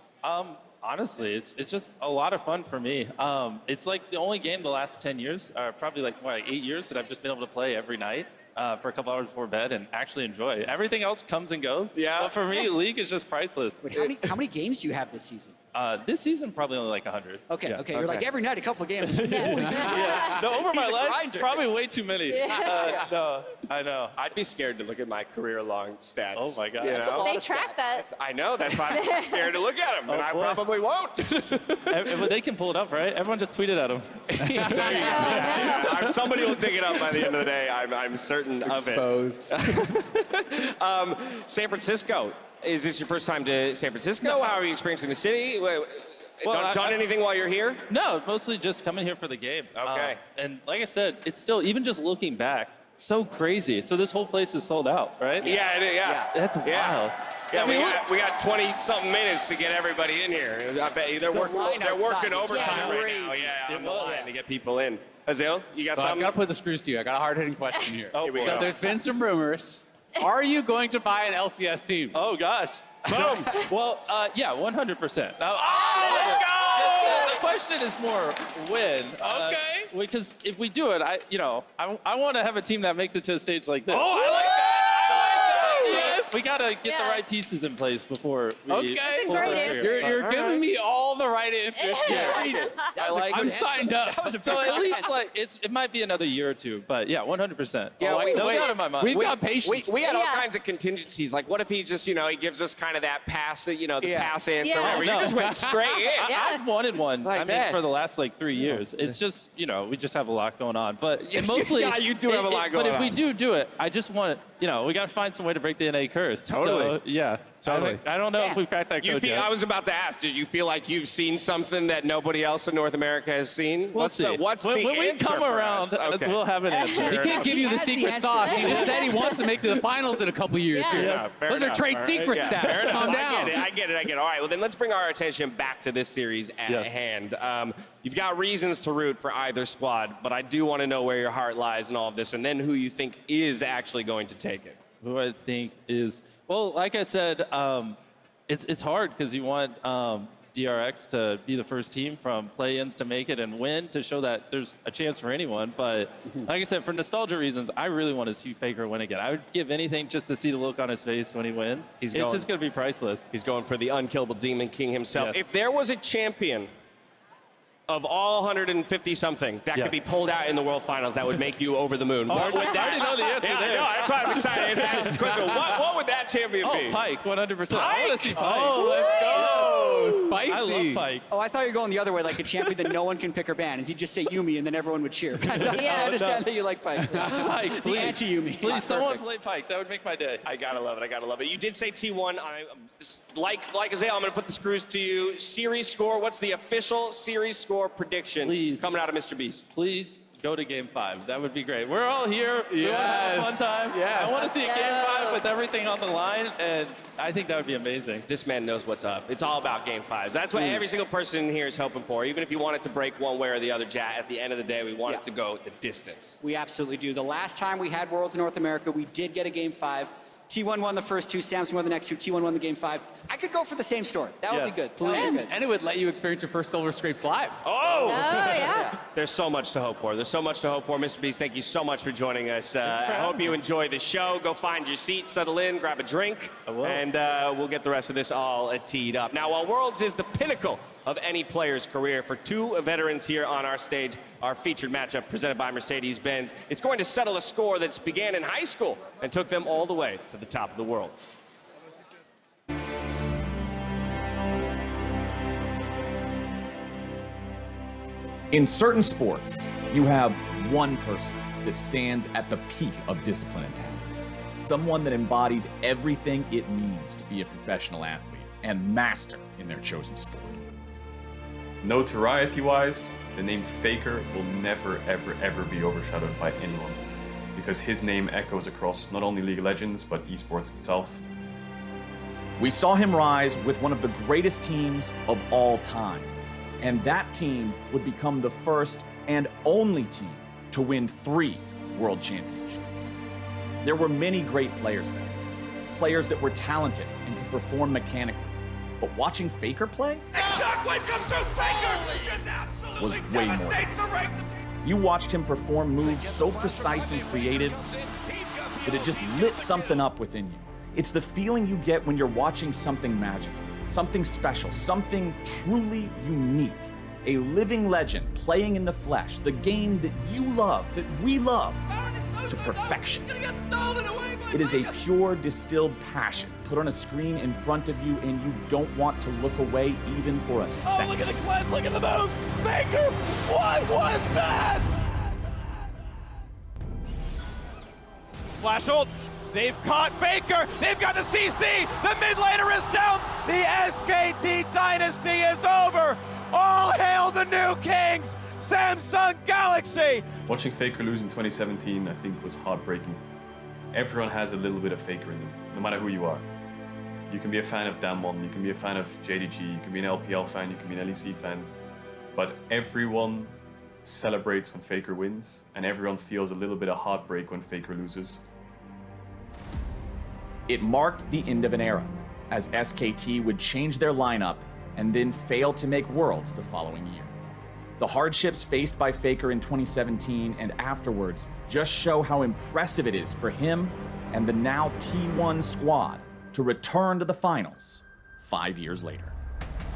Honestly, it's just a lot of fun for me. It's like the only game the last 10 years, or probably like 8 years that I've just been able to play every night for a couple hours before bed and actually enjoy. Everything else comes and goes. Yeah. But for me, League is just priceless. Wait, how many games do you have this season? This season, probably only like 100. Okay, Yeah. okay. You're like every night a couple of games. Yeah. No, over my He's a life, grinder. probably way too many. No, I know. I'd be scared to look at my career-long stats. Oh my God. You know? They track that. I know, that's why I'm scared to look at them, and I probably won't. Well, they can pull it up, right? Everyone just tweeted at them. Somebody will dig it up by the end of the day. I'm certain of it. Exposed. San Francisco. Is this your first time to San Francisco? No. How are you experiencing the city? Done anything while you're here? No, mostly just coming here for the game. Okay. And like I said, it's still, even just looking back, so crazy. So this whole place is sold out, right? Yeah, That's wild. Yeah, we got 20-something minutes to get everybody in here. I bet you they're working overtime right now. Yeah, on the line to get people in. Azil, you got something? I've got to put the screws to you. I got a hard-hitting question here. Here we go. There's been some rumors. Are you going to buy an LCS team? Oh, gosh. Boom. Well, yeah, 100%. Now, let's go! The question is more when. Okay. Because if we do it, I want to have a team that makes it to a stage like this. Oh, I like that. Yes. We got to get the right pieces in place before we Okay. pull the trigger. You're giving me all the right answers here. I'm signed up. So at least it might be another year or two, but yeah, 100%. Yeah, no doubt in my mind. We've got patience. We had all kinds of contingencies. Like, what if he just, he gives us kind of that pass, the pass answer. Where you just went straight in. I've wanted one. Like I mean, that. for the last 3 years. It's just, we just have a lot going on. But mostly, Yeah, you do have a lot going on. But if we do it, I just want, we got to find some way to break the NA curse. Totally. So, yeah. Totally. I don't know if we've cracked that code yet. I was about to ask, did you feel like you've seen something that nobody else in North America has seen? We'll see. What's when the we answer come for around, us? we'll have an answer. He can't give you the secret sauce. He just said he wants to make the finals in a couple years here. Yeah, fair Those enough. are trade All right. secrets, Yeah, Stash. fair enough. Calm down. I get it. All right, well, then let's bring our attention back to this series at hand. You've got reasons to root for either squad, but I do want to know where your heart lies in all of this, and then who you think is actually going to take it. Who I think is, well, like I said, it's hard because you want DRX to be the first team from play-ins to make it and win to show that there's a chance for anyone. But like I said, for nostalgia reasons, I really want to see FLICKR win again. I would give anything just to see the look on his face when he wins. It's just going to be priceless. He's going for the unkillable Demon King himself. Yes. If there was a champion of all 150-something that could be pulled out in the World Finals that would make you over the moon, what would that? I already know the answer there. No, that's why I was excited to ask this question. What would that champion be? Oh, Pike, 100%. Pike? I want to see Pike. Oh, let's go. Spicy. I love Pike. Oh, I thought you were going the other way, like a champion that no one can pick or ban. If you just say Yumi, and then everyone would cheer. I understand that you like Pike. Pike, The please. anti-Yumi. Please, someone play Pike. That would make my day. I gotta love it. You did say T1. Like Isaiah, I'm gonna put the screws to you. Series score. What's the official series score prediction? Please. Coming out of Mr. Beast. Please go to Game 5. That would be great. We're all here. We want to have a fun time. Yes. I want to see a Game 5 with everything on the line, and I think that would be amazing. This man knows what's up. It's all about Game 5s. That's what every single person in here is hoping for. Even if you want it to break one way or the other, Jat, at the end of the day, we want it to go the distance. We absolutely do. The last time we had Worlds in North America, we did get a Game 5. T1 won the first two, Samsung won the next two, T1 won the Game 5. I could go for the same story. That would be good. That would be good. And it would let you experience your first Silver Scrapes live. Oh! yeah. There's so much to hope for. Mr. Beast, thank you so much for joining us. I hope you enjoy the show. Go find your seat, settle in, grab a drink, and we'll get the rest of this all teed up. Now, while Worlds is the pinnacle of any player's career, for two veterans here on our stage, our featured matchup presented by Mercedes-Benz, it's going to settle a score that's began in high school and took them all the way to the top of the world. In certain sports, you have one person that stands at the peak of discipline and talent. Someone that embodies everything it means to be a professional athlete and master in their chosen sport. Notoriety-wise, the name FLICKR will never, ever be overshadowed by anyone, because his name echoes across not only League of Legends, but esports itself. We saw him rise with one of the greatest teams of all time, and that team would become the first and only team to win 3 world championships. There were many great players back then, players that were talented and could perform mechanically, but watching FLICKR play Shockwave comes through FLICKR! Just absolutely was way more. devastates the ranks. You watched him perform moves so precise and creative that it just lit something up within you. It's the feeling you get when you're watching something magical, something special, something truly unique. A living legend playing in the flesh, the game that you love, that we love, to perfection. It is a pure, distilled passion put on a screen in front of you, and you don't want to look away even for a second. Oh, look at the cleanse, look at the moves! FLICKR, what was that? Flash ult. They've caught FLICKR. They've got the CC. The mid laner is down. The SKT dynasty is over. All hail the new kings, Samsung Galaxy. Watching FLICKR lose in 2017, I think, was heartbreaking. Everyone has a little bit of FLICKR in them, no matter who you are. You can be a fan of Damwon, you can be a fan of JDG, you can be an LPL fan, you can be an LEC fan, but everyone celebrates when FLICKR wins, and everyone feels a little bit of heartbreak when FLICKR loses. It marked the end of an era, as SKT would change their lineup and then fail to make Worlds the following year. The hardships faced by FLICKR in 2017 and afterwards just show how impressive it is for him and the now T1 squad to return to the finals 5 years later.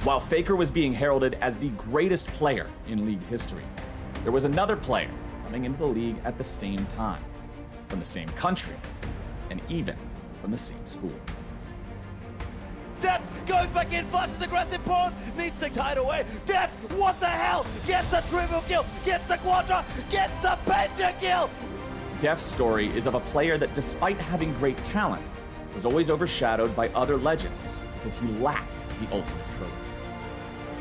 While FLICKR was being heralded as the greatest player in league history, there was another player coming into the league at the same time, from the same country, and even from the same school. Deft goes back in, flashes aggressive pawn, needs to kite away. Deft, what the hell? Gets a triple kill, gets the quadra, gets the pentakill! Deft's story is of a player that, despite having great talent, was always overshadowed by other legends because he lacked the ultimate trophy.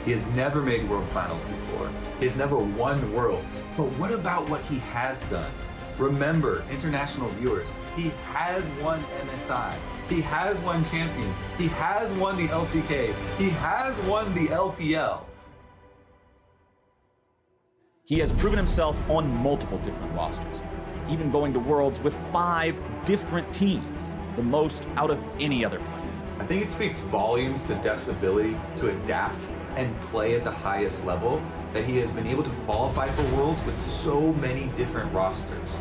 He has never made World Finals before. He has never won Worlds. But what about what he has done? Remember, international viewers, he has won MSI. He has won Champions. He has won the LCK. He has won the LPL. He has proven himself on multiple different rosters, even going to Worlds with 5 different teams, the most out of any other player. I think it speaks volumes to Deft's ability to adapt and play at the highest level, that he has been able to qualify for Worlds with so many different rosters.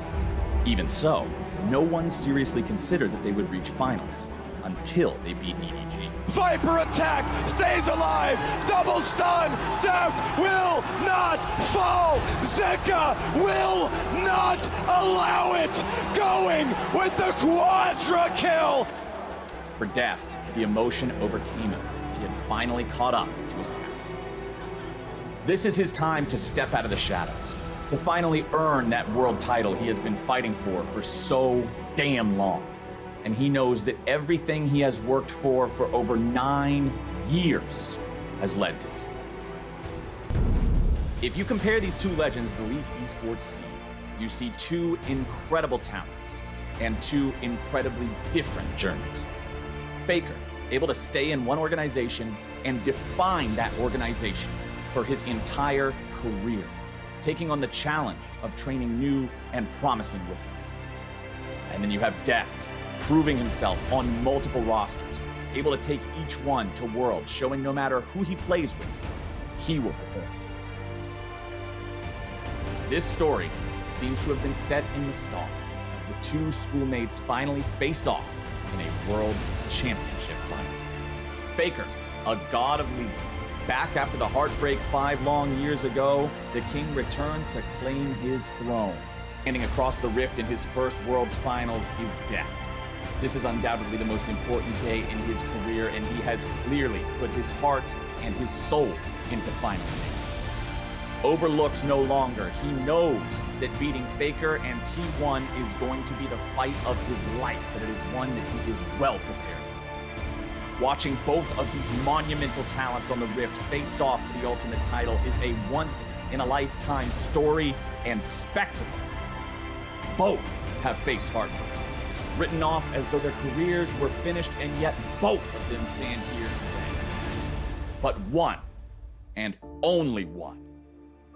Even so, no one seriously considered that they would reach finals until they beat EDG. Viper attack, stays alive, double stun, Deft will not fall, Zeka will not allow it, going with the quadra kill. For Deft, the emotion overcame him as he had finally caught up to his past. This is his time to step out of the shadows, to finally earn that world title he has been fighting for so damn long. And he knows that everything he has worked for over 9 years has led to this point. If you compare these two legends in the LoL Esports scene, you see 2 incredible talents and 2 incredibly different journeys. FLICKR, able to stay in one organization and define that organization for his entire career, taking on the challenge of training new and promising rookies. And then you have Deft, proving himself on multiple rosters, able to take each one to Worlds, showing no matter who he plays with, he will perform. This story seems to have been set in the stars as the 2 schoolmates finally face off in a World Championship final. FLICKR, a god of league, back after the heartbreak 5 long years ago, the king returns to claim his throne. Standing across the rift in his first Worlds Finals is Deft. This is undoubtedly the most important day in his career, and he has clearly put his heart and his soul into final game. Overlooked no longer, he knows that beating FLICKR and T1 is going to be the fight of his life, but it is one that he is well prepared for. Watching both of these monumental talents on the Rift face off for the ultimate title is a once-in-a-lifetime story and spectacle. Both have faced heartbreak, written off as though their careers were finished, and yet both of them stand here today. But one, and only one,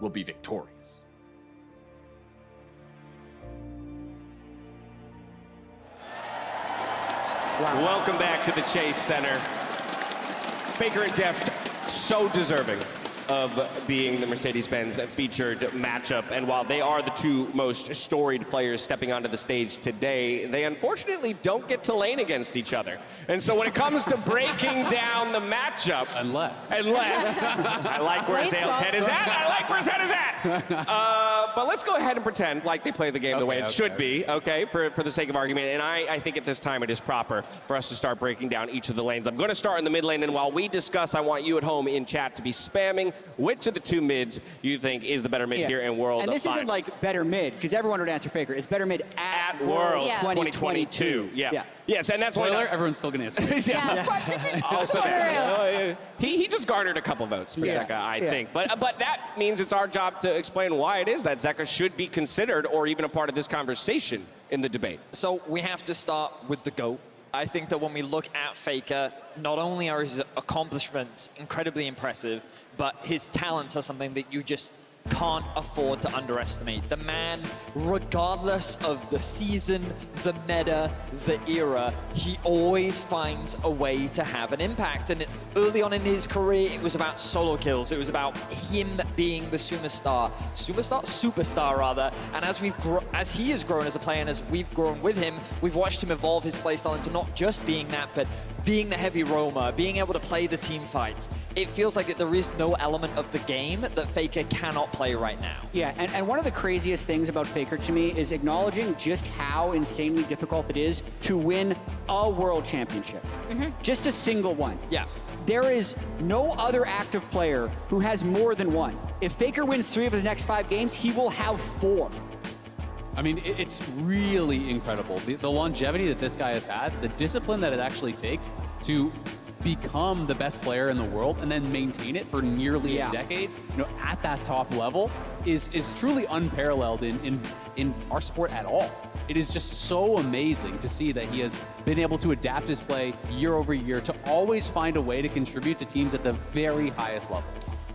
will be victorious. Wow. Welcome back to the Chase Center. FLICKR and Deft, so deserving of being the Mercedes-Benz featured matchup. And while they are the 2 most storied players stepping onto the stage today, they unfortunately don't get to lane against each other. And so when it comes to breaking down the matchups, unless I like where Zale's head is at. I like where his head is at. But let's go ahead and pretend like they play the game the way it should be, okay, for the sake of argument. And I think at this time it is proper for us to start breaking down each of the lanes. I'm going to start in the mid lane, and while we discuss, I want you at home in chat to be spamming which of the 2 mids you think is the better mid here in World And this Finals. isn't like better mid, because everyone would answer FLICKR. It's better mid at World 2022. Yeah. Yes, and that's Spoiler, why everyone's still going to answer. Also that. He just garnered a couple votes for Zeka, I think. But that means it's our job to explain why it is that Zeka should be considered or even a part of this conversation in the debate. So we have to start with the GOAT, I think that when we look at FLICKR, not only are his accomplishments incredibly impressive, but his talents are something that you just can't afford to underestimate. The man, regardless of the season, the meta, the era, he always finds a way to have an impact. And early on in his career, it was about solo kills. It was about him being the superstar rather. And as he has grown as a player and as we've grown with him, we've watched him evolve his playstyle into not just being that, but being the heavy roamer, being able to play the team fights. It feels like that there is no element of the game that FLICKR cannot play right now. Yeah, and one of the craziest things about FLICKR to me is acknowledging just how insanely difficult it is to win a world championship. Just a single one. Yeah. There is no other active player who has more than one. If FLICKR wins 3 of his next 5 games, he will have 4. I mean, it's really incredible. The longevity that this guy has had, the discipline that it actually takes to become the best player in the world and then maintain it for nearly a decade, at that top level is truly unparalleled in our sport at all. It is just so amazing to see that he has been able to adapt his play year over year to always find a way to contribute to teams at the very highest level.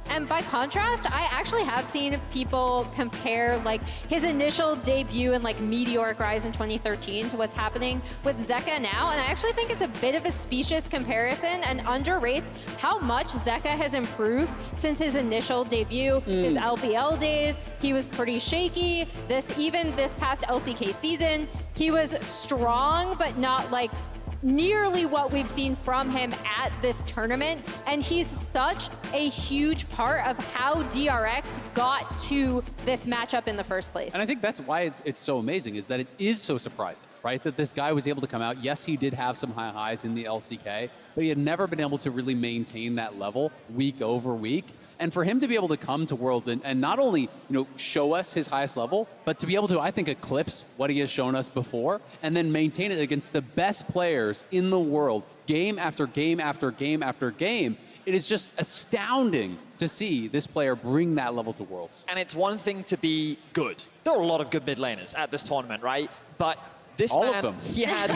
And by contrast, I actually have seen people compare like his initial debut and like meteoric rise in 2013 to what's happening with Zeka now. And I actually think it's a bit of a specious comparison and underrates how much Zeka has improved since his initial debut. His LPL days, he was pretty shaky. Even this past LCK season, he was strong, but not like nearly what we've seen from him at this tournament, and he's such a huge part of how DRX got to this matchup in the first place. And I think that's why it's so amazing, is that it is so surprising, right? That this guy was able to come out. Yes, he did have some high highs in the LCK, but he had never been able to really maintain that level week over week. And for him to be able to come to Worlds and not only show us his highest level, but to be able to, I think, eclipse what he has shown us before, and then maintain it against the best players in the world, game after game after game after game, it is just astounding to see this player bring that level to Worlds. And it's one thing to be good. There are a lot of good mid laners at this tournament, right? But this All man, of them. he had,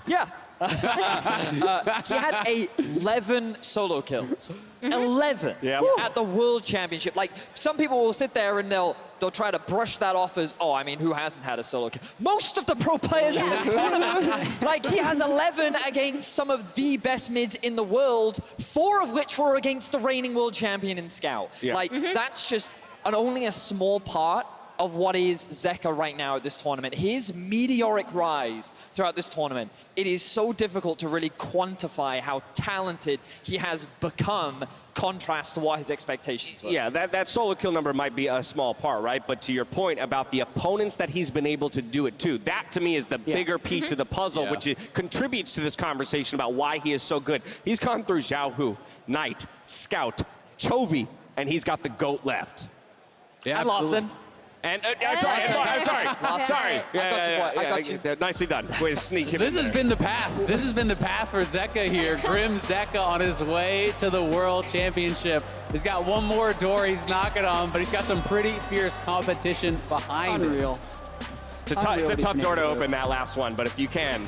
yeah. He had 11 solo kills. 11 at the World Championship. Like, some people will sit there and they'll try to brush that off as, oh, I mean, who hasn't had a solo kill? Most of the pro players in this tournament. Like, he has 11 against some of the best mids in the world, 4 of which were against the reigning world champion in Scout. Like, that's just only a small part of what is Zeka right now at this tournament. His meteoric rise throughout this tournament, it is so difficult to really quantify how talented he has become, contrast to what his expectations were. Yeah, that solo kill number might be a small part, right? But to your point about the opponents that he's been able to do it to, that to me is the bigger piece of the puzzle, which contributes to this conversation about why he is so good. He's gone through Xiaohu, Knight, Scout, Chovy, and he's got the GOAT left. Yeah, and Lawson. And I'm sorry. I got you. Nicely done. Way to sneak him. This has been the path. This has been the path for Zeka here. Grim Zeka on his way to the World Championship. He's got one more door he's knocking on, but he's got some pretty fierce competition behind him. Unreal. It's a tough door to open, that last one, but if you can.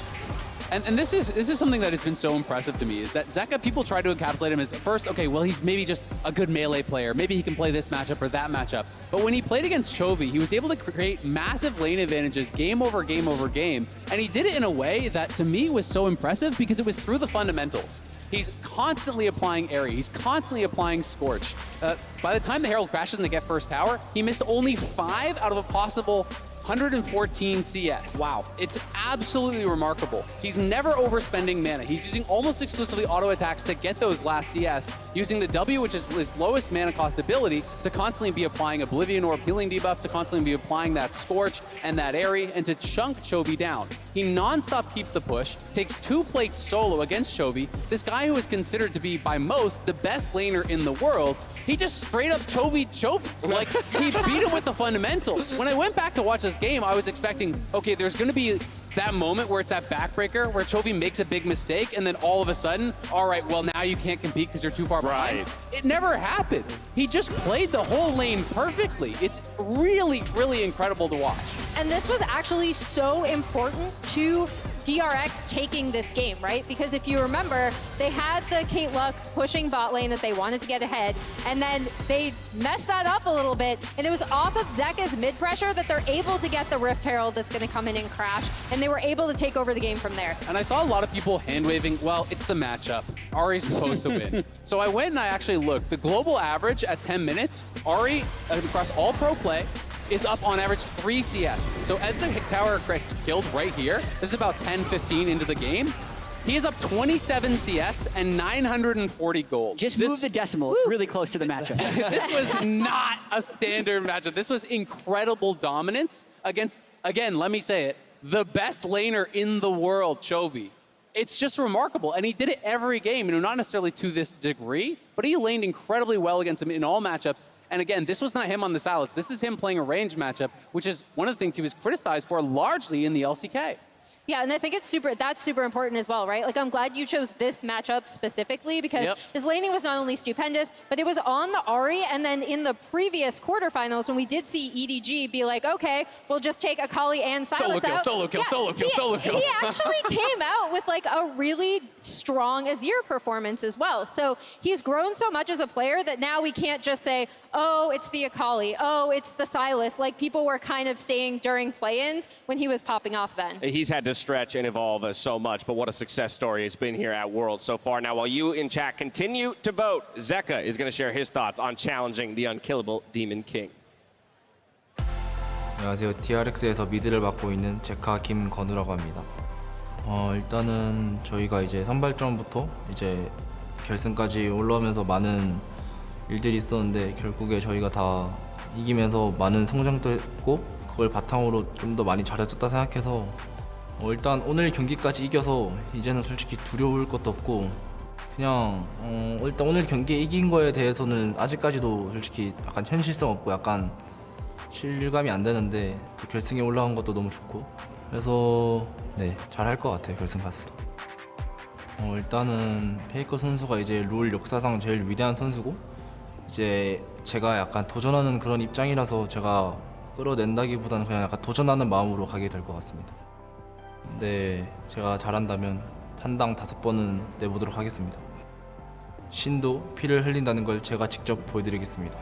And this is something that has been so impressive to me, is that Zeka, people try to encapsulate him as, first, okay, well, he's maybe just a good melee player. Maybe he can play this matchup or that matchup. But when he played against Chovy, he was able to create massive lane advantages game over game over game. And he did it in a way that, to me, was so impressive because it was through the fundamentals. He's constantly applying Airy. He's constantly applying Scorch. By the time the Herald crashes and they get first tower, he missed only 5 out of a possible 114 CS. Wow. It's absolutely remarkable. He's never overspending mana. He's using almost exclusively auto attacks to get those last CS, using the W, which is his lowest mana cost ability, to constantly be applying Oblivion or healing debuff, to constantly be applying that Scorch and that Airy, and to chunk Chovy down. He non-stop keeps the push, takes 2 plates solo against Chovy. This guy who is considered to be, by most, the best laner in the world, he just straight up Chovy. Like, he beat him with the fundamentals. When I went back to watch this game, I was expecting, okay, there's going to be that moment where it's that backbreaker where Chovy makes a big mistake, and then all of a sudden, all right, well, now you can't compete because you're too far behind. It never happened. He just played the whole lane perfectly. It's really, really incredible to watch. And this was actually so important to DRX taking this game, right? Because if you remember, they had the Kate Lux pushing bot lane that they wanted to get ahead, and then they messed that up a little bit, and it was off of Zeka's mid pressure that they're able to get the Rift Herald that's going to come in and crash, and they were able to take over the game from there. And I saw a lot of people hand-waving, well, it's the matchup. Ahri's supposed to win. So I went and I actually looked. The global average at 10 minutes, Ahri, across all pro play, is up on average 3 CS. So as the tower gets killed right here, this is about 10-15 into the game, he is up 27 CS and 940 gold. Just move the decimal. It's really close to the matchup. This was not a standard matchup. This was incredible dominance against, again, let me say it, the best laner in the world, Chovy. It's just remarkable, and he did it every game, not necessarily to this degree, but he laned incredibly well against him in all matchups. And again, this was not him on the Sylas. This is him playing a ranged matchup, which is one of the things he was criticized for largely in the LCK. Yeah, and I think that's super important as well, right? Like, I'm glad you chose this matchup specifically because his laning was not only stupendous, but it was on the Ahri, and then in the previous quarterfinals when we did see EDG be like, okay, we'll just take Akali and Sylas out. Solo kill. He actually came out with like a really strong Azir performance as well. So he's grown so much as a player that now we can't just say, oh, it's the Akali, oh, it's the Sylas, like people were kind of saying during play-ins when he was popping off then. He's had to stretch and evolve so much, but what a success story it's been here at Worlds so far. Now, while you in chat continue to vote, Zeka is going to share his thoughts on challenging the unkillable Demon King. 안녕하세요. DRX에서 미드를 맡고 있는 제카 김건우라고 합니다. 일단은 저희가 이제 선발전부터 이제 결승까지 올라오면서 많은 일들이 있었는데 결국에 저희가 다 이기면서 많은 성장도 했고 그걸 바탕으로 좀 더 많이 잘해줬다 생각해서 일단 오늘 경기까지 이겨서 이제는 솔직히 두려울 것도 없고 그냥 일단 오늘 경기에 이긴 거에 대해서는 아직까지도 솔직히 약간 현실성 없고 약간 실감이 안 되는데 결승에 올라간 것도 너무 좋고 그래서 네, 잘할 것 같아요. 결승 가서도. 일단은 페이커 선수가 이제 롤 역사상 제일 위대한 선수고 이제 제가 약간 도전하는 그런 입장이라서 제가 끌어낸다기보다는 그냥 약간 도전하는 마음으로 가게 될 것 같습니다. 근데 제가 잘한다면 판당 5번은 내보도록 하겠습니다. 신도 피를 흘린다는 걸 제가 직접 보여드리겠습니다.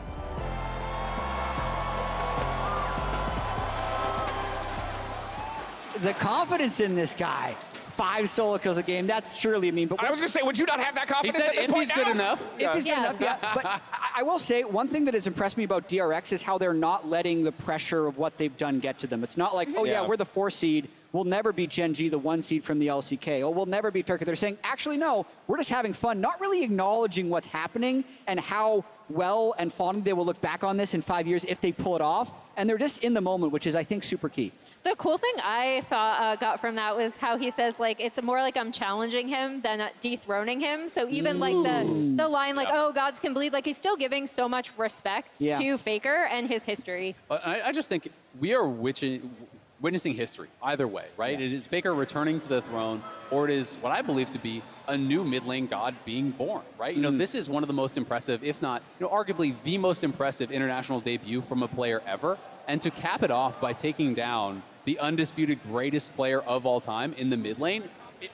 The confidence in this guy. 5 solo kills a game, that's surely mean. But I was going to say, would you not have that confidence he said, at this if point he's good enough. If he's good enough, yeah. But I will say, one thing that has impressed me about DRX is how they're not letting the pressure of what they've done get to them. It's not like, oh yeah, we're the 4 seed, we'll never beat Gen G, the 1 seed from the LCK. Oh, we'll never beat FLICKR. They're saying, actually, no, we're just having fun, not really acknowledging what's happening and how well and fondly they will look back on this in 5 years if they pull it off. And they're just in the moment, which is, I think, super key. The cool thing I thought got from that was how he says, like, it's more like I'm challenging him than dethroning him. So even like the line, like, oh, gods can bleed, like he's still giving so much respect to FLICKR and his history. I just think we are witnessing history either way, right? It is FLICKR returning to the throne, or it is what I believe to be a new mid lane god being born, right? You know, this is one of the most impressive, if not, arguably the most impressive international debut from a player ever. And to cap it off by taking down the undisputed greatest player of all time in the mid lane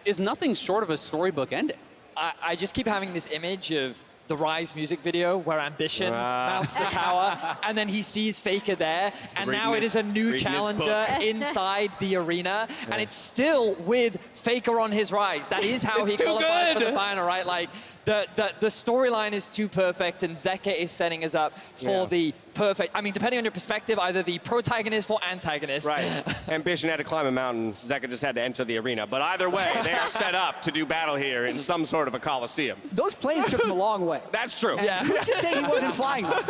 is nothing short of a storybook ending. I just keep having this image of the Rise music video where Ambition mounts the tower and then he sees FLICKR there and now it is a new challenger inside the arena and it's still with FLICKR on his Rise. That is how he qualified for the final, right? Like the storyline is too perfect and Zeka is setting us up for the perfect, I mean, depending on your perspective, either the protagonist or antagonist. Right. Ambition had to climb a mountain. Zeka just had to enter the arena. But either way, they are set up to do battle here in some sort of a coliseum. Those planes took him a long way. That's true. Who's to say he wasn't flying them?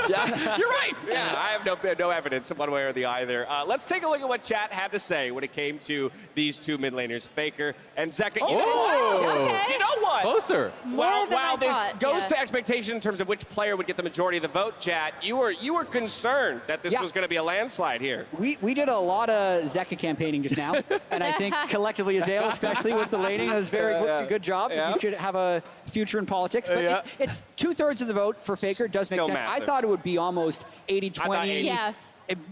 You're right. Yeah, I have no evidence one way or the other. Let's take a look at what chat had to say when it came to these two mid laners, FLICKR and Zeka. You know what? Closer. While this goes to expectation in terms of which player would get the majority of the vote, chat, you were concerned that this was going to be a landslide here. We did a lot of Zeka campaigning just now, and I think collectively as Ale, especially with the laning, it was very good job. You should have a future in politics, but it's 2/3 of the vote for FLICKR. Does make sense. Massive. I thought it would be almost 80-20.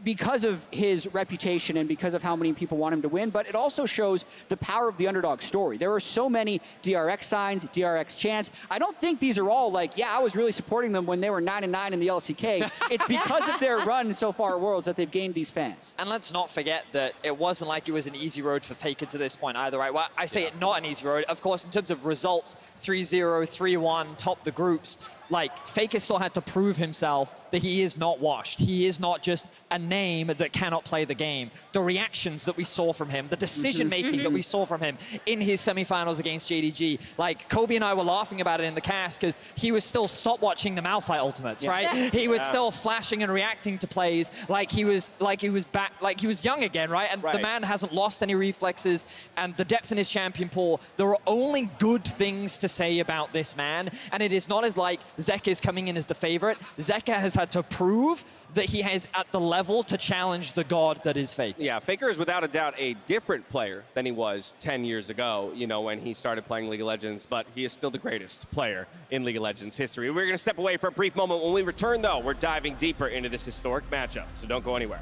because of his reputation and because of how many people want him to win, but it also shows the power of the underdog story. There are so many DRX signs, DRX chants. I don't think these are all like, yeah, I was really supporting them when they were 9-9 in the LCK. It's because of their run so far at Worlds that they've gained these fans. And let's not forget that it wasn't like it was an easy road for FLICKR to this point either, right? Well, I say it not an easy road. Of course, in terms of results, 3-0, 3-1, top the groups, like, FLICKR still had to prove himself that he is not washed. He is not just a name that cannot play the game. The reactions that we saw from him, the decision-making that we saw from him in his semifinals against JDG. Like, Kobe and I were laughing about it in the cast because he was still stop-watching the Malphite ultimates, right? He was still flashing and reacting to plays like he was back, like he was young again, right? And the man hasn't lost any reflexes, and the depth in his champion pool. There are only good things to say about this man, and it is not as like Zeka is coming in as the favorite. Zeka has had to prove that he is at the level to challenge the god that is FLICKR. Yeah, FLICKR is without a doubt a different player than he was 10 years ago, you know, when he started playing League of Legends, but he is still the greatest player in League of Legends history. We're going to step away for a brief moment. When we return, though, we're diving deeper into this historic matchup, so don't go anywhere.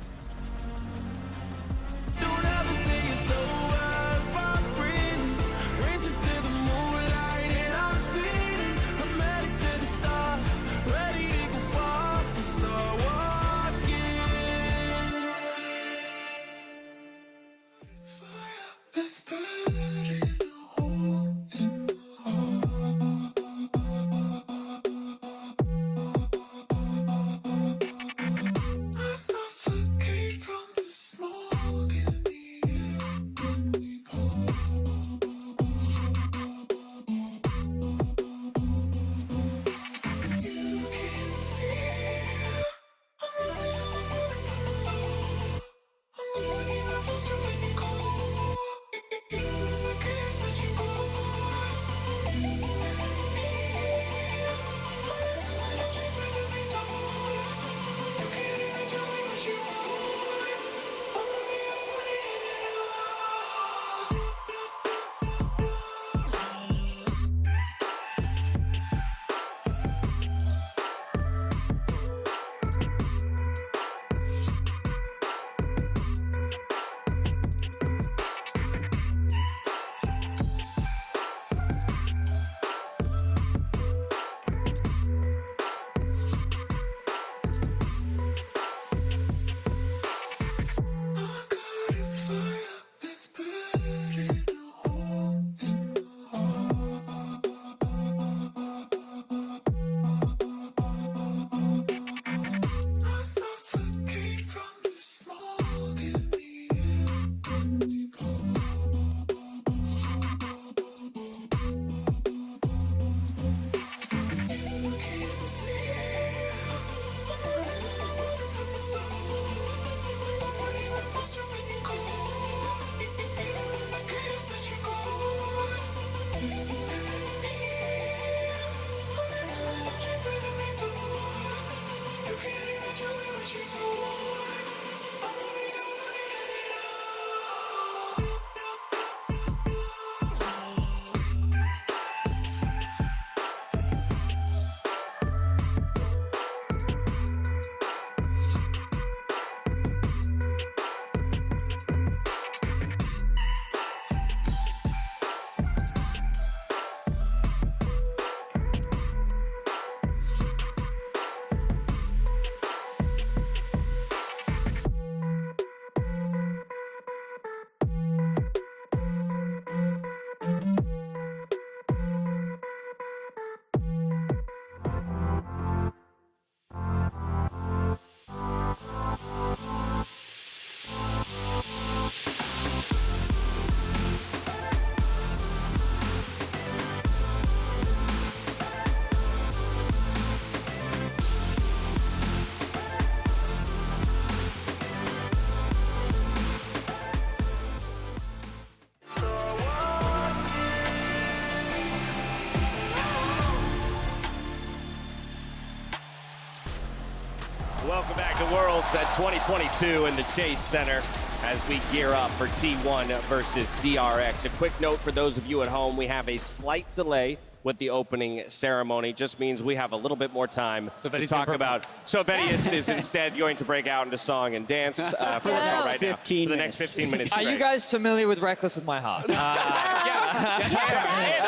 Welcome back to Worlds at 2022 in the Chase Center as we gear up for T1 versus DRX. A quick note for those of you at home, we have a slight delay with the opening ceremony. Just means we have a little bit more time to talk about. So Vedius is instead going to break out into song and dance for the next 15 minutes. Are you guys familiar with Reckless with My Heart? And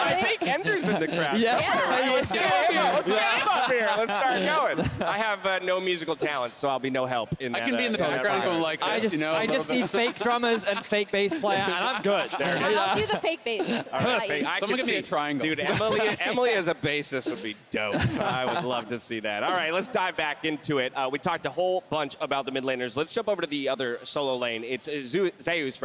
I think Ender's in the crowd. Let's get him up here. Let's start going. I have no musical talent, so I'll be no help in that. I can be in the background going like this, I just need fake drummers and fake bass player, and I'm good. I'll do the fake bass. Someone give me a triangle. Dude, Emily as a bassist would be dope. I would love to see that. All right, let's dive back into it. We talked a whole bunch about the mid laners. Let's jump over to the other solo lane. It's Zeus,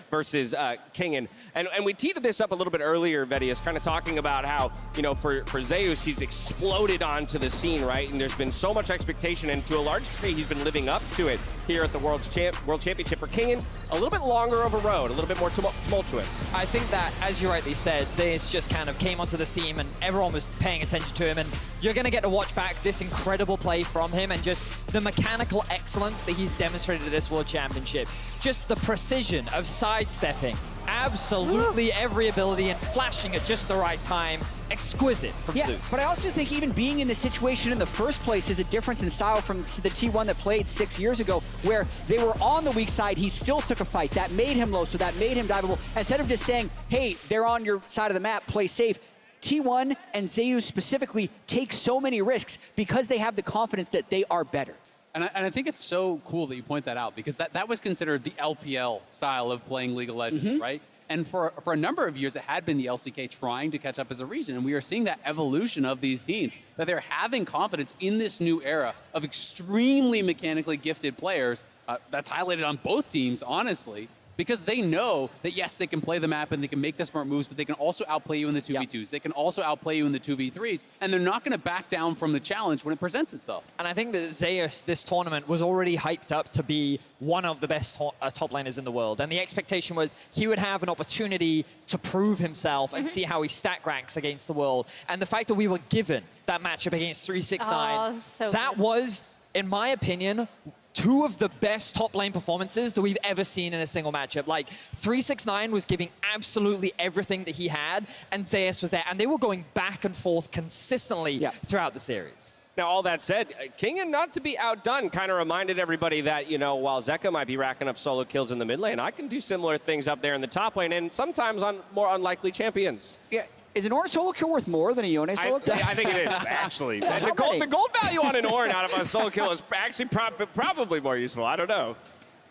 versus Kingen. And we teed this up a little bit earlier, Vedius, kind of talking about how, you know, for Zeus, he's exploded onto the scene, right? And there's been so much expectation, and to a large degree, he's been living up to it here at the World Championship. For Kingen, a little bit longer of a road, a little bit more tumultuous. I think that, as you rightly said, Zeus just kind of came onto the scene and everyone was paying attention to him, and you're going to get to watch back this incredible play from him and just the mechanical excellence that he's demonstrated at this World Championship. Just the precision of sidestepping, absolutely every ability, and flashing at just the right time. Exquisite from Zeus. But I also think even being in this situation in the first place is a difference in style from the T1 that played 6 years ago, where they were on the weak side. He still took a fight. That made him low, so that made him diveable. Instead of just saying, hey, they're on your side of the map, play safe, T1 and Zeus specifically take so many risks because they have the confidence that they are better. And I think it's so cool that you point that out, because that was considered the LPL style of playing League of Legends, right? And for a number of years, it had been the LCK trying to catch up as a region. And we are seeing that evolution of these teams, that they're having confidence in this new era of extremely mechanically gifted players. That's highlighted on both teams, honestly, because they know that, yes, they can play the map and they can make the smart moves, but they can also outplay you in the 2v2s. They can also outplay you in the 2v3s, and they're not going to back down from the challenge when it presents itself. And I think that Zeus, this tournament, was already hyped up to be one of the best top laners in the world. And the expectation was he would have an opportunity to prove himself and see how he stack ranks against the world. And the fact that we were given that matchup against 369, that was, in my opinion, two of the best top lane performances that we've ever seen in a single matchup. Like, 369 was giving absolutely everything that he had, and Zeus was there, and they were going back and forth consistently throughout the series. Now, all that said, Kingen, not to be outdone, kind of reminded everybody that, you know, while Zeka might be racking up solo kills in the mid lane, I can do similar things up there in the top lane, and sometimes on more unlikely champions. Yeah. Is an Ornn solo kill worth more than a Yone solo kill? I think it is, actually. The gold value on an Ornn out of a solo kill is actually probably more useful. I don't know.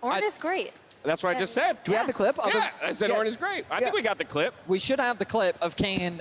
Ornn is great. That's what I just said. Do we have the clip? Yeah, I said Ornn is great. I think we got the clip. We should have the clip of Kingen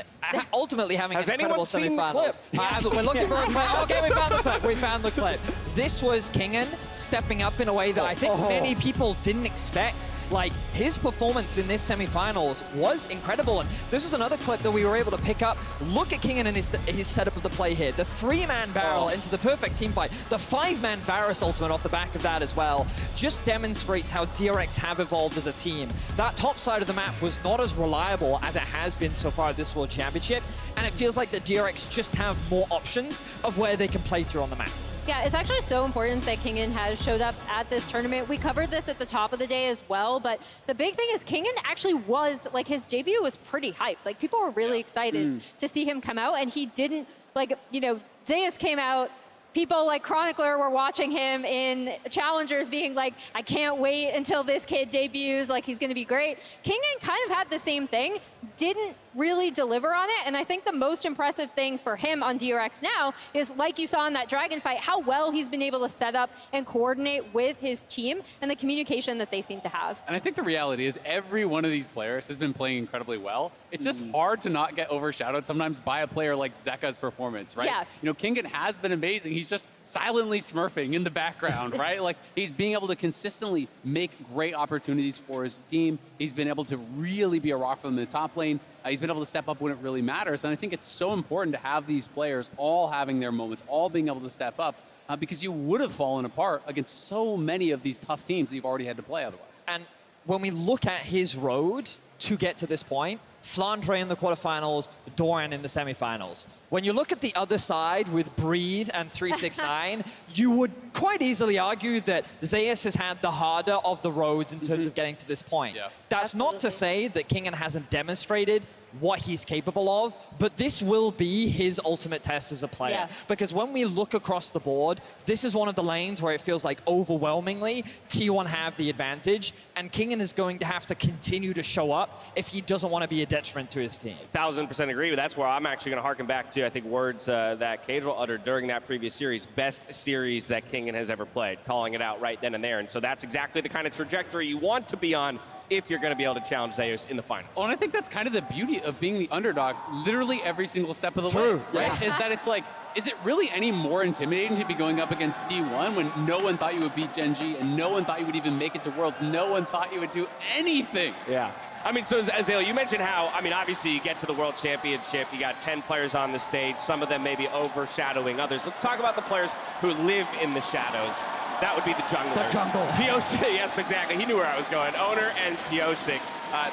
ultimately having an incredible semifinals. Has anyone seen the clip? We're looking for a clip. Okay, we found the clip. We found the clip. This was Kingen stepping up in a way that I think many people didn't expect. Like, his performance in this semifinals was incredible, and this is another clip that we were able to pick up. Look at Kingen and his setup of the play here. The 3-man barrel into the perfect team fight. The 5-man Varus ultimate off the back of that as well just demonstrates how DRX have evolved as a team. That top side of the map was not as reliable as it has been so far at this World Championship, and it feels like the DRX just have more options of where they can play through on the map. Yeah, it's actually so important that Kingen has showed up at this tournament. We covered this at the top of the day as well, but the big thing is Kingen actually was, like, his debut was pretty hyped. Like, people were really excited to see him come out, and he didn't, like, you know, Zeus came out, people like Chronicler were watching him in Challengers being like, I can't wait until this kid debuts, like, he's gonna be great. Kingen kind of had the same thing, didn't really deliver on it, and I think the most impressive thing for him on DRX now is, like you saw in that Dragon fight, how well he's been able to set up and coordinate with his team and the communication that they seem to have. And I think the reality is every one of these players has been playing incredibly well. It's just hard to not get overshadowed sometimes by a player like Zeka's performance, right? Yeah. You know, Kingen has been amazing. He's just silently smurfing in the background, right? Like, he's being able to consistently make great opportunities for his team. He's been able to really be a rock for them in the top lane. He's been able to step up when it really matters. And I think it's so important to have these players all having their moments, all being able to step up, because you would have fallen apart against so many of these tough teams that you've already had to play otherwise. And when we look at his road to get to this point, Flandre in the quarterfinals, Doran in the semifinals. When you look at the other side with Breathe and 369, you would quite easily argue that Zeus has had the harder of the roads in terms of getting to this point. That's not to say that Kingen hasn't demonstrated what he's capable of, but this will be his ultimate test as a player. Yeah. Because when we look across the board, this is one of the lanes where it feels like overwhelmingly T1 have the advantage, and Kingen is going to have to continue to show up if he doesn't want to be a detriment to his team. 1000% agree, but that's where I'm actually going to harken back to, I think, words that Cadrel uttered during that previous series. Best series that Kingen has ever played, calling it out right then and there. And so that's exactly the kind of trajectory you want to be on if you're going to be able to challenge Zeus in the finals. Oh, and I think that's kind of the beauty of being the underdog literally every single step of the way, right? Is that it's like, is it really any more intimidating to be going up against T1 when no one thought you would beat Gen G and no one thought you would even make it to Worlds? No one thought you would do anything. Yeah. I mean, so Azale, you mentioned how, I mean, obviously you get to the World Championship, you got 10 players on the stage, some of them maybe overshadowing others. Let's talk about the players who live in the shadows. That would be the junglers. The jungle. Pyosik, yes, exactly. He knew where I was going. Owner and Pyosik.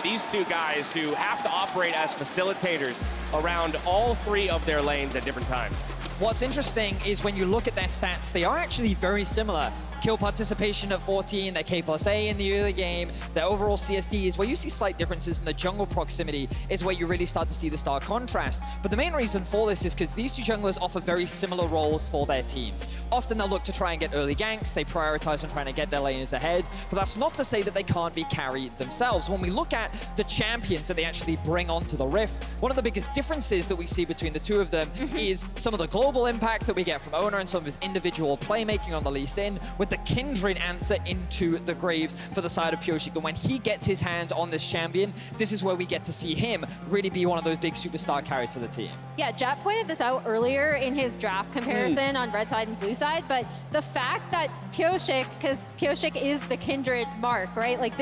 These two guys who have to operate as facilitators around all three of their lanes at different times. What's interesting is when you look at their stats, they are actually very similar. Kill participation at 14, their K+A in the early game, their overall CSD is where you see slight differences, in the jungle proximity is where you really start to see the stark contrast. But the main reason for this is because these two junglers offer very similar roles for their teams. Often they'll look to try and get early ganks, they prioritize on trying to get their laners ahead, but that's not to say that they can't be carried themselves. When we look at the champions that they actually bring onto the Rift, one of the biggest differences that we see between the two of them is some of the global impact that we get from Owner and some of his individual playmaking on the Lee Sin, with the Kindred answer into the Graves for the side of Pyosik. And when he gets his hands on this champion, this is where we get to see him really be one of those big superstar carries for the team. Yeah, Jat pointed this out earlier in his draft comparison on red side and blue side, but the fact that Pyosik, because Pyosik is the Kindred mark, right? Like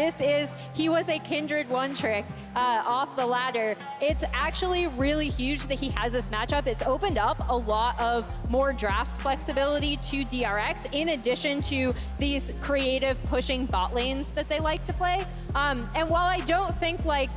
he was a Kindred one trick off the ladder. It's actually really huge that he has this matchup. It's opened up a lot of more draft flexibility to DRX, in addition to these creative pushing bot lanes that they like to play. And while I don't think like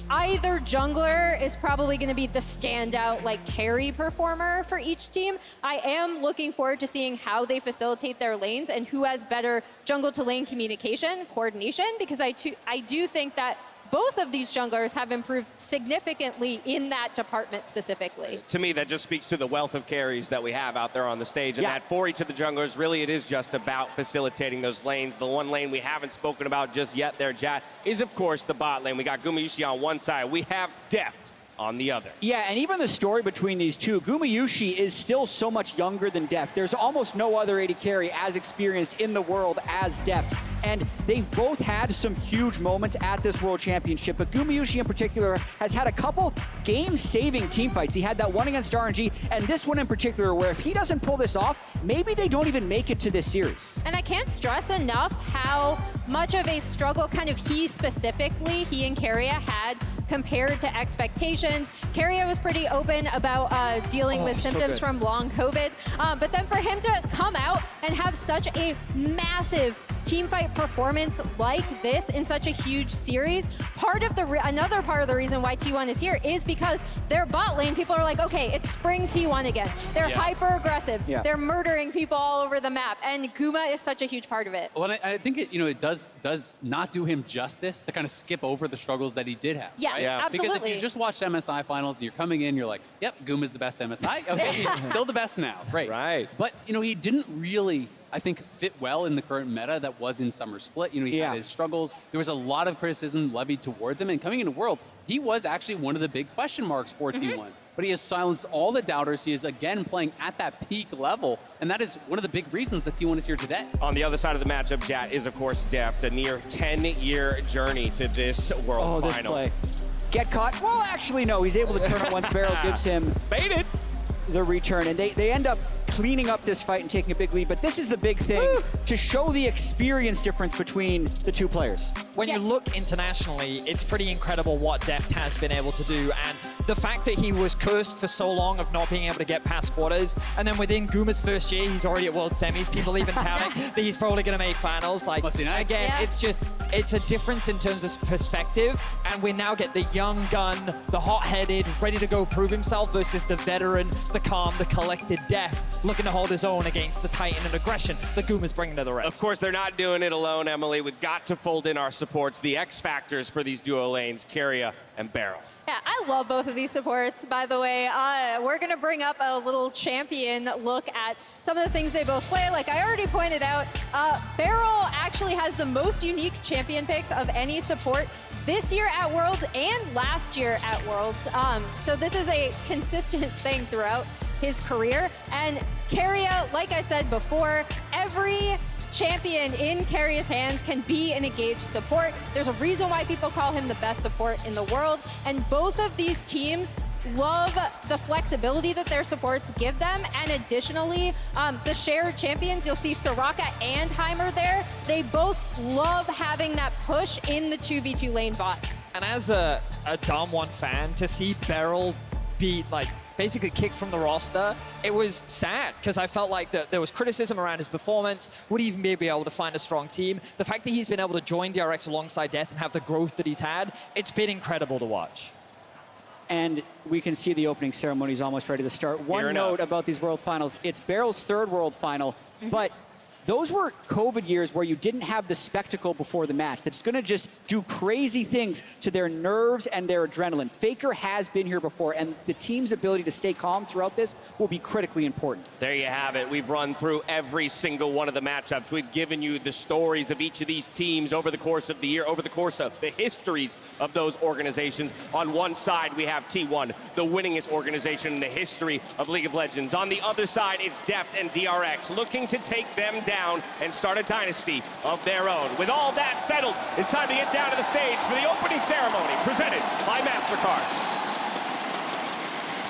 either jungler is probably going to be the standout like carry performer for each team, I am looking forward to seeing how they facilitate their lanes and who has better jungle to lane communication, coordination, because I do think that both of these junglers have improved significantly in that department specifically. To me, that just speaks to the wealth of carries that we have out there on the stage, and that for each of the junglers, really it is just about facilitating those lanes. The one lane we haven't spoken about just yet there, Jat, is of course the bot lane. We got Gumayusi on one side, we have Deft on the other. Yeah, and even the story between these two, Gumayusi is still so much younger than Deft. There's almost no other AD carry as experienced in the world as Deft. And they've both had some huge moments at this World Championship, but Gumayusi in particular has had a couple game-saving team fights. He had that one against RNG, and this one in particular, where if he doesn't pull this off, maybe they don't even make it to this series. And I can't stress enough how much of a struggle kind of he and Keria had compared to expectations. Keria was pretty open about dealing with symptoms from long COVID, but then for him to come out and have such a massive teamfight performance like this in such a huge series, another part of the reason why T1 is here is because their bot lane, people are like, okay, it's spring T1 again. They're hyper aggressive. They're murdering people all over the map, and Guma is such a huge part of it. Well, I think it does not do him justice to kind of skip over the struggles that he did have. Yeah, right? absolutely. Because if you just watched MSI finals, you're coming in, you're like, yep, Guma's the best MSI. Okay, he's still the best now. Great. Right. But he didn't really, I think, fit well in the current meta that was in Summer Split. He had his struggles. There was a lot of criticism levied towards him, and coming into Worlds, he was actually one of the big question marks for T1. But he has silenced all the doubters. He is again playing at that peak level, and that is one of the big reasons that T1 is here today. On the other side of the matchup, Jat, is of course Deft, a near 10-year journey to this World Final. This play. Get caught. Well, actually, no. He's able to turn it once Barrel gives him baited the return, and they end up cleaning up this fight and taking a big lead. But this is the big thing to show the experience difference between the two players. When you look internationally, it's pretty incredible what Deft has been able to do, and the fact that he was cursed for so long of not being able to get past quarters, and then within Guma's first year, he's already at World Semis. People even touting that he's probably going to make finals. Like, must be nice. Again, it's a difference in terms of perspective, and we now get the young gun, the hot-headed, ready to go prove himself versus the veteran, the calm, the collected Deft, looking to hold his own against the Titan and aggression that Guma's bringing to the ring. Of course, they're not doing it alone, Emily. We've got to fold in our supports, the X factors for these duo lanes, Keria and Beryl. Yeah, I love both of these supports, by the way. We're going to bring up a little champion look at some of the things they both play. Like I already pointed out, Beryl actually has the most unique champion picks of any support this year at Worlds and last year at Worlds. So this is a consistent thing throughout his career. And Keria, like I said before, every champion in Keria's hands can be an engaged support. There's a reason why people call him the best support in the world. And both of these teams love the flexibility that their supports give them. And additionally, the shared champions, you'll see Soraka and Heimer there. They both love having that push in the 2v2 lane bot. And as a Dom1 fan, to see Beryl be like basically kicked from the roster, it was sad because I felt like there was criticism around his performance. Would he even be able to find a strong team? The fact that he's been able to join DRX alongside Death and have the growth that he's had, it's been incredible to watch. And we can see the opening ceremony is almost ready to start. One note about these World Finals, it's Beryl's third World Final, but those were COVID years where you didn't have the spectacle before the match. That's going to just do crazy things to their nerves and their adrenaline. FLICKR has been here before, and the team's ability to stay calm throughout this will be critically important. There you have it. We've run through every single one of the matchups. We've given you the stories of each of these teams over the course of the year, over the course of the histories of those organizations. On one side, we have T1, the winningest organization in the history of League of Legends. On the other side, it's Deft and DRX looking to take them down and start a dynasty of their own. With all that settled, it's time to get down to the stage for the opening ceremony presented by MasterCard.